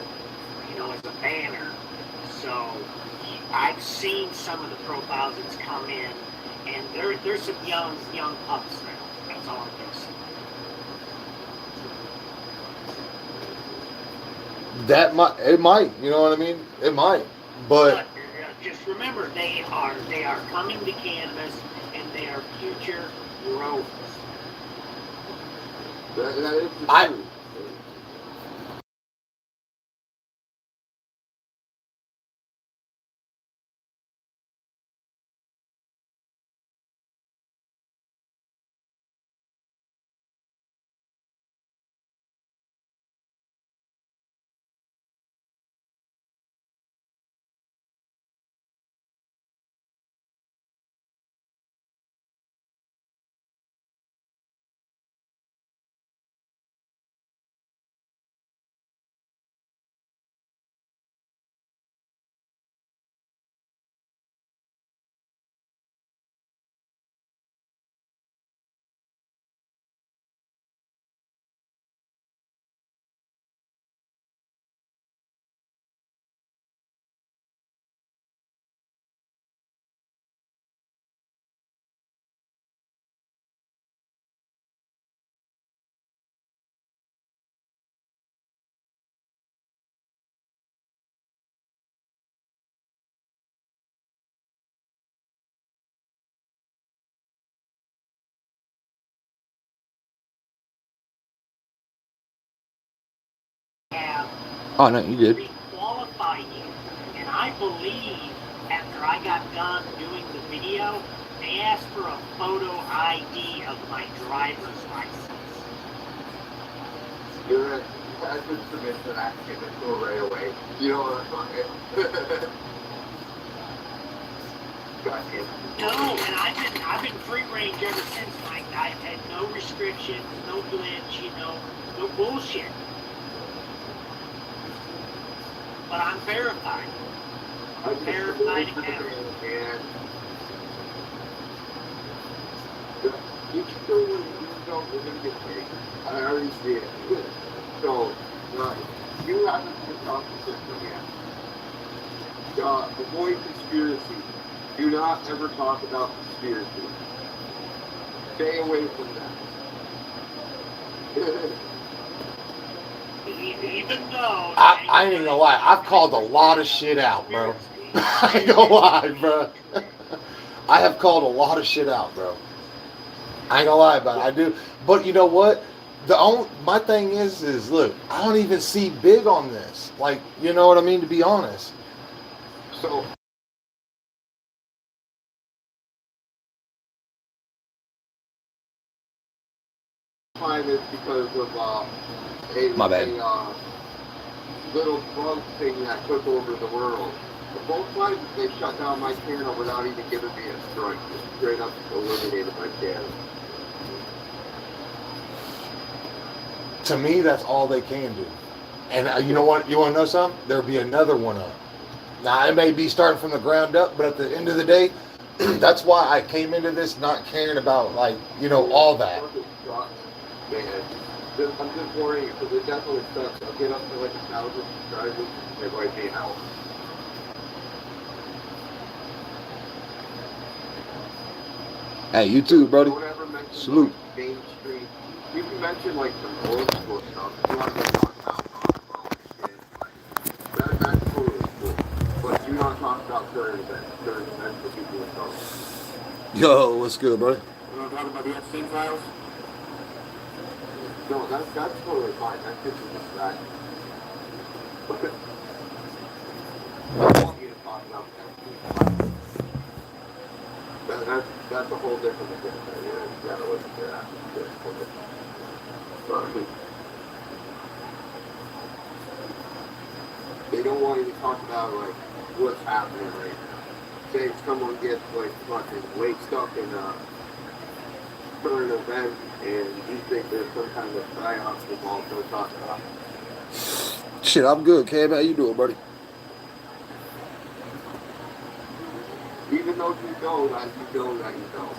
as a banner. So I've seen some of the profiles that's come in, and there's some young pups now. That's all I'm gonna say. It might, you know what I mean? It might, but just remember, they are coming to cannabis, and they are future growers. That is the truth. oh no, you good. Qualify you, and I believe after I got done doing the video, they asked for a photo ID of my driver's license. You're that's been submitted to that, give it to her right away. You know what I'm talking. got hit. No, and I've been free range ever since. Like I've had no restrictions, no glitch, no bullshit. But I'm verified. I just Verified account. and you still when you don't, you're gonna get paid. I already see it. So, you haven't picked off the system yet. Avoid conspiracy. Do not ever talk about conspiracy. Stay away from that. Even though I ain't gonna lie. I've called a lot of shit out, bro. I ain't gonna lie, bro. I have called a lot of shit out, bro. I ain't gonna lie about it. I do. But you know what? My thing is look, I don't even see big on this. Like, you know what I mean? To be honest. So, time is because of My bad. a little bug thing that took over the world. But both times they shut down my channel without even giving me a strike. Just straight up eliminated my channel. To me, that's all they can do. And you know what? You want to know something? There'll be another one up. Now, it may be starting from the ground up, but at the end of the day, that's why I came into this not caring about, like, you know, all that. Man, I'm just worried because it definitely sucks. I'll get up to like 1,000 subscribers, it might be out. Hey, you too, brody. Don't ever mention Salute. like mainstream. You can mention like some old school stuff. If you want to talk about shit, like that's totally cool. But do not talk about current events that people are talking. Yo, what's good, brother? You want to talk about the Epstein files? No, that's totally fine. That's just a distraction. I want you to talk about that. That's a whole different agenda. You gotta look at that. Sorry. They don't want you to talk about like what's happening right now. Say someone gets like fucking wakes up in a current event and you think there's some kind of psyop to also talk about. Shit, I'm good, Cam. How you doing, buddy? Even though you know that you know that you know.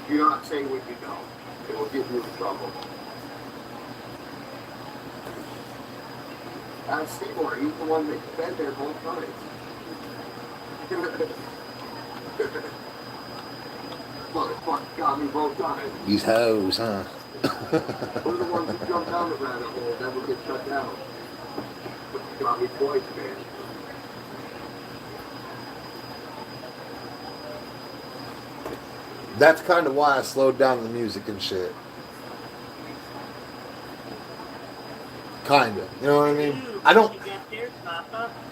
You're not saying what you know. It will get you in trouble. And Seymour, he's the one that's been there both times. Motherfucker got me both times. These hoes, huh? We're the ones who jump down the rabbit hole, then we get shut down. Got me twice, man. That's kind of why I slowed down the music and shit. Kinda, you know what I mean?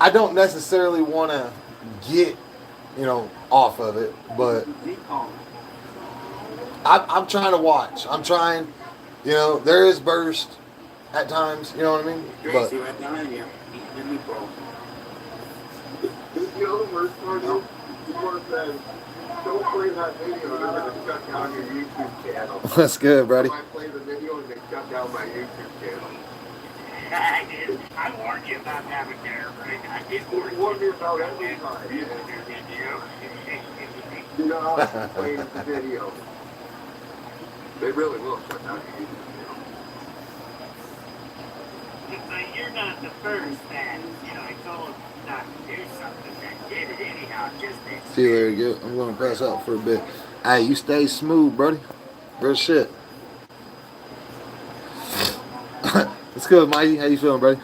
I don't necessarily want to get, you know, off of it, but I'm trying to watch. I'm trying, you know, there is burst at times, you know what I mean? But right behind you. Eating the meatball. You know the worst part is? People said, don't play that video, they're going to shut down your YouTube channel. that's good, buddy. I play the video and they shut down my YouTube channel. I did. I warned you about having there, right? I did Warn me about every time. Do not play the video. They really will shut down your YouTube channel. But you're not the first that, I told not to do something that did it anyhow, just See you later, good. I'm going to pass out for a bit. Hey, you stay smooth, buddy. Real shit. What's good, Mikey? How you feeling, buddy?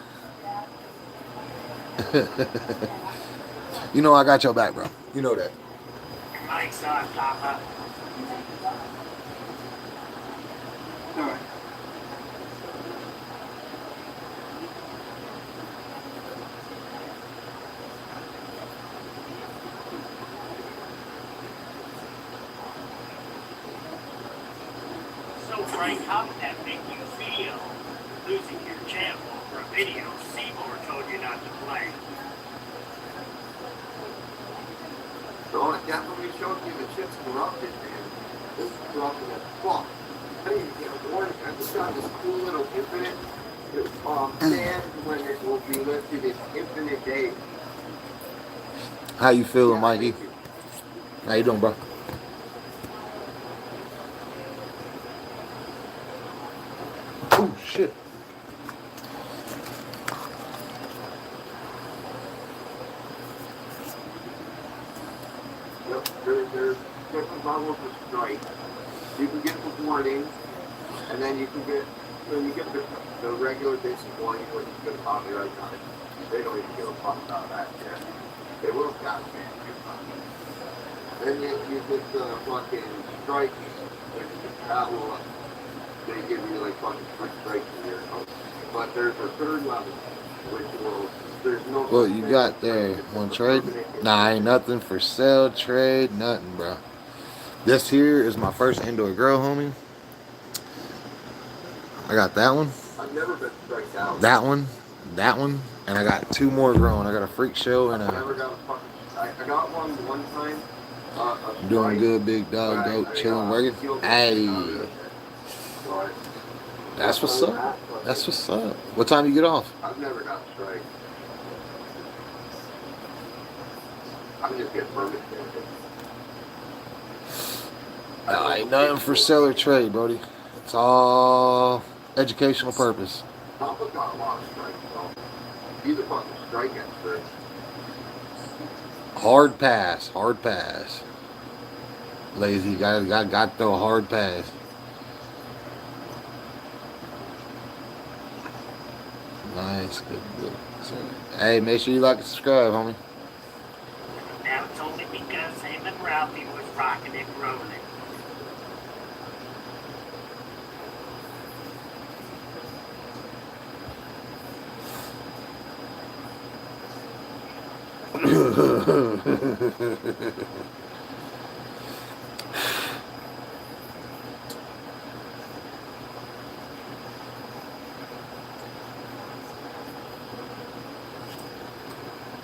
You know I got your back, bro. You know that. Mike's on, Papa. All right. So, Frank, how did that make you feel? Losing your channel for a video Seymour told you not to play. So it definitely showed you the shit's corrupted, man. This is corrupted as fuck. I didn't even get a warning. I just got this cool little infinite stand when it will be listed as infinite days. How you feeling, Yeah, Mikey? thank you. How you doing, bro? Oh shit. Yep, there's different levels of strike. You can get the warning, and then you can get, when you get the regular basic warning, when you get copyright on it. They don't even give a fuck about that shit. They will catch me. Then you get the fucking strike, that will, they give you like fucking free strikes in your house. But there's a third level, which will, there's no. What you got there? Want to trade? Nah, ain't nothing for sale, trade, nothing, bro. This here is my first indoor grow, homie. I got that one, I've never been striked out. that one, and I got two more growing. I got a freak show and I never a. got a fucking, I got one time, a Doing strike, good, big dog, but goat, chilling, working. killed Hey, it. So that's what's up. That's what's up. What time you get off? I've never got a strike. I'm just getting permit. Nah, ain't nothing for sell or trade, Brody. It's all educational purpose. Papa got a lot of strikes, so he's a fucking strike expert. Hard pass, hard pass. Lazy, got to throw a hard pass. Nice, good. Hey, make sure you like and subscribe, homie. Now it's only because him and Ralphie was rocking and rolling.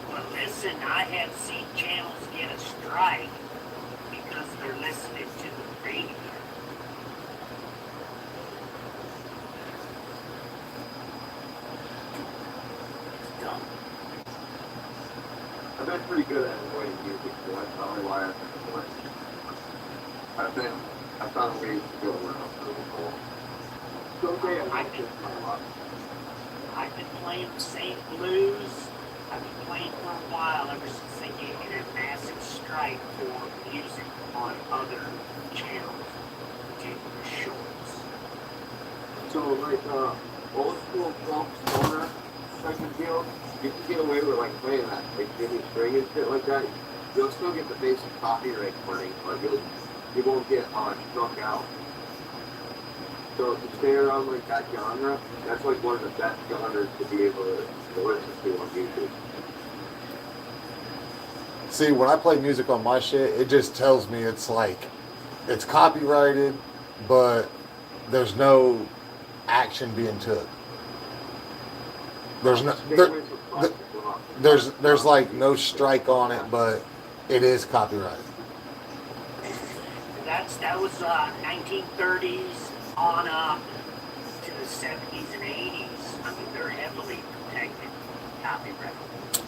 Well, listen, I have seen channels get a strike because they're listening to the radio. It's dumb. I've been pretty good at avoiding music, so that's probably why I've been I found ways to go around really cool. Someday I might just come up. I've been playing the same blues. I've been playing for a while ever since they gave me that massive strike for music on other channels, particular shorts. So like old school folk stoner type of deal, you can get away with like playing that, like Jimmy String and shit like that. You'll still get the basic copyright warning, but you won't get struck out. So to stay around like that genre, that's like one of the best genres to be able to listen to on YouTube. See, when I play music on my shit, it just tells me it's like, it's copyrighted, but there's no action being took. There's no, there's like no strike on it, but it is copyrighted. That was 1930s on up to the 70s and 80s. I mean, they're heavily protected copyright.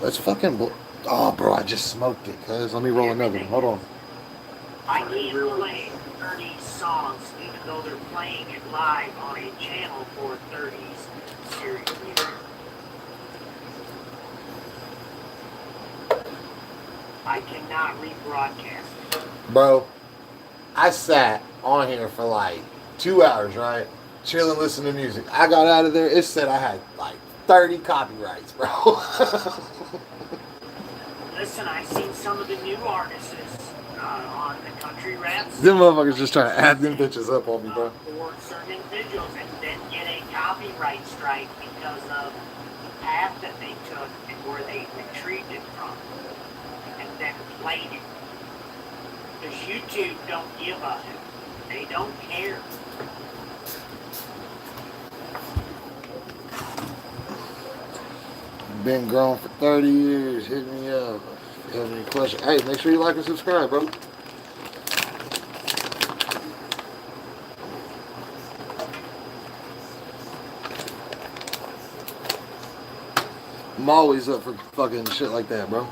Let's fucking. Oh, bro, I just smoked it, cuz. Let me roll another one. Hold on. I can't play 30s songs even though they're playing it live on a channel for 30s series music. I cannot rebroadcast it. Bro, I sat on here for like 2 hours, right? Chilling, listening to music. I got out of there. It said I had like 30 copyrights, bro. Listen, I've seen some of the new artists on the country rap scene. Them motherfuckers just trying to add them bitches up on me, bro. For certain individuals and then get a copyright strike because of the path that they took and where they retrieved it from and then played it. Because YouTube don't give a, they don't care. Been growing for 30 years. Hit me up. If you have any questions, hey, make sure you like and subscribe, bro. I'm always up for fucking shit like that, bro.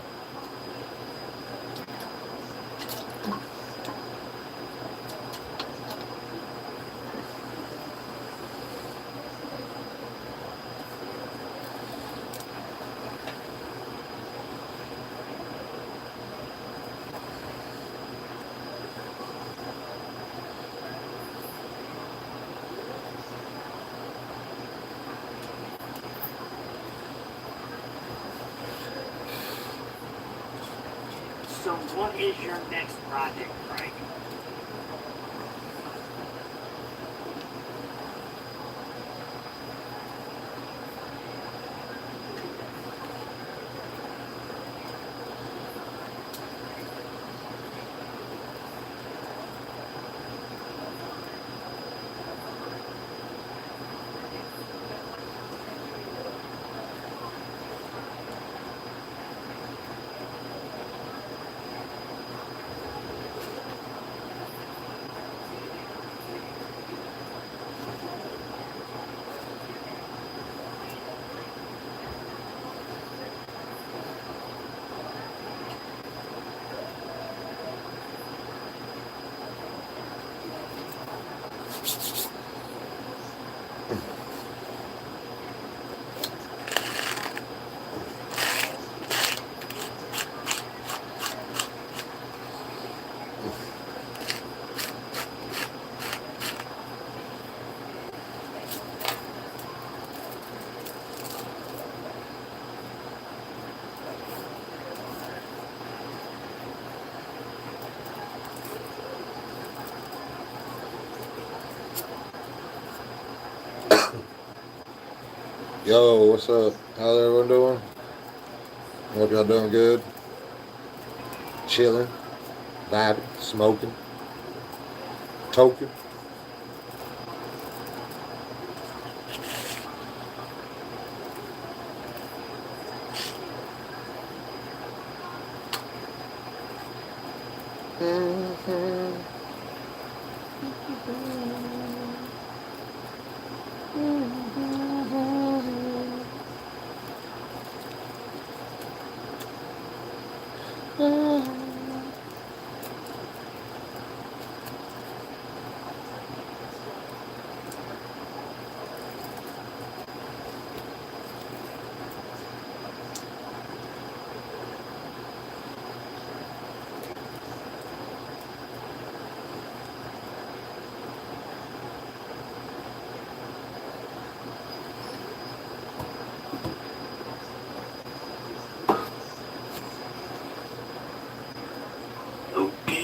So what is your next project, Frank? Yo, what's up? How's everyone doing? Hope y'all doing good. Chilling, vibing, smoking, toking. Okay.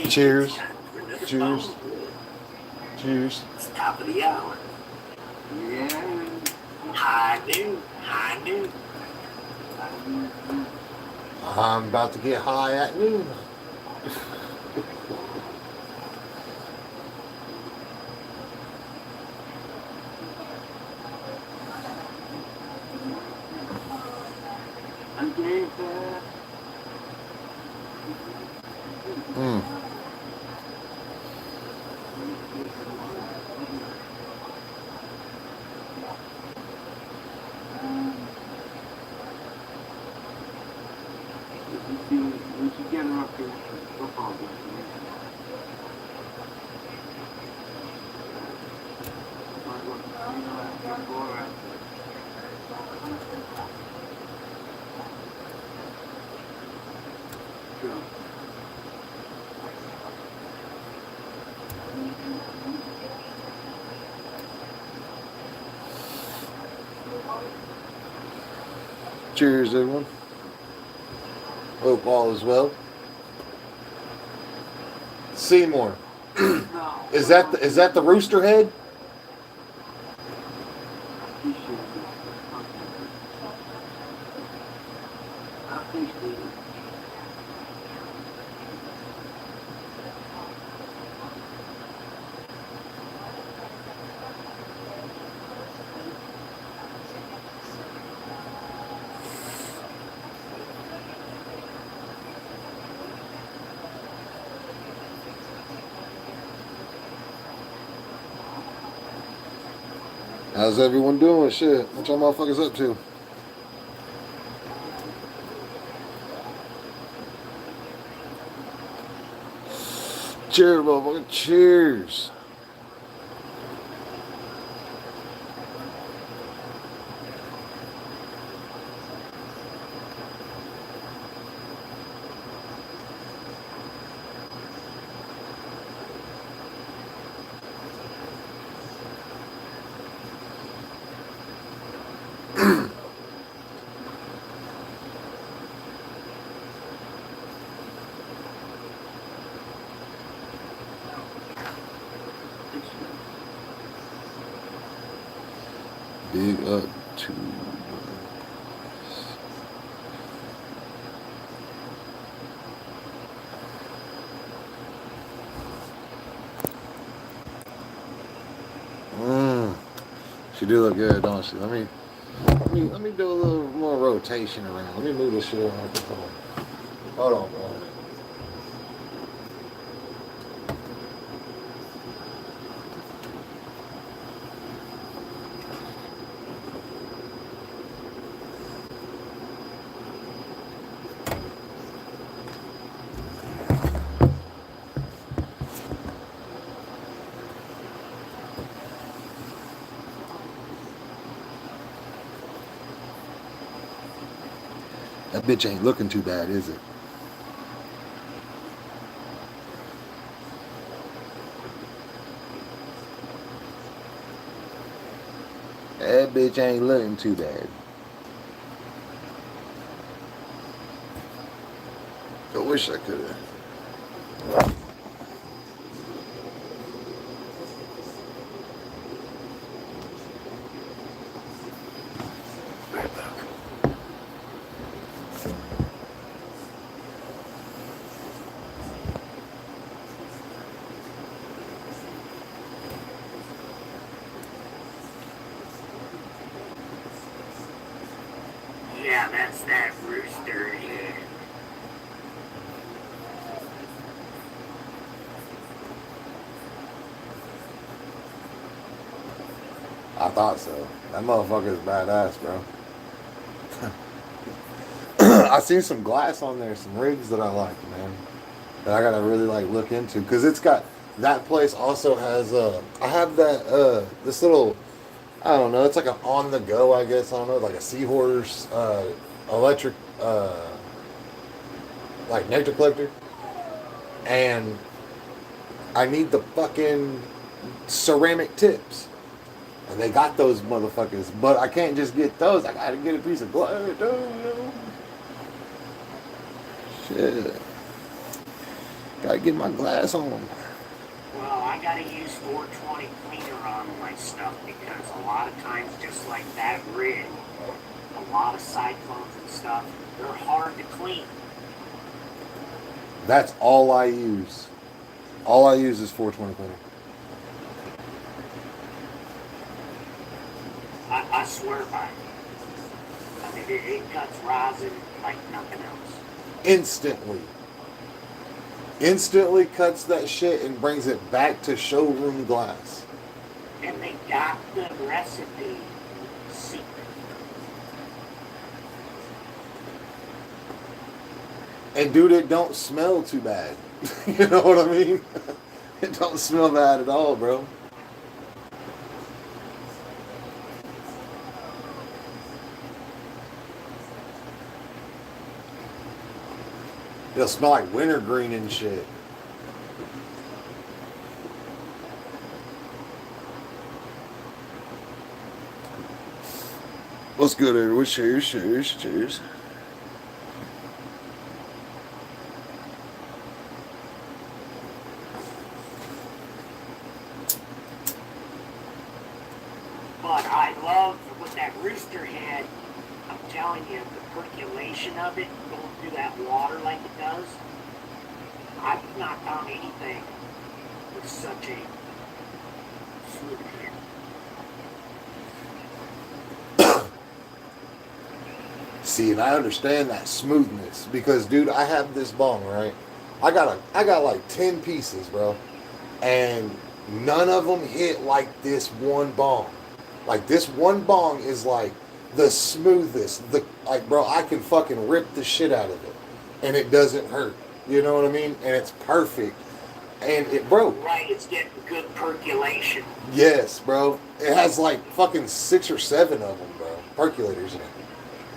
Cheers. Time for another Cheers. phone. Cheers. It's top of the hour. Yeah. High noon. High noon. I'm about to get high at noon. We should get her up here. Football game. Cheers, everyone. Hope all is well. Seymour, is that the rooster head? How's everyone doing? Shit, what y'all motherfuckers up to? Cheers, motherfucker. Cheers. Big up to. She do look good, don't she? Let me do a little more rotation around. Let me move this shit around. Hold on, bro. That bitch ain't looking too bad, is it? That bitch ain't looking too bad. I wish I could have. Yeah, that's that rooster head. I thought so. That motherfucker is badass, bro. I seen some glass on there, some rigs that I like, man. That I gotta really like look into because it's got that place also has I have that this little I don't know, it's like an on the go, I guess, I don't know, like a seahorse electric like nectar collector, and I need the fucking ceramic tips. And they got those motherfuckers, but I can't just get those. I gotta get a piece of glass, dude. Shit. Gotta get my glass on. Well, I gotta use 420 cleaner on my stuff because a lot of times, just like that rig, a lot of cyclones and stuff, they're hard to clean. That's all I use. All I use is 420 cleaner. I swear by it. I mean, it cuts rosin like nothing else. Instantly. Instantly cuts that shit and brings it back to showroom glass. And they got the recipe secret. And dude, it don't smell too bad. You know what I mean? It don't smell bad at all, bro. It'll smell like wintergreen and shit. What's good, everyone? Cheers, cheers, cheers. But I love with that rooster head, I'm telling you, the percolation of it going through that water like it does. I've not found anything with such a smooth head. See, and I understand that smoothness because, dude, I have this bong, right? I got like 10 pieces, bro, and none of them hit like this one bong. Like this one bong is like the smoothest. Like bro, I can fucking rip the shit out of it, and it doesn't hurt. You know what I mean? And it's perfect. And it broke. Right, it's getting good percolation. Yes, bro. It has like fucking 6 or 7 of them, bro. Percolators in it.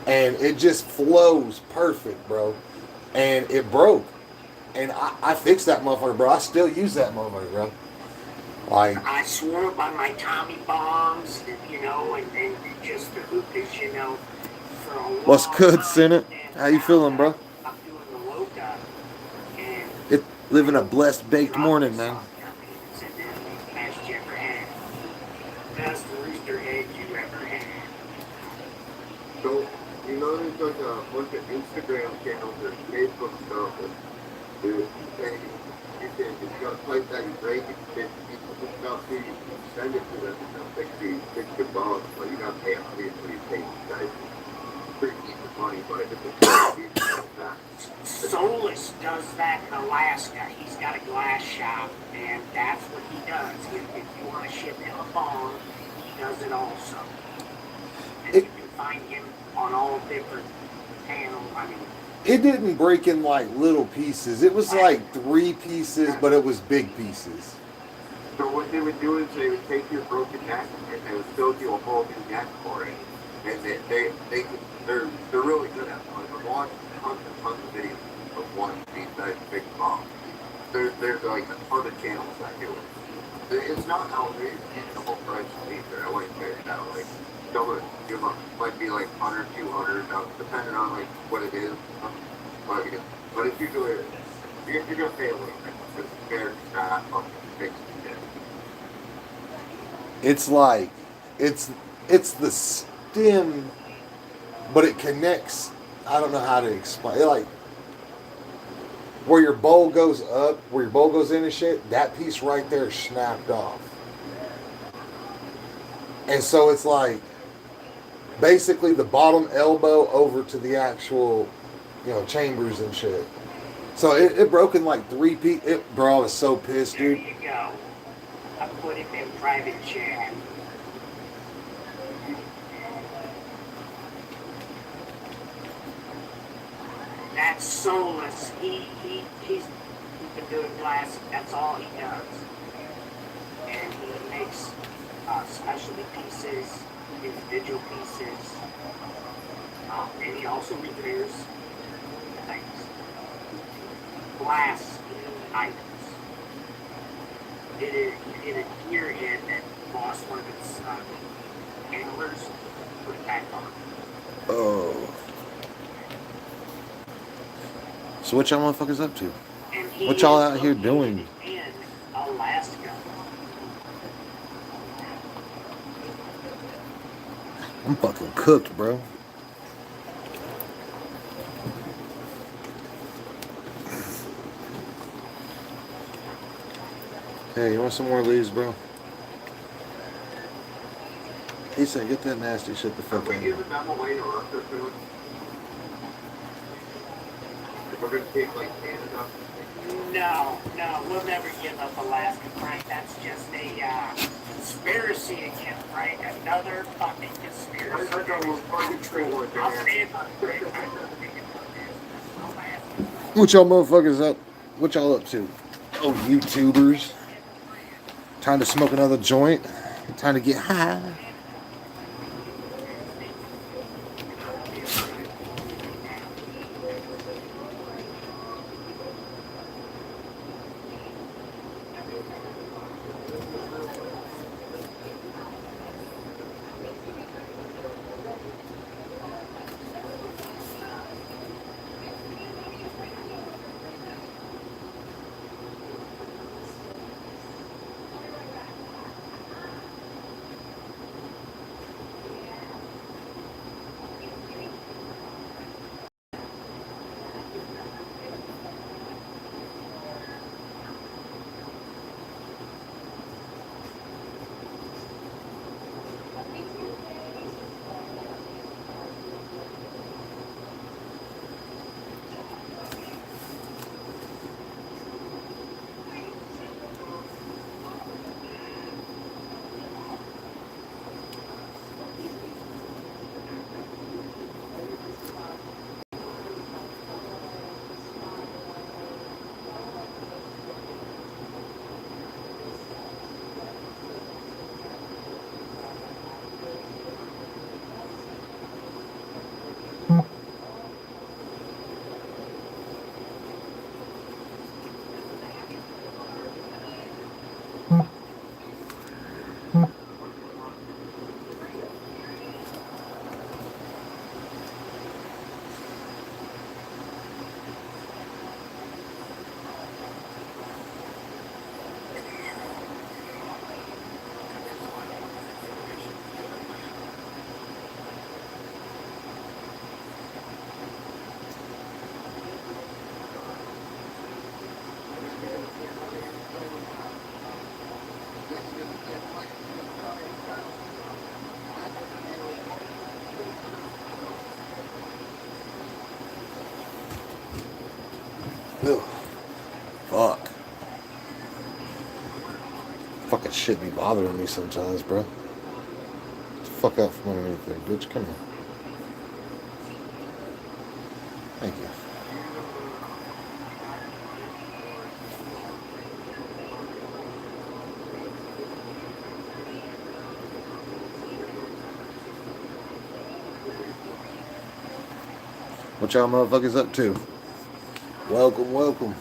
And it just flows perfect, bro. And it broke. And I fixed that motherfucker, bro. I still use that motherfucker, bro. Like, I swore by my Tommy bombs, you know, and just the hookahs, you know, for a long what's good, time. Senate? And How you feeling, bro? I'm doing the Loca, and It living a blessed baked morning, man. said that best you ever had. Best rooster egg you ever had. So, you know, there's like a bunch of Instagram channels or Facebook stuff that you can, it's got a place that you break it, it's stuff too, you can send it to them and they'll fix your bones, but you gotta pay obviously you pay these guys pretty decent money, but if it's a decent that. Solus does that in Alaska. He's got a glass shop, and that's what he does. If you want to ship him a bong, he does it also. And you can find him on all different panels. I mean, It didn't break in like little pieces. It was like 3 pieces, but it was big pieces. So what they would do is they would take your broken neck and they would build you a whole new neck for it. And they're really good at it. Like, I've watched tons and tons of videos of one of these guys big bombs. There's like a ton of channels that do it. It's not outrageous the whole price either. I wouldn't carry it out. Like some of you might be like 100, 200, depending on like what it is. But if you do it, you're gonna pay a little bit. It's fair to not fucking fix it. It's like it's the stem, but it connects. I don't know how to explain it. Like where your bowl goes up, where your bowl goes in and shit, that piece right there is snapped off. And so it's like basically the bottom elbow over to the actual, chambers and shit. So it broke in like 3 pieces. Bro, I was so pissed, there dude. you go. I put him in private chat. That's Solus. He's been doing glass. That's all he does. And he makes specialty pieces, individual pieces, and he also repairs things, glass items. He did a deer head that lost one of its antlers, put it back on. Oh. So what y'all motherfuckers up to? And he What y'all is out here located doing? in Alaska. I'm fucking cooked, bro. Hey, you want some more leaves, bro? He said, get that nasty shit the fuck out of here. We're gonna take like Canada. No, we'll never give up Alaska, Frank. That's just a conspiracy again, Frank. Another fucking conspiracy. I'll say it on Frank. What y'all motherfuckers up? What y'all up to? Oh, YouTubers. Time to smoke another joint. Time to get high. Fucking shit be bothering me sometimes, bro. Get the fuck out from underneath there, bitch. Come here. Thank you. What y'all motherfuckers up to? Welcome, welcome.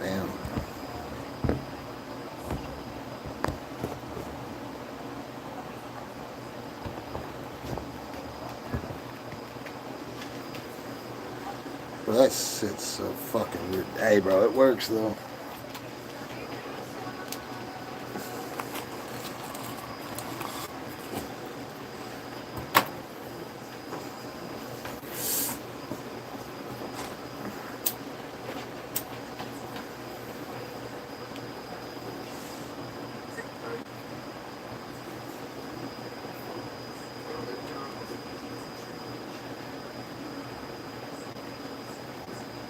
Damn. Well, that shit's so fucking weird. Hey, bro, it works though.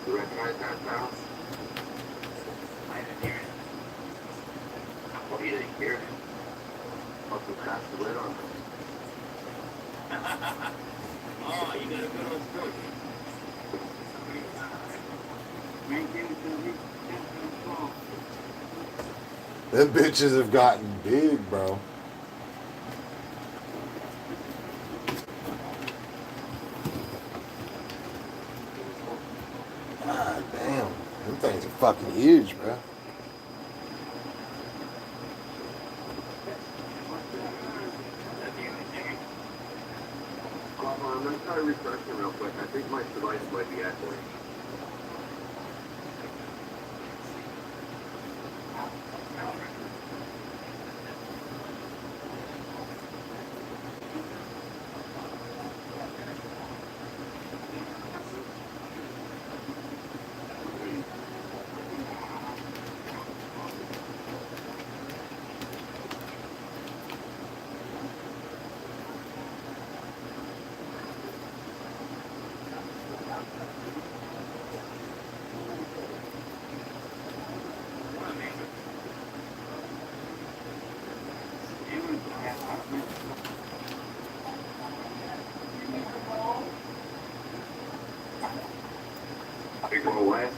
You recognize that sound? I didn't hear it. Well, you didn't hear it. Must have cracked the lid on it. Oh, you got a good old push. Them bitches have gotten big, bro. God damn. Them things are fucking huge, bro. I'm going to try refreshing real quick. I think my device might be echoing. They go away.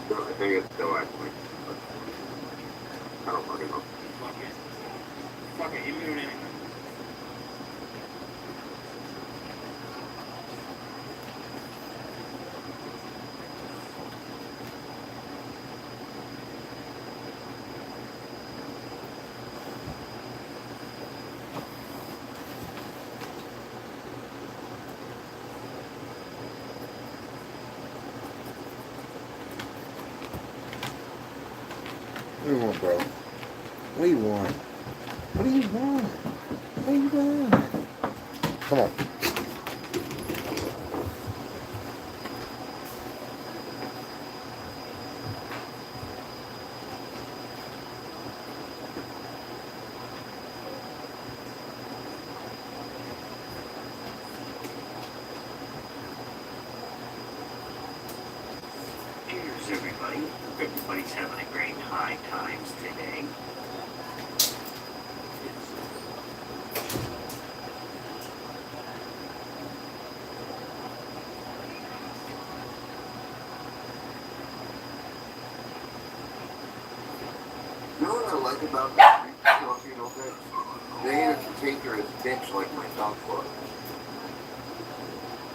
No, I think it's still actually. I don't fucking know. Fuck it. Fuck it, you can do anything. What do you want, bro? What do you want? What do you want? What do you want? Come on. Cheers, everybody. Hope everybody's having a great high times today. You know what I like about that stuff, you know, that they ain't a cantankerous bitch like my dog was.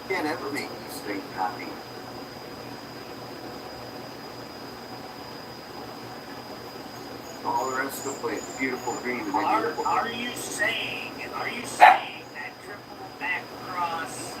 Can't ever make these things happy. All the rest of the place, beautiful green and then beautiful. Are you saying that triple back cross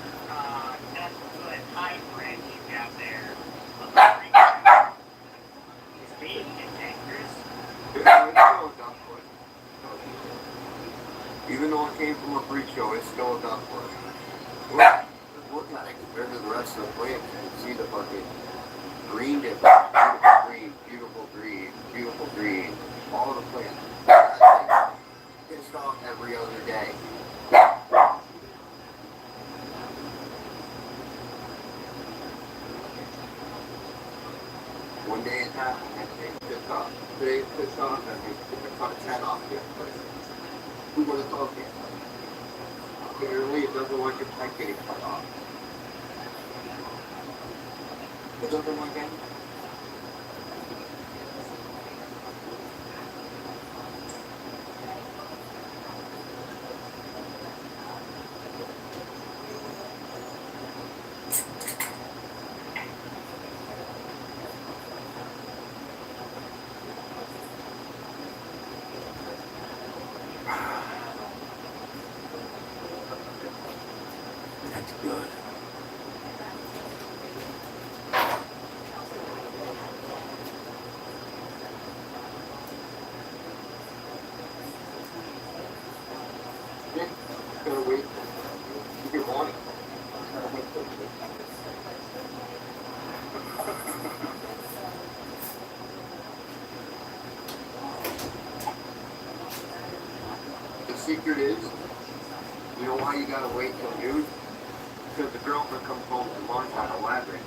One day it's happy, next day it's pissed off. Today it's pissed off, and it's going to cut its head off yesterday. Who would have thought that? Apparently it doesn't like its head getting cut off. It doesn't like that. That's good. Yeah, gotta wait. You get money. The secret is, you know why you gotta wait till noon? Because the girlfriend comes home from lunch at 11,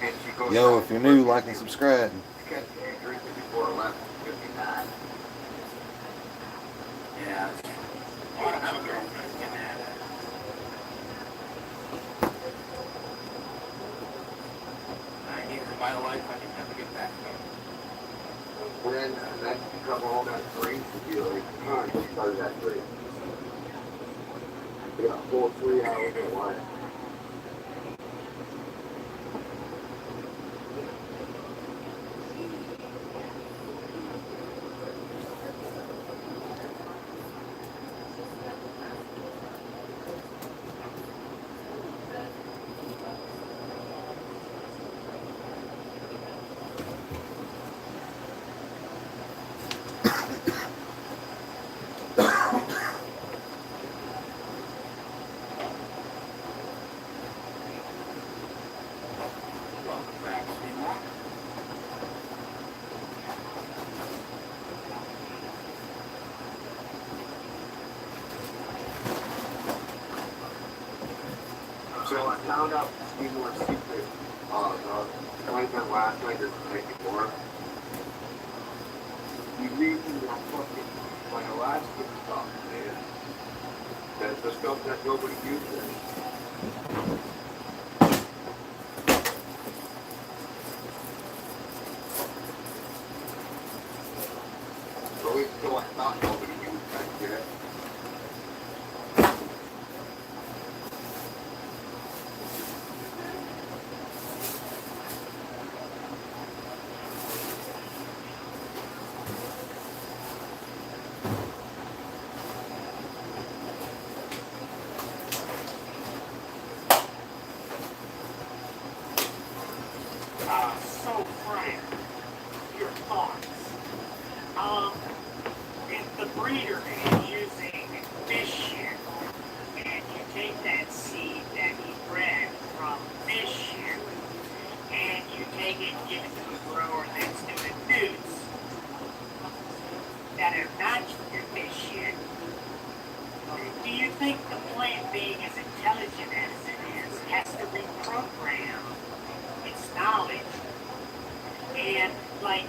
and she goes. Yo, if you're new, like and subscribe. Catch me drinking before 11. Could be bad. Yeah. A lot of girlfriends get mad at it. I need to buy a life, I can never get back. Then you come home at 3, and you're like, oh, you started at 3. You got a full 3 hours of life. Welcome back, Seymour. So I found out Seymour's secret. It might have been last night or the night before. You read through that fucking, like, elastic stuff, man. That's the stuff that nobody uses. At least so I thought nobody used that shit. So Frank, your thoughts. If the breeder is using fish shit, and you take that seed that he bred from fish shit, and you take it and give it to a grower that's doing newts that are not your fish shit, do you think the plant being as intelligent as it is has to reprogram its knowledge? And like,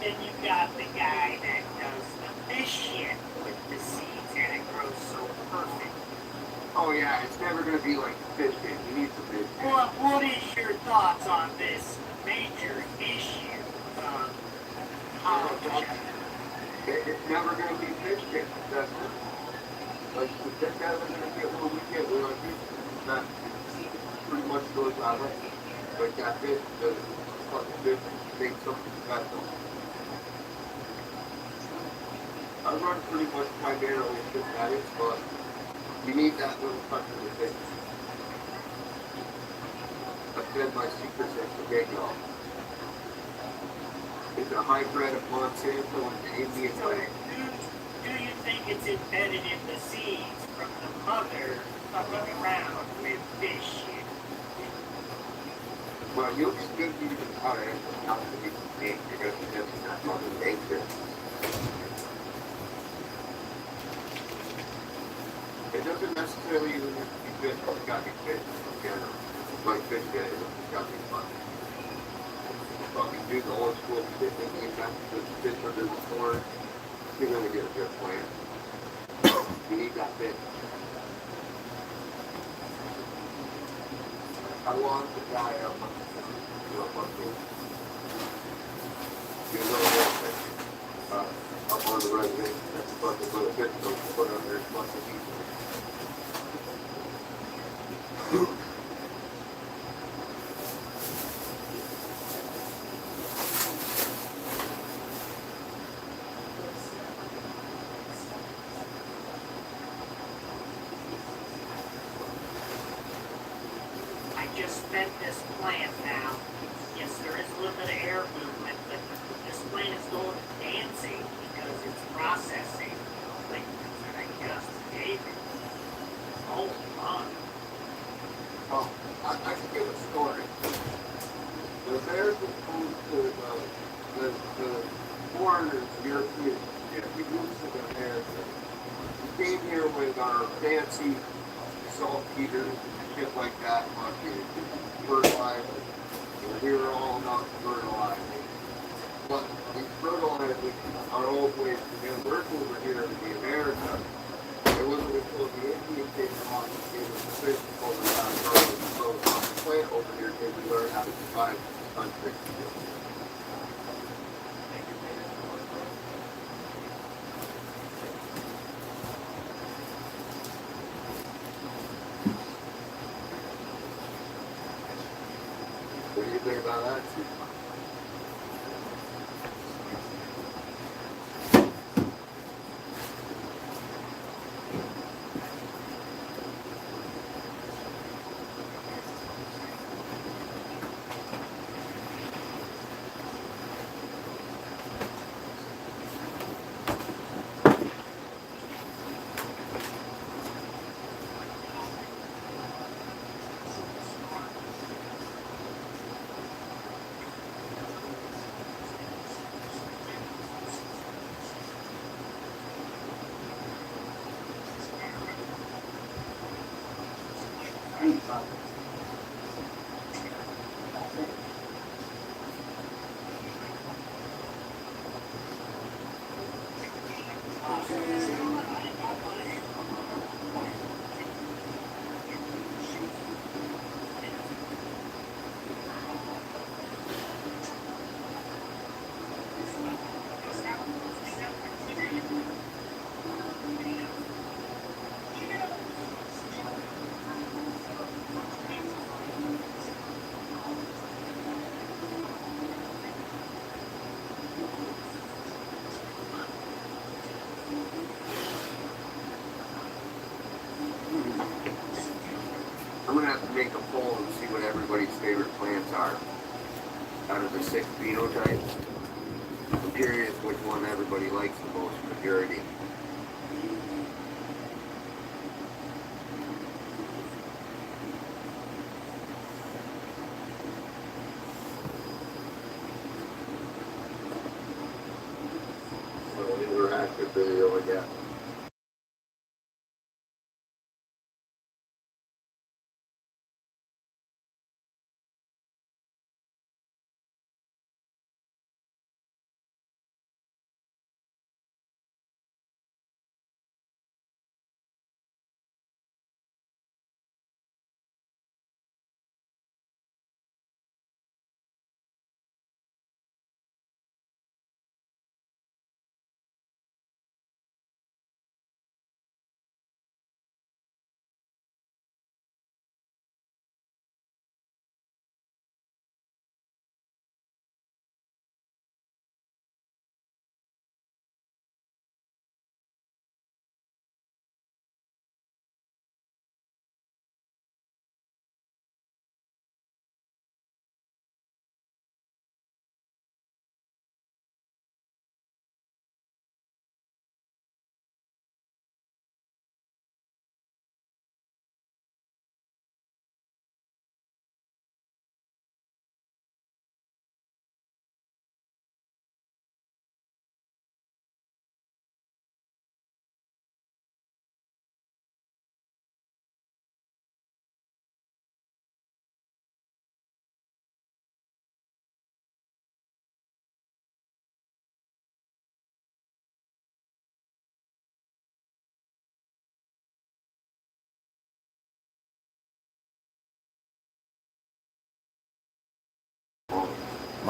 then you've got the guy that does the fish shit with the seeds and it grows so perfect. Oh yeah, it's never gonna be like fish shit. You need some fish shit. What is your thoughts on this major issue of pollination? It's never gonna be fish shit. That's like the fish guys are gonna get what we get. We're like, that pretty much goes out of it. Like that fish does fucking fish make something special. I run pretty much primarily synthetics, but you need that little touch of the fish. That's been my secret since the get-go. It's a hybrid of Monsanto and the Indian way. Do you think it's embedded in the seeds from the mother fucking around with fish shit? Well, you'll just give me the power and not to be made because it's not mother nature. It doesn't necessarily even have to be fish, but got to be fish in general. Like fish get it, it's got to be fun. fucking do the old school stick and you got the fish under the corn, you're gonna get a good plant. You need that fish. I want the guy up on the you know up on the resident, that's fucking put a fish to put on there, fucking people. I just fed this plant now. Yes, there is a little bit of air movement, but this plant is going dancing because it's processing liquids that I just gave it. Oh, my. Oh, I can give a story. The American food to the foreigners, Europeans, if we moved to America, we came here with our fancy salt heaters and shit like that, fucking fertilizer. And we were all not fertilizing. But we fertilizing our old ways to work over here in the America. It wasn't until the Indians came along and gave us the fish over the plant over here did we learn how to survive this country. What do you think about that, Steve? I'm gonna have to make a poll and see what everybody's favorite plants are. Out of the 6 phenotypes, I'm curious which one everybody likes the most, majority. So interactive video again.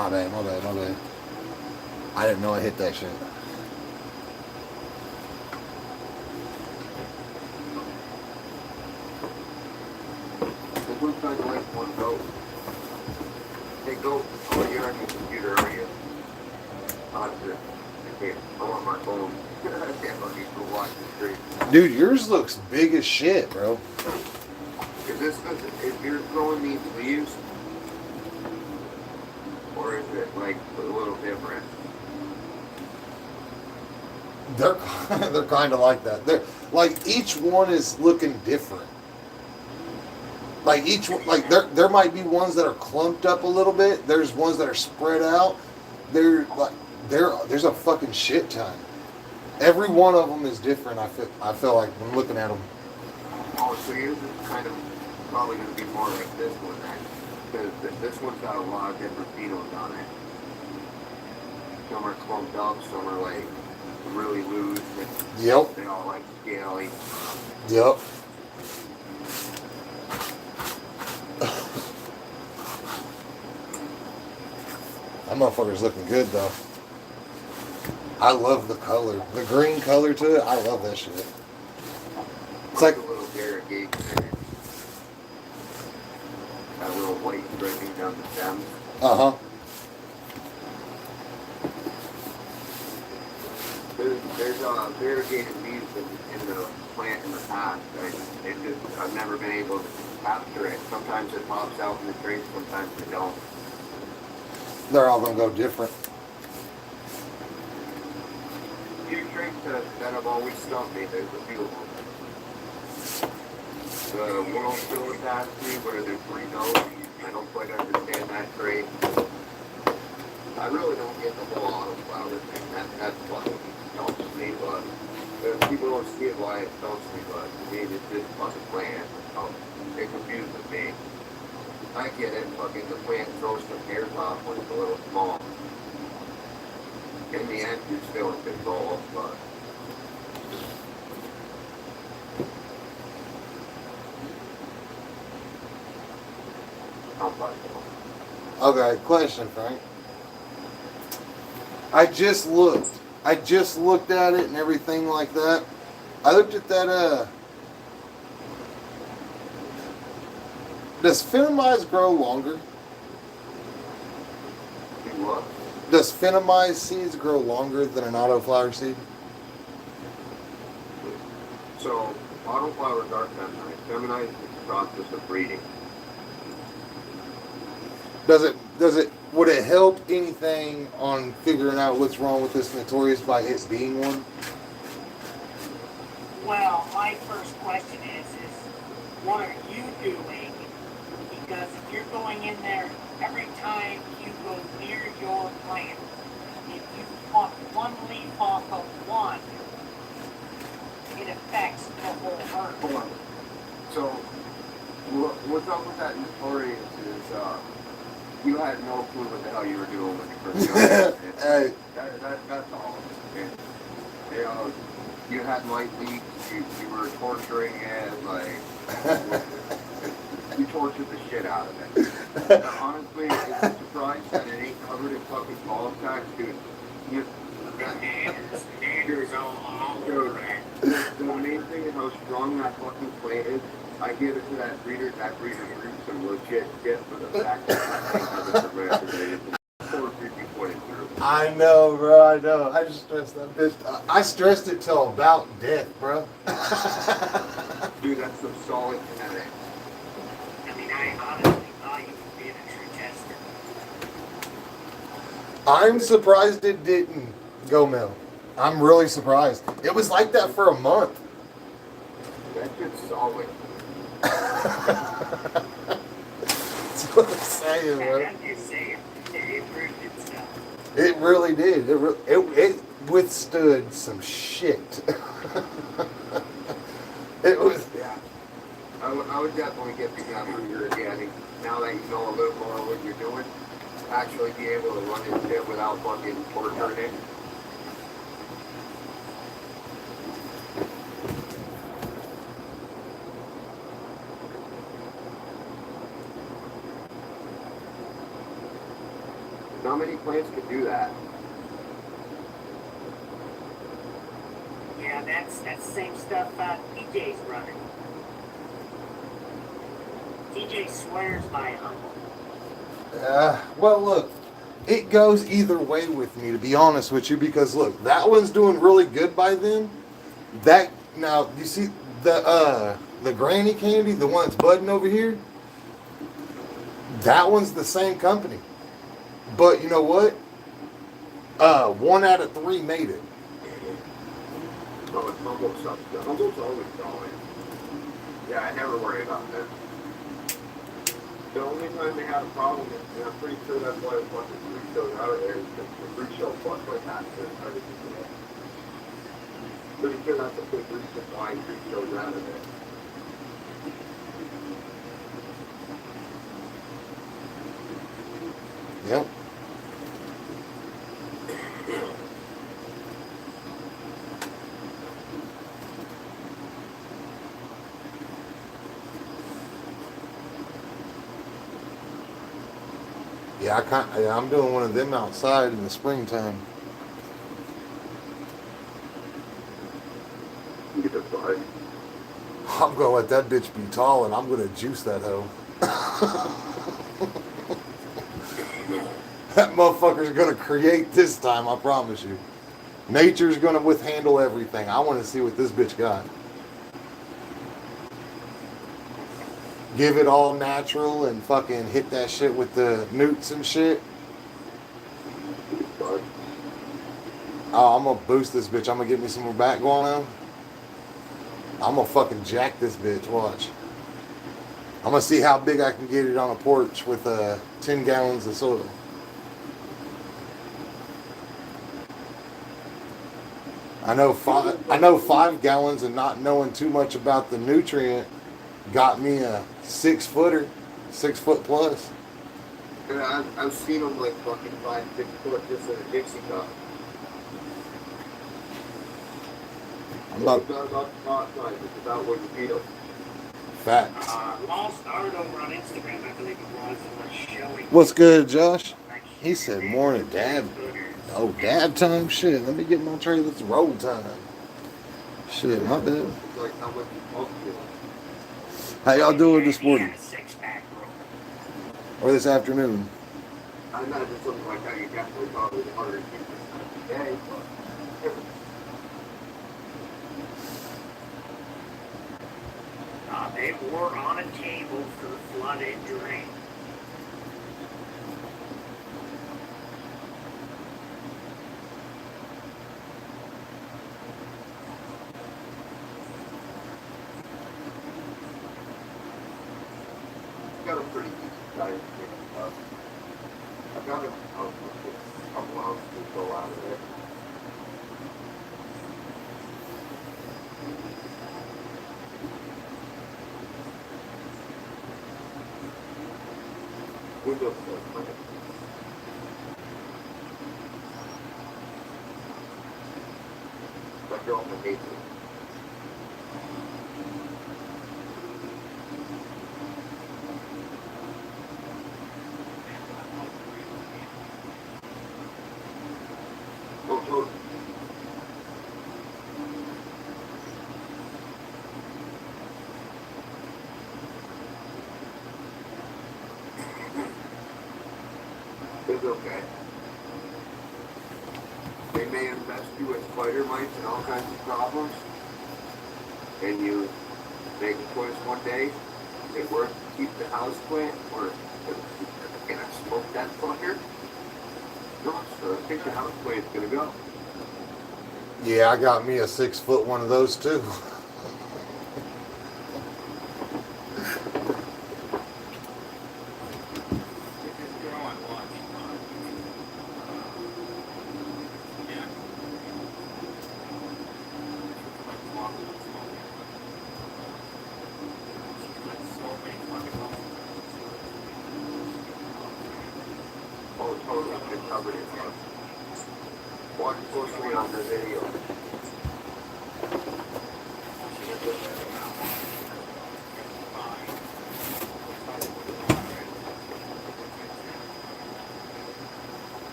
My bad. I didn't know I hit that shit. It looks kind of like one goat. Hey, goat, oh, you're on your computer, are you? I can't. I'm on my phone. I can't let people watch the stream. Dude, yours looks big as shit, bro. If you're throwing these leaves, or is it like a little different? They're they're kind of like that. They're like each one is looking different. Like each one, like there might be ones that are clumped up a little bit. There's ones that are spread out. There's a fucking shit ton. Every one of them is different. I feel like when looking at them. Oh, so yours is kind of probably going to be more like this one then, because this one's got a lot of different phenols on it. Some are clumped up, some are like really loose. Yep. They all like scaly. Yep. That motherfucker's looking good though. I love the color. The green color to it, I love that shit. It's like a little variegated in it. That little white dripping down the stems. uh-huh. There's variegated leaves in the plant in the past. I've never been able to capture it. Sometimes it pops out in the drink, sometimes it don't. They're all gonna go different. Few drinks that have always stumped me, there's a few of them. The world still attached me where there's 3 notes. I don't quite understand that trait. I really don't get the whole autoflower thing. That's fucking stumps me, but people don't see it why it stumps me, but to me it's just fucking plant. It confuses me. I get it, fucking the plant throws some hairs off when it's a little small. In the end, you're still in control, but Okay, question, Frank. I just looked at it and everything like that. I looked at that, does Phenamize grow longer? what? Does Phenamize seeds grow longer than an autoflower seed? So, autoflowers are feminized. Feminized is the process of breeding. Would it help anything on figuring out what's wrong with this Notorious by it being one? Well, my first question is what are you doing? Because if you're going in there every time you go near your plant, if you pluck one leaf off of one, it affects the whole herd. So, what's up with that Notorious is, you had no clue what the hell you were doing when you first got it. Hey. That's all. You had light leaks, you were torturing it, like, you tortured the shit out of it. Honestly, it's a surprise that it ain't covered in fucking ball sacks, dude. The main thing is how strong that fucking plant is. I give it to that breeder brings some legit shit for the fact that that thing hasn't progressed. I know, bro, I know. I just stressed that bitch. I stressed it till about death, bro. Dude, that's some solid genetic. I mean, I honestly thought you would be a true tester. I'm surprised it didn't go mill. I'm really surprised. It was like that for a month. That shit's solid. That's what I'm saying, bro. I'm just saying, it proved itself. It really did. It withstood some shit. It was. Yeah. I would definitely get together here again. Now that you know a little more what you're doing, actually be able to run this shit without fucking torturing it. How many plants could do that? Yeah, that's the same stuff TJ's running. TJ swears by Humble. Well, look, it goes either way with me, to be honest with you, because look, that one's doing really good by them. That now you see the granny candy, the one that's budding over here. That one's the same company, but you know what? 1 out of 3 made it. Oh, it's Humboldt stuff. The Humboldt's always going. Yeah, I never worry about that. The only time they had a problem, and I'm pretty sure that's why the fucking fruit show's out of there, is because the fruit show fucked with that shit. Pretty sure that's a big reason why fruit show's out of there. Yep. Yeah, I'm doing one of them outside in the springtime. Get the bud. I'm gonna let that bitch be tall, and I'm gonna juice that hoe. That motherfucker's gonna create this time, I promise you. Nature's gonna withhandle everything. I want to see what this bitch got. Give it all natural and fucking hit that shit with the newts and shit. Oh, I'm gonna boost this bitch. I'm gonna get me some more back going on. I'm gonna fucking jack this bitch. Watch. I'm gonna see how big I can get it on a porch with 10 gallons of soil. I know 5 gallons, and not knowing too much about the nutrient got me a 6-footer, 6 foot plus. And I've seen them like fucking 5, 6 foot just in a Dixie cup. I'm about It's not about the pot size, it's about what you feed them. facts. Lost art over on Instagram, I believe it was showing. What's good, Josh? He said morning dab. Oh, dab time? Shit, let me get my tray. It's roll time. Shit, my bad. It's like how much you pump to. How y'all doing this morning? He had a six-pack, bro. Or this afternoon? I imagine something like that, you definitely probably 150% a day, but They were on a table for the flooded drain. I've got a pretty decent size Dixie cup. I've got a couple ounces to go out of there. Windows are my girlfriend hates it. Oh, totally. It's okay. They may invest you with spider mites and all kinds of problems, and you make a choice one day, is it worth to keep the house plant, or can I smoke that fucker? No, so I think the house plant's gonna go. Yeah, I got me a 6-foot one of those too. Oh, totally been covered in love. Watch closely on the video.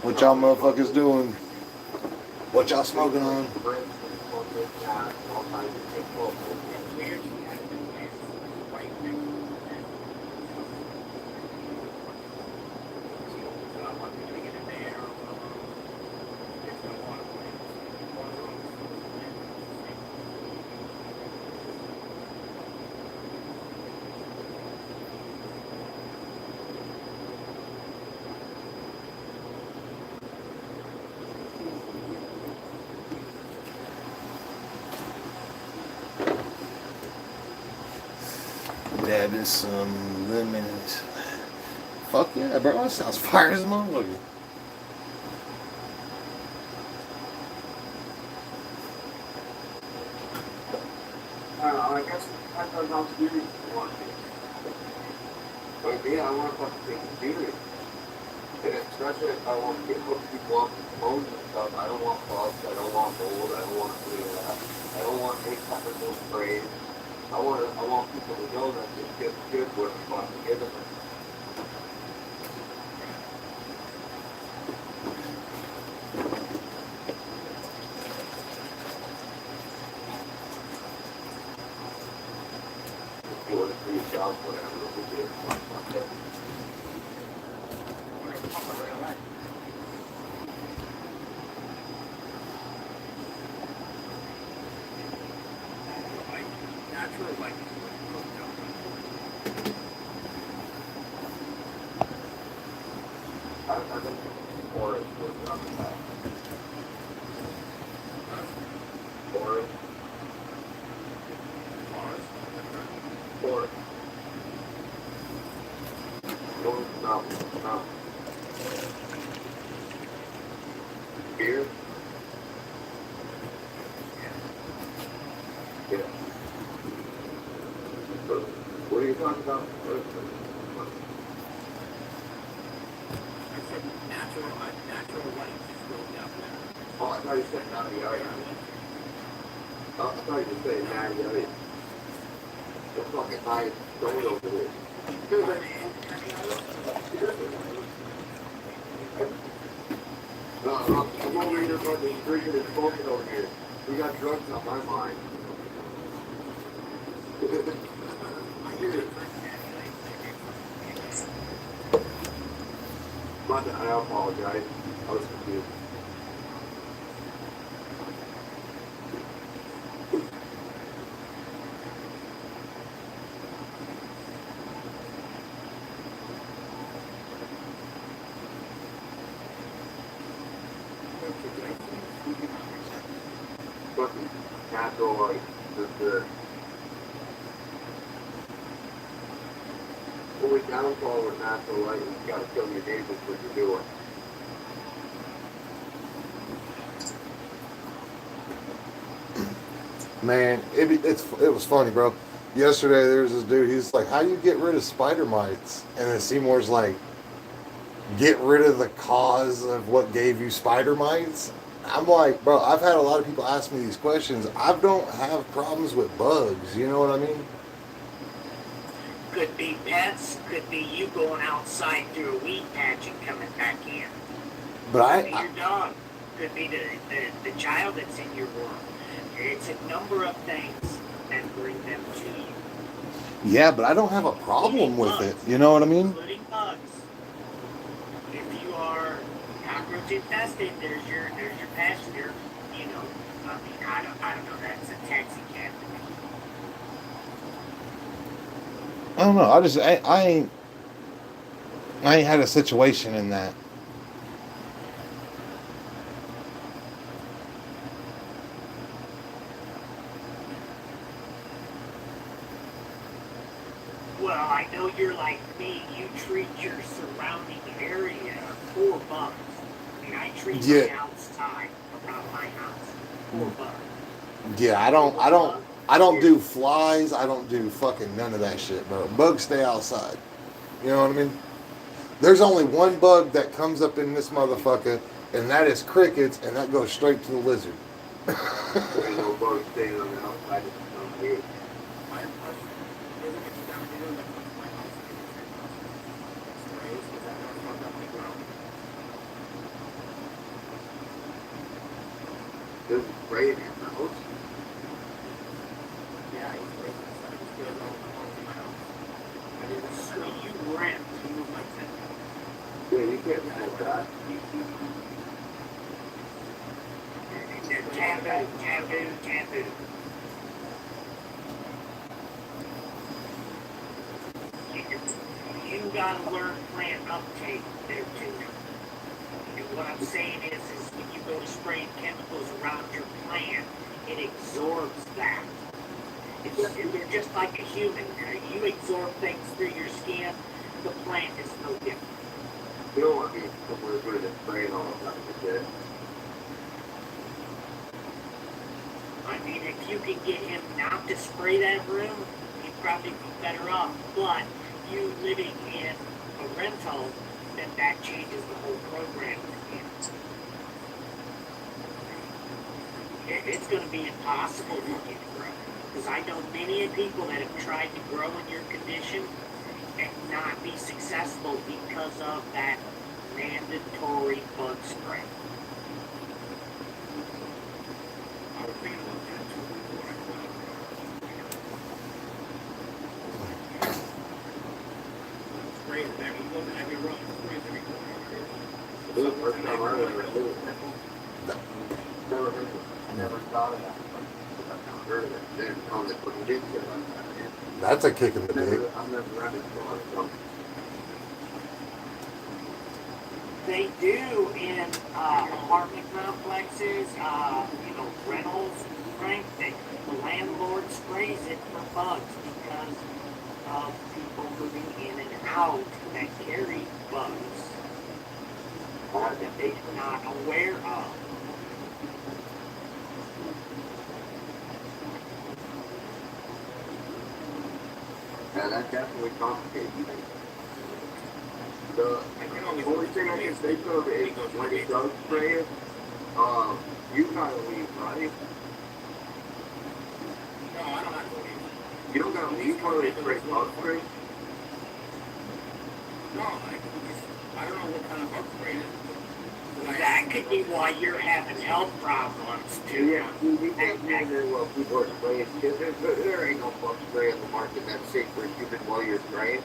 What y'all motherfuckers doing? What y'all smoking on? Dabbing some lemons. Fuck yeah, bro. That sounds fire as a motherfucker. I guess I don't know how serious you want to be. But me, I want to fucking take it serious. And especially if I want to get hook people off the phones and stuff, I don't want bugs, I don't want mold, I don't want any of that. I don't want any chemical sprays. I want people to know that this shit's good what I'm fucking giving them. Doing it for yourself, whatever it would be. Natural light. I think forest was on the back. Forest. Forest. No. Beer? Yeah. What are you talking about? I said natural light just goes down there. Oh, I thought you said not the area. Oh, I thought you were saying not the area. The fucking high stone over there. I'm over here fucking drinking and smoking over here. We got drugs on my mind. I apologize. I was confused. Fucking natural light, the only downfall with natural light is you gotta kill your neighbors what you're doing. Man, it was funny, bro. Yesterday there was this dude. He's like, "How do you get rid of spider mites?" And then Seymour's like, "Get rid of the cause of what gave you spider mites." I'm like, bro, I've had a lot of people ask me these questions. I don't have problems with bugs. You know what I mean? Could be pets, could be you going outside through a weed patch and coming back in. But Could be your dog. Could be the child that's in your world. It's a number of things that bring them to you. yeah, but I don't have a problem with it. You know what I mean? Including bugs. If you are cockroach infested, there's your passenger. You know, I mean, I don't know. That's a taxi cab. I don't know. I ain't had a situation in that. Well, I know you're like me. You treat your surrounding area for bugs. I mean, I treat my outside around my house for bugs. Yeah, I don't do flies. I don't do fucking none of that shit, bro. Bugs stay outside. You know what I mean? There's only one bug that comes up in this motherfucker, and that is crickets, and that goes straight to the lizard. There ain't no bugs staying on the outside of the here. I have a question. Does it get you down here that comes to my house and sprays? Because I know it's fucked up my ground. Taboo. You gotta learn plant uptake there too. And what I'm saying is when you go to spraying chemicals around your plant, it absorbs that. You're just like a human. You absorb things through your skin. The plant is no different. You don't want me somewhere good at spraying all the time, is it? I mean, if you can get him not to spray that room, he'd probably be better off. But you living in a rental, then that changes the whole program again. It's going to be impossible for you to grow. Because I know many people that have tried to grow in your condition and not be successful because of that mandatory bug spray. I was thinking about that too before I went up. Spray it back. You go to every room. Spray it every corner. This is the first time I ever heard of it. Never thought of that. I've never heard of it. Didn't know they put it in there like that. That's a kick in the dick. I've never read it before. They do in apartment complexes, rentals, right? The landlord sprays it for bugs because of people moving in and out that carry bugs that they're not aware of. Yeah, that definitely complicates things. The only thing I can think of is when it does spray it, you gotta leave, right? No, I don't have to leave. You don't gotta leave while they spray bug spray? No, I don't know what kind of bug spray it is. That could be why you're having health problems too. Yeah, you can't do very well people are spraying, because there ain't no bug spray on the market that's safe for a human while you're spraying.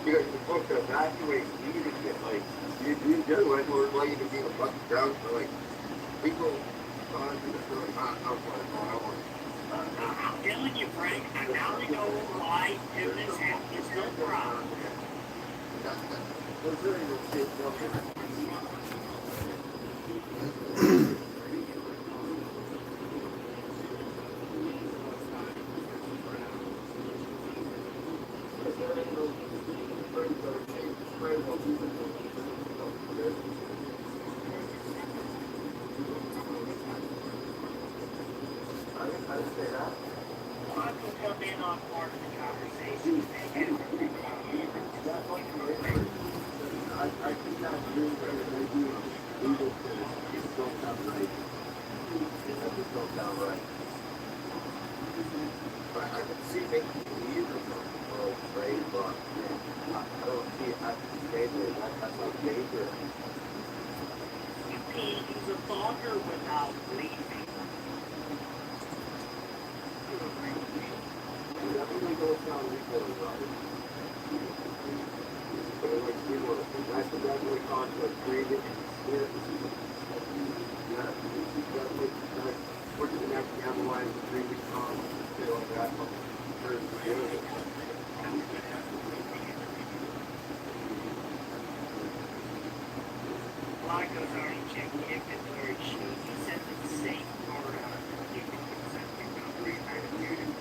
Because you're supposed to evacuate immediately, like, you do it, or like you can be a bug ground for like, people, I'm telling you, Frank, I now know why doing this is no problem. I can come in on part of the conversation. I think that's really better than they do legal things. It's don't sound right. That just don't sound right. But I can see making it easier for trade, but I don't see it having to stay there. That's not dangerous. You can't use a fogger without leaving. Definitely goes down legal, right? But it like, you know, that's definitely conflict created. Yeah, definitely, we're just going to analyze the 3 week conflict, like that, for the Lyco's already checked the inventory sheet. He says it's safe for you can consent to operate manufacturing.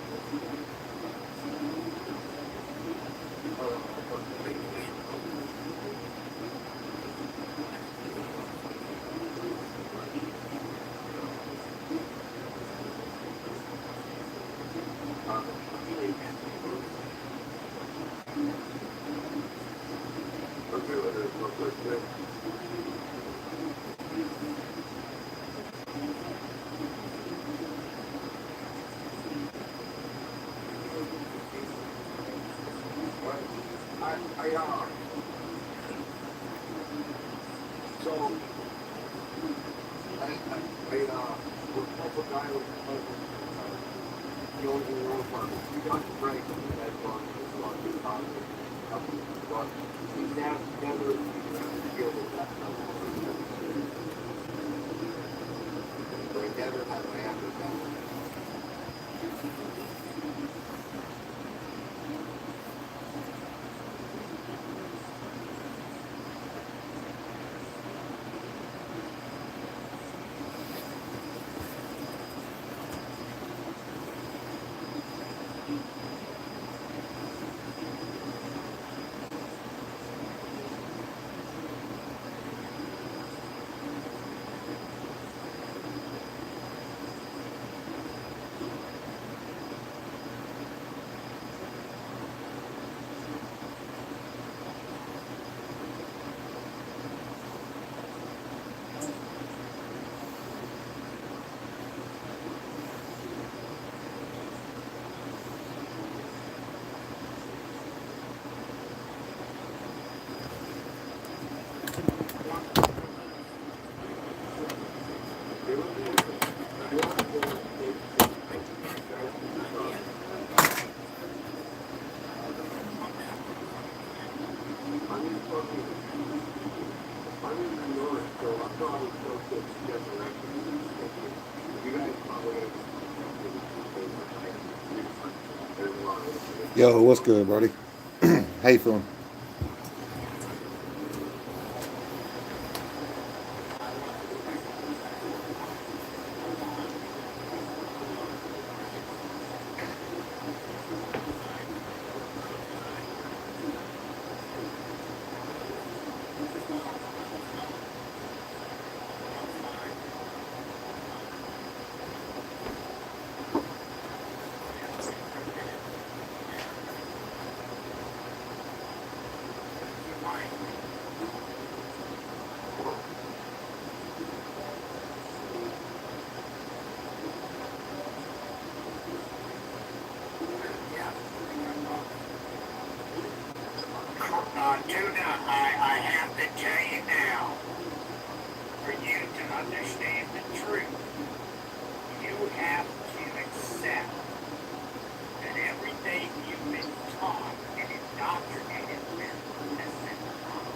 But he's never skilled with that stuff. So I never had my hand with that. Yo, what's good, buddy? How you feeling? Tuna, I have to tell you now, for you to understand the truth, you have to accept that everything you've been taught and indoctrinated with has been wrong.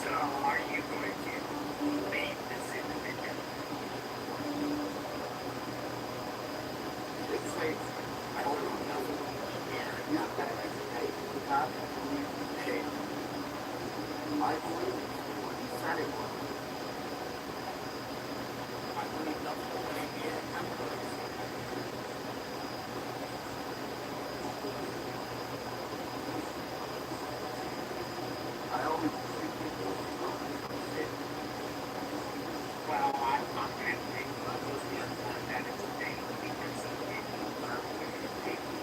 So are you going to leave this individual? It's like, I don't know nothing. Yeah, not that I say, hey, I believe what he said it was. I believe nothing what he did. I'm going to say. I always believe people say, well, I'm not going to take those years for that it's a day because some people are going to take it.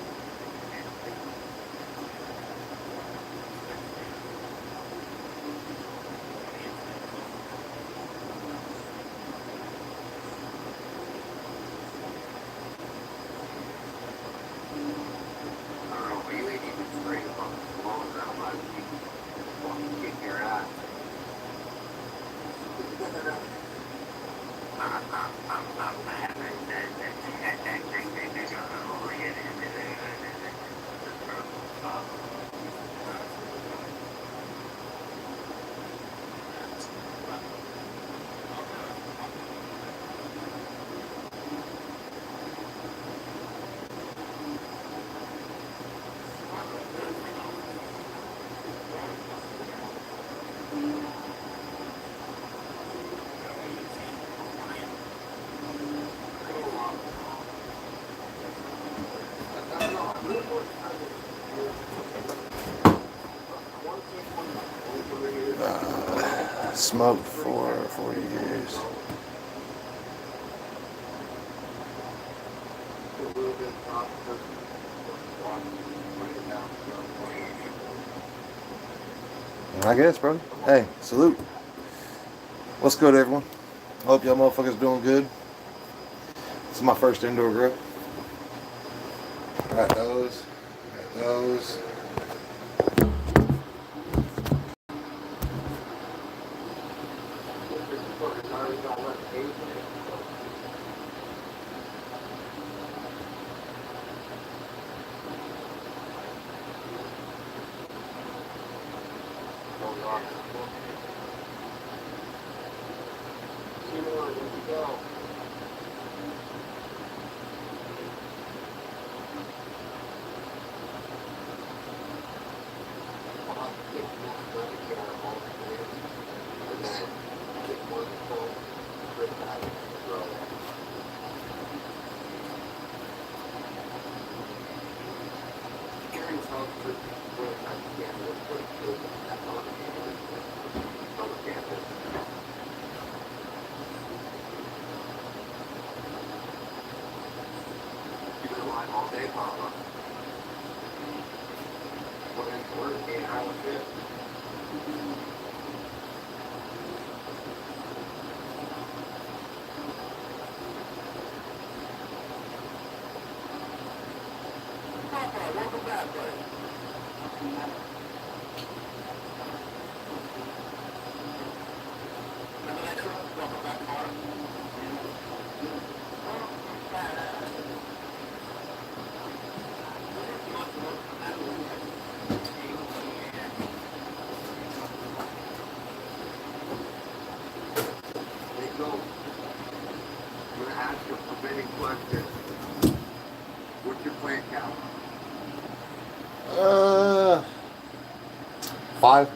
I don't know, but you ain't even straight up the long ground line. You fucking kick your ass. Smoked for 40 years. I guess, bro. Hey, salute. What's good, everyone? Hope y'all motherfuckers doing good. This is my first indoor grill. Got those. Got those. go. I'll have to get one done to get our home plants, and then get one full trip out of the grow. Gary's house for when I can was pretty good. That's on the campus. On the campus. You've been alive all day, Papa. What is work? 8 hours shift? Papa, welcome back, buddy. Remember that truck? Welcome back, Carter. Hey, go. I'm gonna ask you a forbidden question. What's your plant count? 5.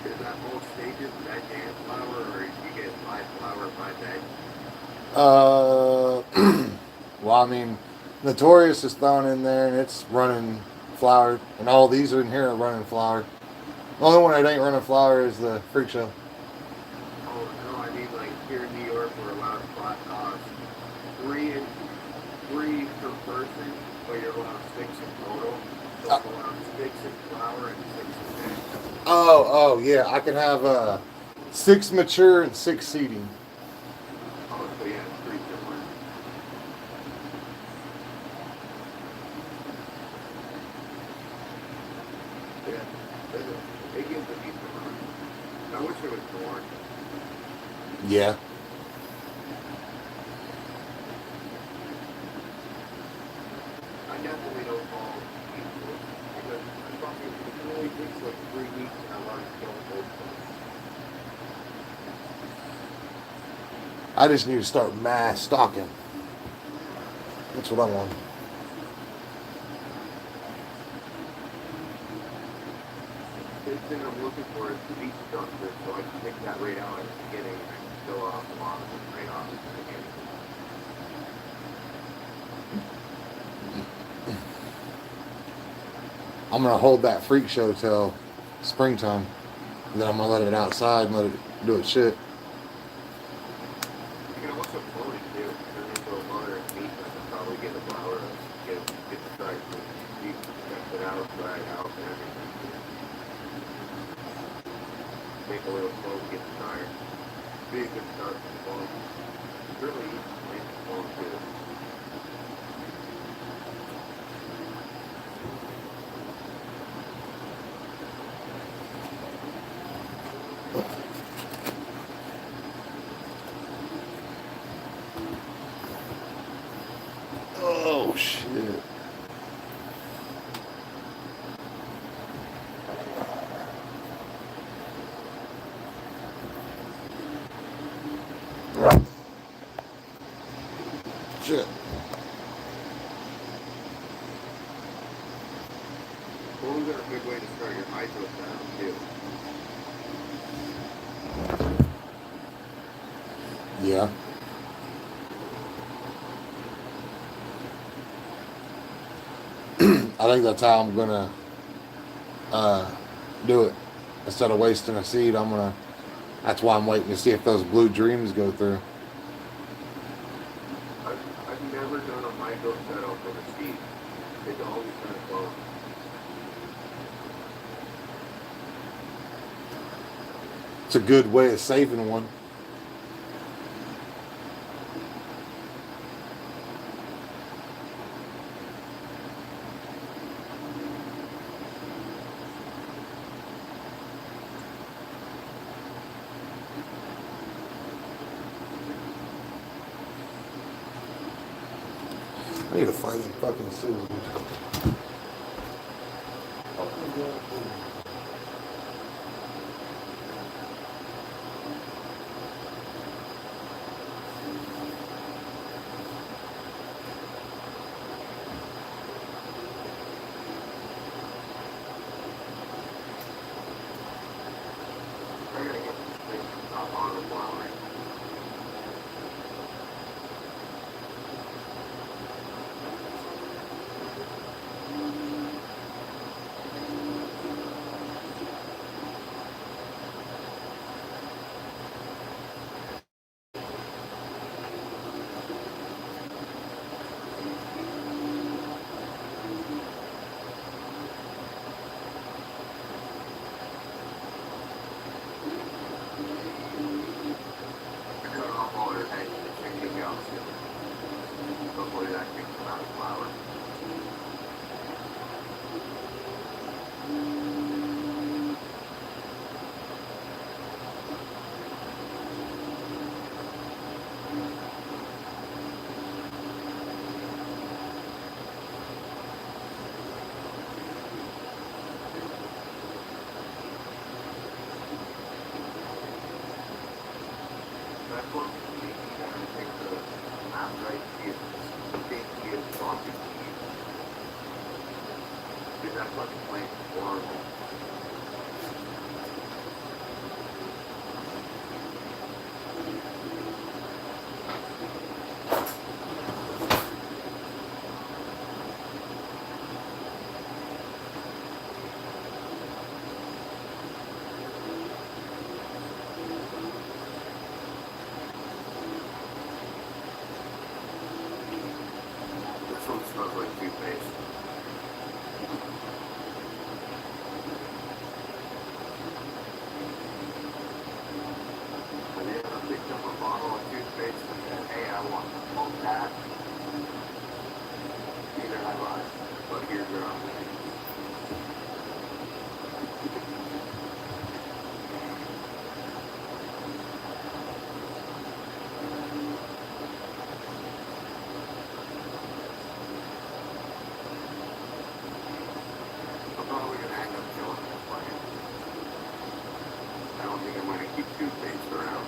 Is that both stages, veg and flower, or you get 5 flower, 5 veg? Well, I mean, Notorious is thrown in there and it's running flour, and all these are in here are running flour. The only one that ain't running flour is the Freak Show. Oh, no, I mean, like, here in New York, we're allowed 3 per person, but you're allowed 6 in total. So we're allowed 6 in flower and 6 in veg. Oh, yeah, I can have 6 mature and 6 seeding. Oh, so yeah, it's pretty similar. Yeah, it gives a decent run. I wish it was more. Yeah. I definitely don't fall equal because I fucking it only takes like 3 weeks and I learned to kill both of them. I just need to start mass stocking. That's what I want. The thing I'm looking for is the beat structure, so I can take that right out at the beginning and I can fill off the bottom and right off at the beginning. I'm gonna hold that Freak Show till springtime. And then I'm gonna let it outside and let it do its shit. You can also clone it too. Turn it into a mother and meat. I can probably get a flower to get the start. You can test it out, try it out, and everything. Make a little clone, get the start. Be a good start for the clone. It's really easy to make the clone too. Oh shit. Shit. Clones are a good way to start your hydro sound too. Yeah. I think that's how I'm gonna do it. Instead of wasting a seed, that's why I'm waiting to see if those blue dreams go through. I've never done a micro setup with a seed. It's always been a clone. It's a good way of saving one. I need to find some fucking scissors. on the flower. Cut off all her head and chicken gums. Hopefully that can come out of flour. That's what we gotta take the outright kids, big kids, sausage kids. Because that's what the plant is horrible. This one smells like toothpaste. And then I picked up a bottle of toothpaste and said, hey, I want that. Neither have I. But here's your option. I'm probably gonna end up killing this plant. I don't think I'm gonna keep toothpaste around.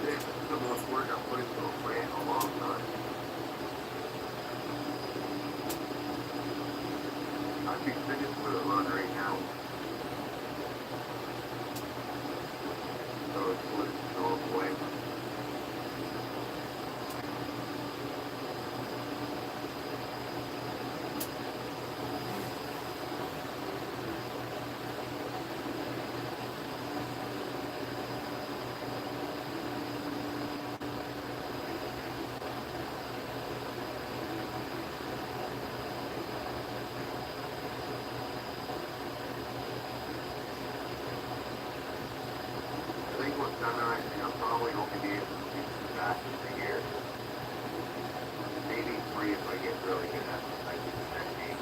This is the most work I've put into a plant in a long time. I'd be finished with a run right now. So it's wood, no way. I think what's done right now, I'll probably only be able to do 2 batches a year. Maybe 3 if I get really good at it. I do the technique.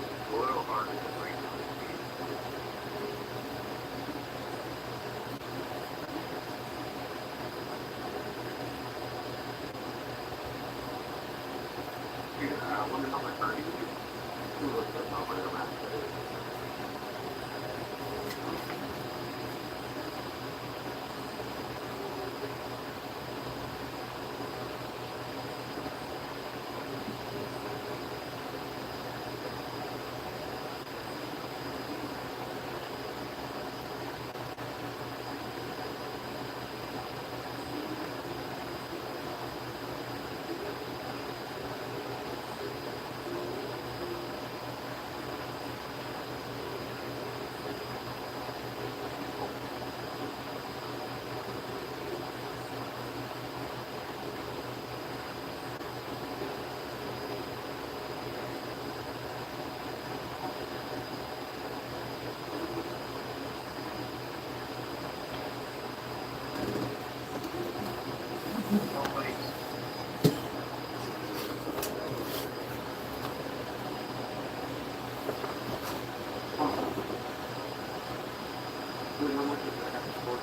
It's a little harder to bring to the team. how much does that have to cost?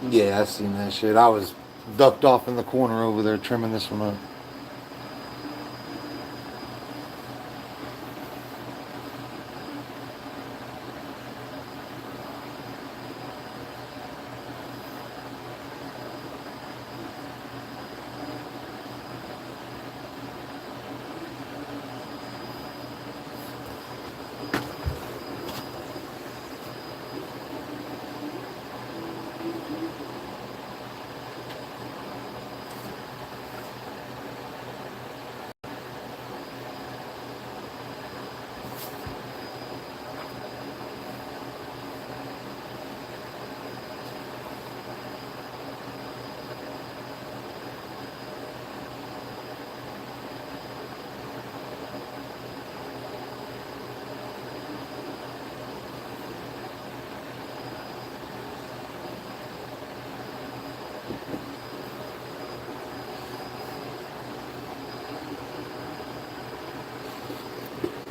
Yeah, I seen that shit. I was ducked off in the corner over there trimming this one up.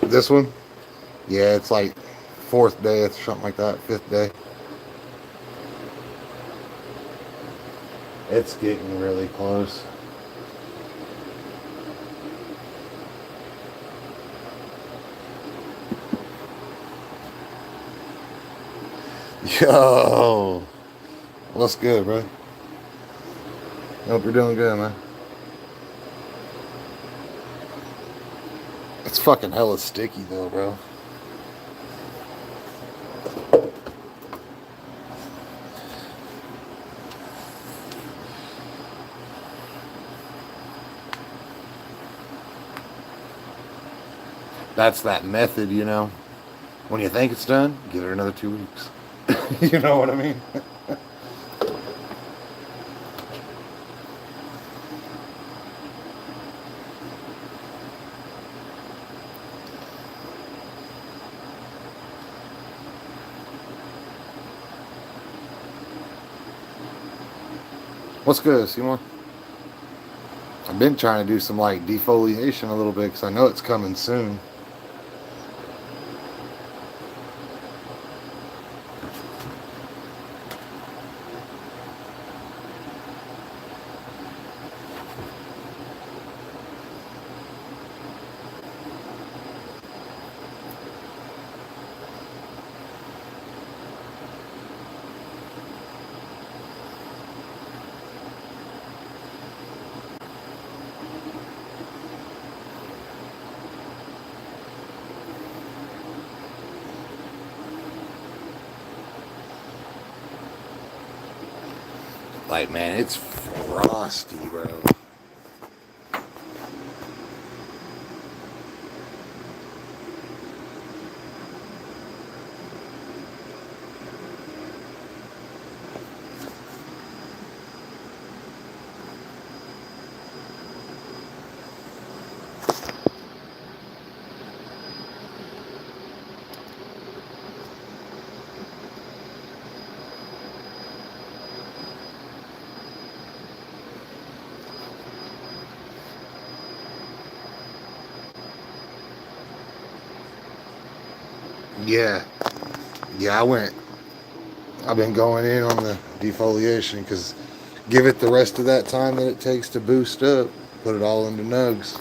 This one? Yeah, it's like fourth day, it's something like that, fifth day. It's getting really close. Yo, what's good, bro? Hope you're doing good, man. It's fucking hella sticky though, bro. That's that method, you know. When you think it's done, give it another 2 weeks. You know what I mean? What's good, Seymour? I've been trying to do some like defoliation a little bit because I know it's coming soon. Like, man, it's frosty, bro. Yeah. Yeah, I've been going in on the defoliation because give it the rest of that time that it takes to boost up. Put it all into nugs.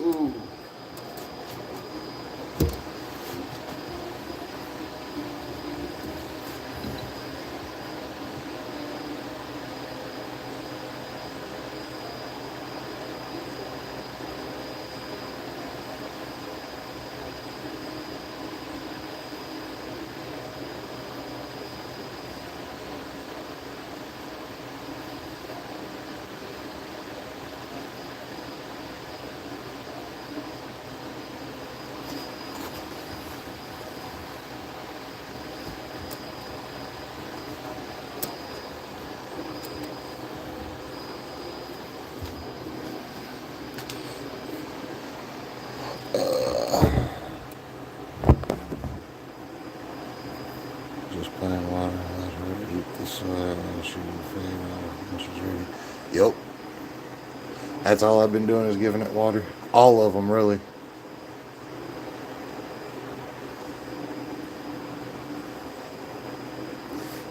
Ooh. Just plain water. Let her eat the soil and she will fade out when she's ready. Yep. That's all I've been doing is giving it water. All of them, really.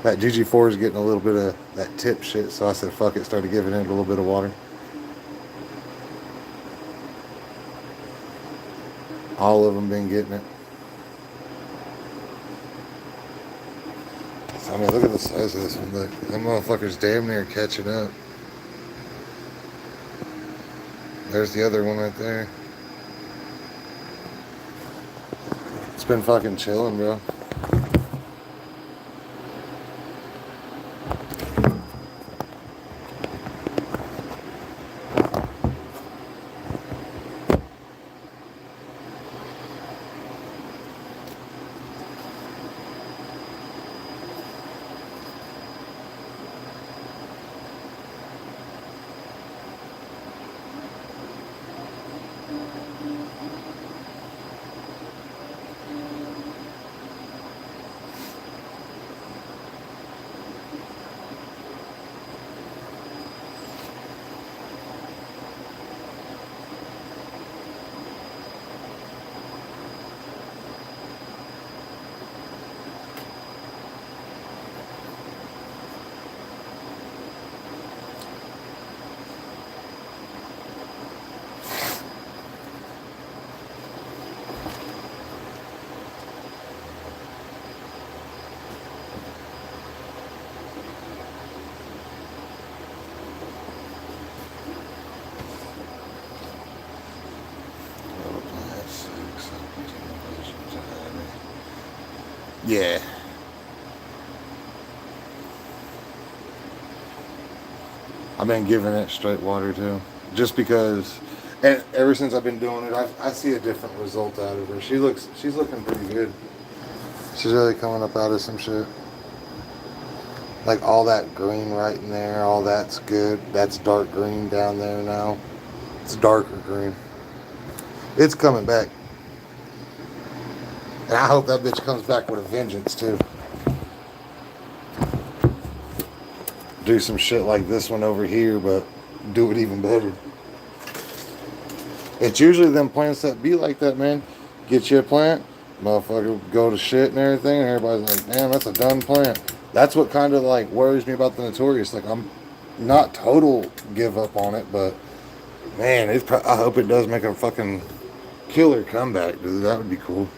That GG4 is getting a little bit of that tip shit, so I said fuck it, started giving it a little bit of water. All of them been getting it. I mean, look at the size of this one. Look, that motherfucker's damn near catching up. There's the other one right there. It's been fucking chilling, bro. Yeah. I've been giving it straight water too. Just because And ever since I've been doing it, I see a different result out of her. She's looking pretty good. She's really coming up out of some shit. Like all that green right in there, all that's good. That's dark green down there now. It's darker green. It's coming back. And I hope that bitch comes back with a vengeance too. Do some shit like this one over here, but do it even better. It's usually them plants that be like that, man. Get you a plant, motherfucker go to shit and everything, and everybody's like, damn, that's a done plant. That's what kind of like worries me about the Notorious. Like, I'm not total give up on it, but man, I hope it does make a fucking killer comeback, dude. That would be cool.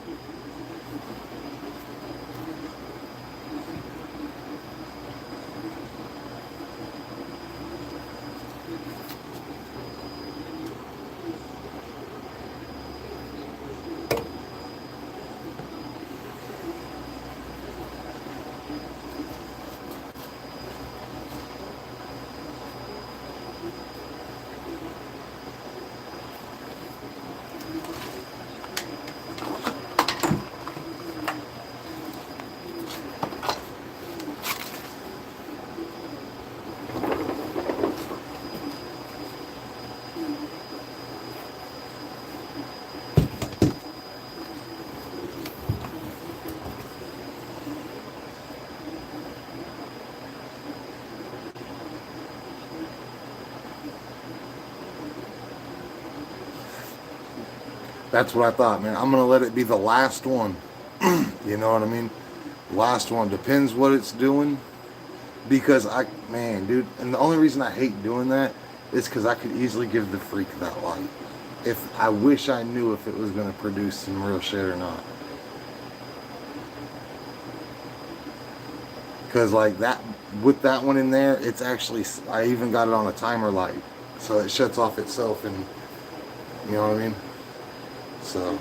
That's what I thought, man. I'm gonna let it be the last one. You know what I mean? Last one. Depends what it's doing. Because man, dude, and the only reason I hate doing that is because I could easily give the freak that light. If I wish I knew if it was gonna produce some real shit or not. Because like that, with that one in there, it's actually, I even got it on a timer light. So it shuts off itself and, you know what I mean? So.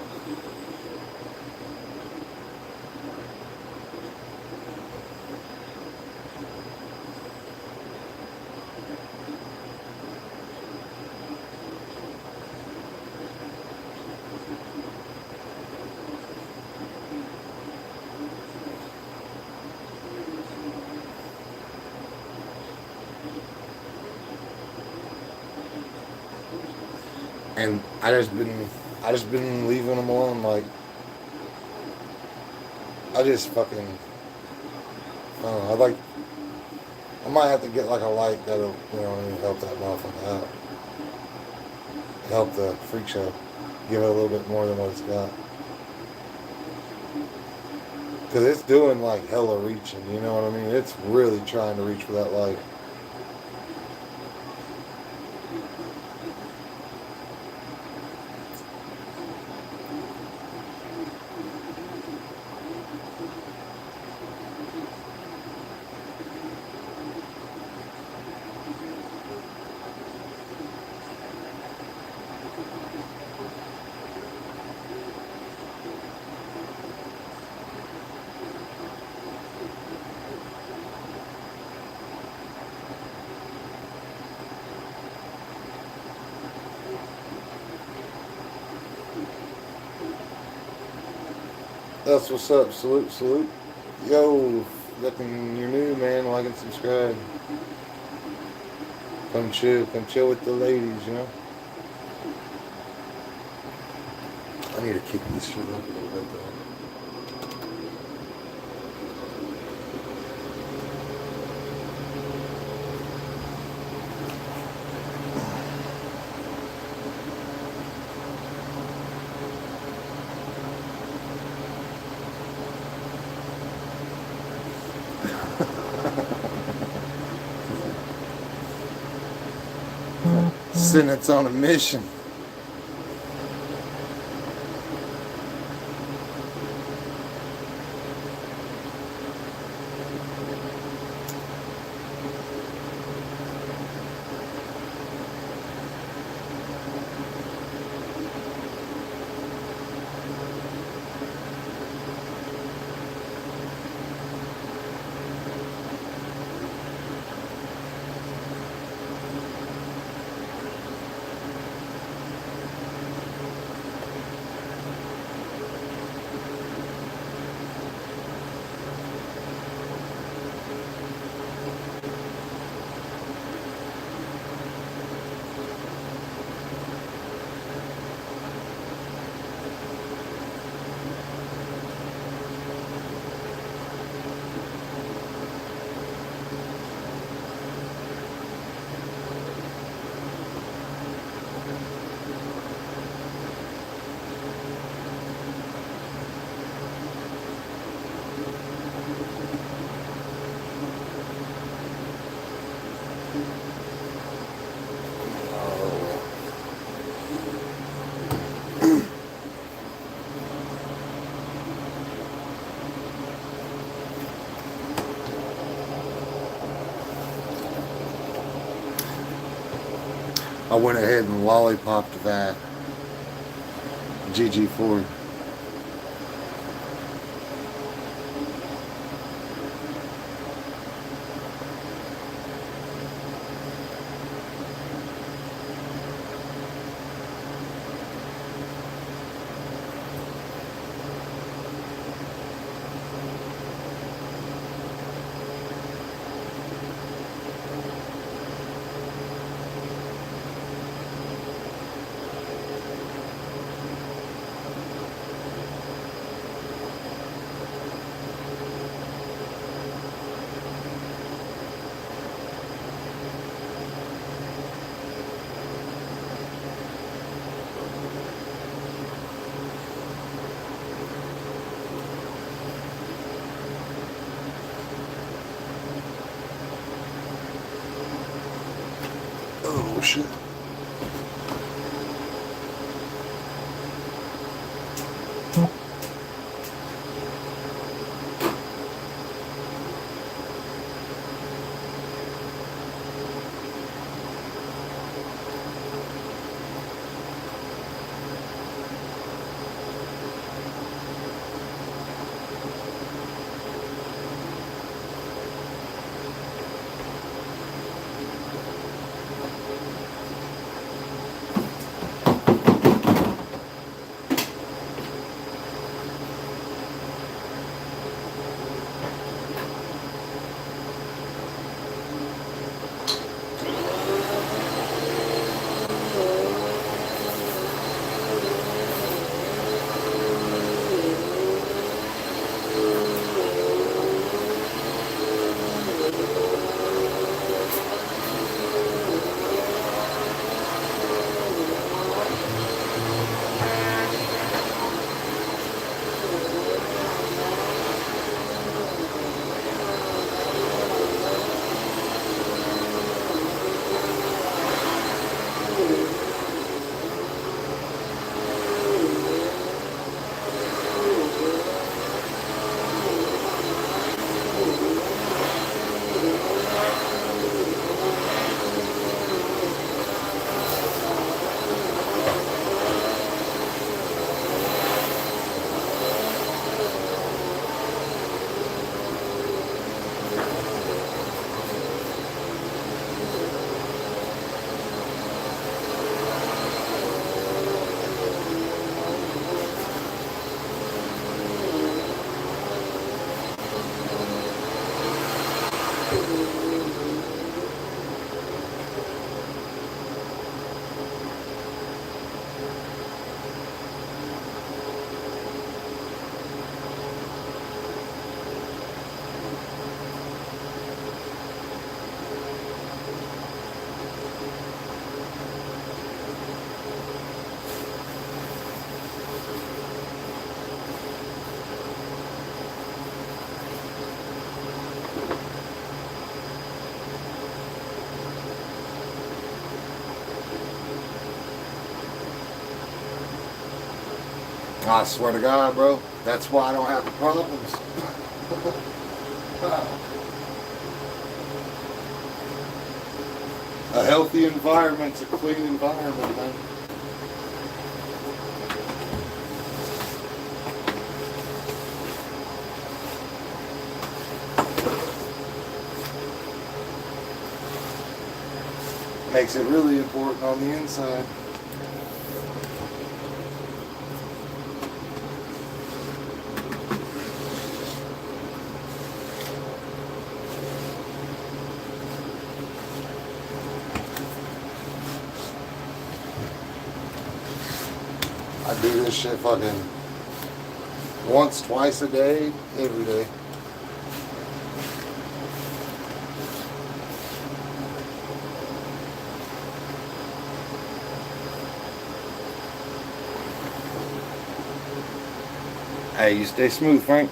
And I just been leaving them alone. Like, I just fucking, I don't know. I might have to get like a light that'll, you know, help that motherfucker out. Help the freak show. Give it a little bit more than what it's got. Because it's doing like hella reaching, you know what I mean? It's really trying to reach for that light. That's what's up. Salute, salute. Yo, looking, you're new, man. Like and subscribe. Come chill with the ladies, you know. I need to kick this shit up a little bit though. Senate's on a mission. I went ahead and lollipopped that GG4. Oh shit. I swear to God, bro, that's why I don't have the problems. A healthy environment's a clean environment, man. Makes it really important on the inside. I do this shit fucking once, twice a day, every day. Hey, you stay smooth, Frank.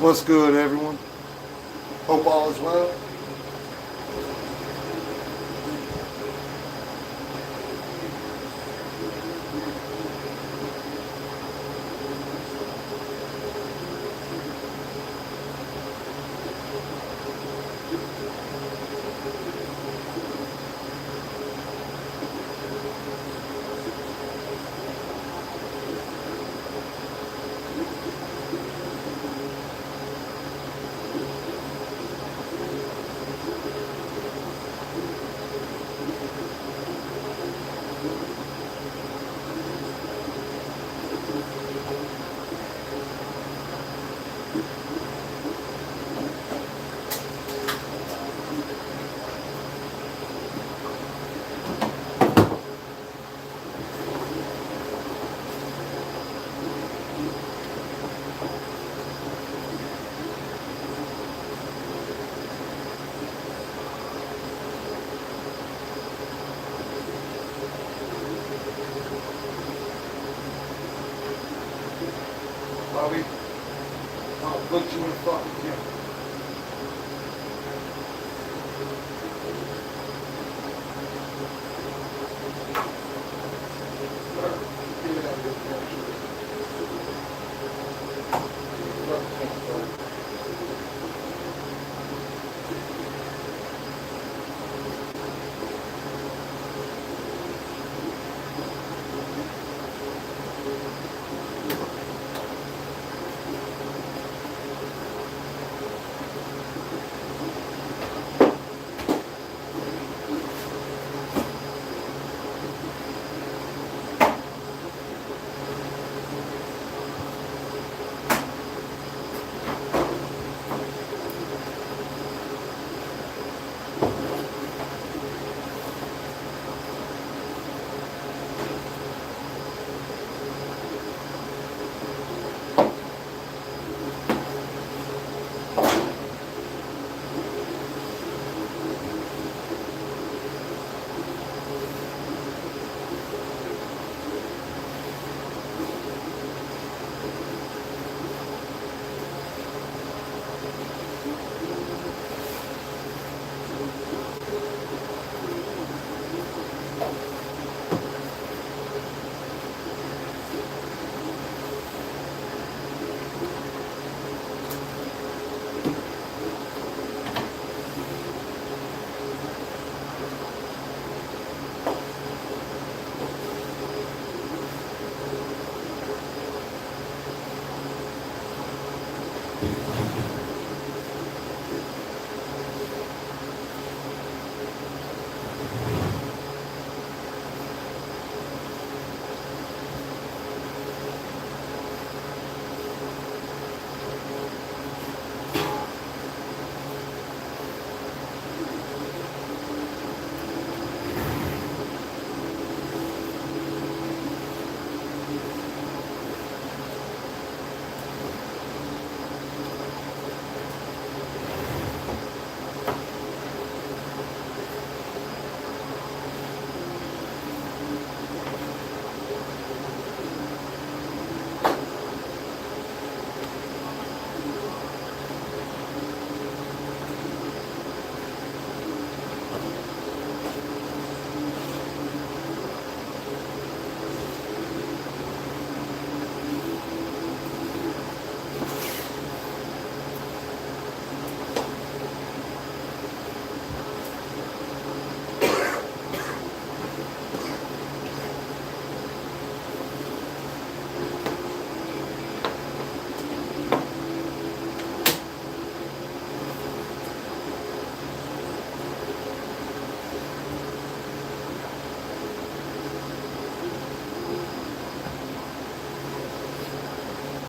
What's good, everyone? Hope all is well. Bobby, I'll put you in front. Yeah.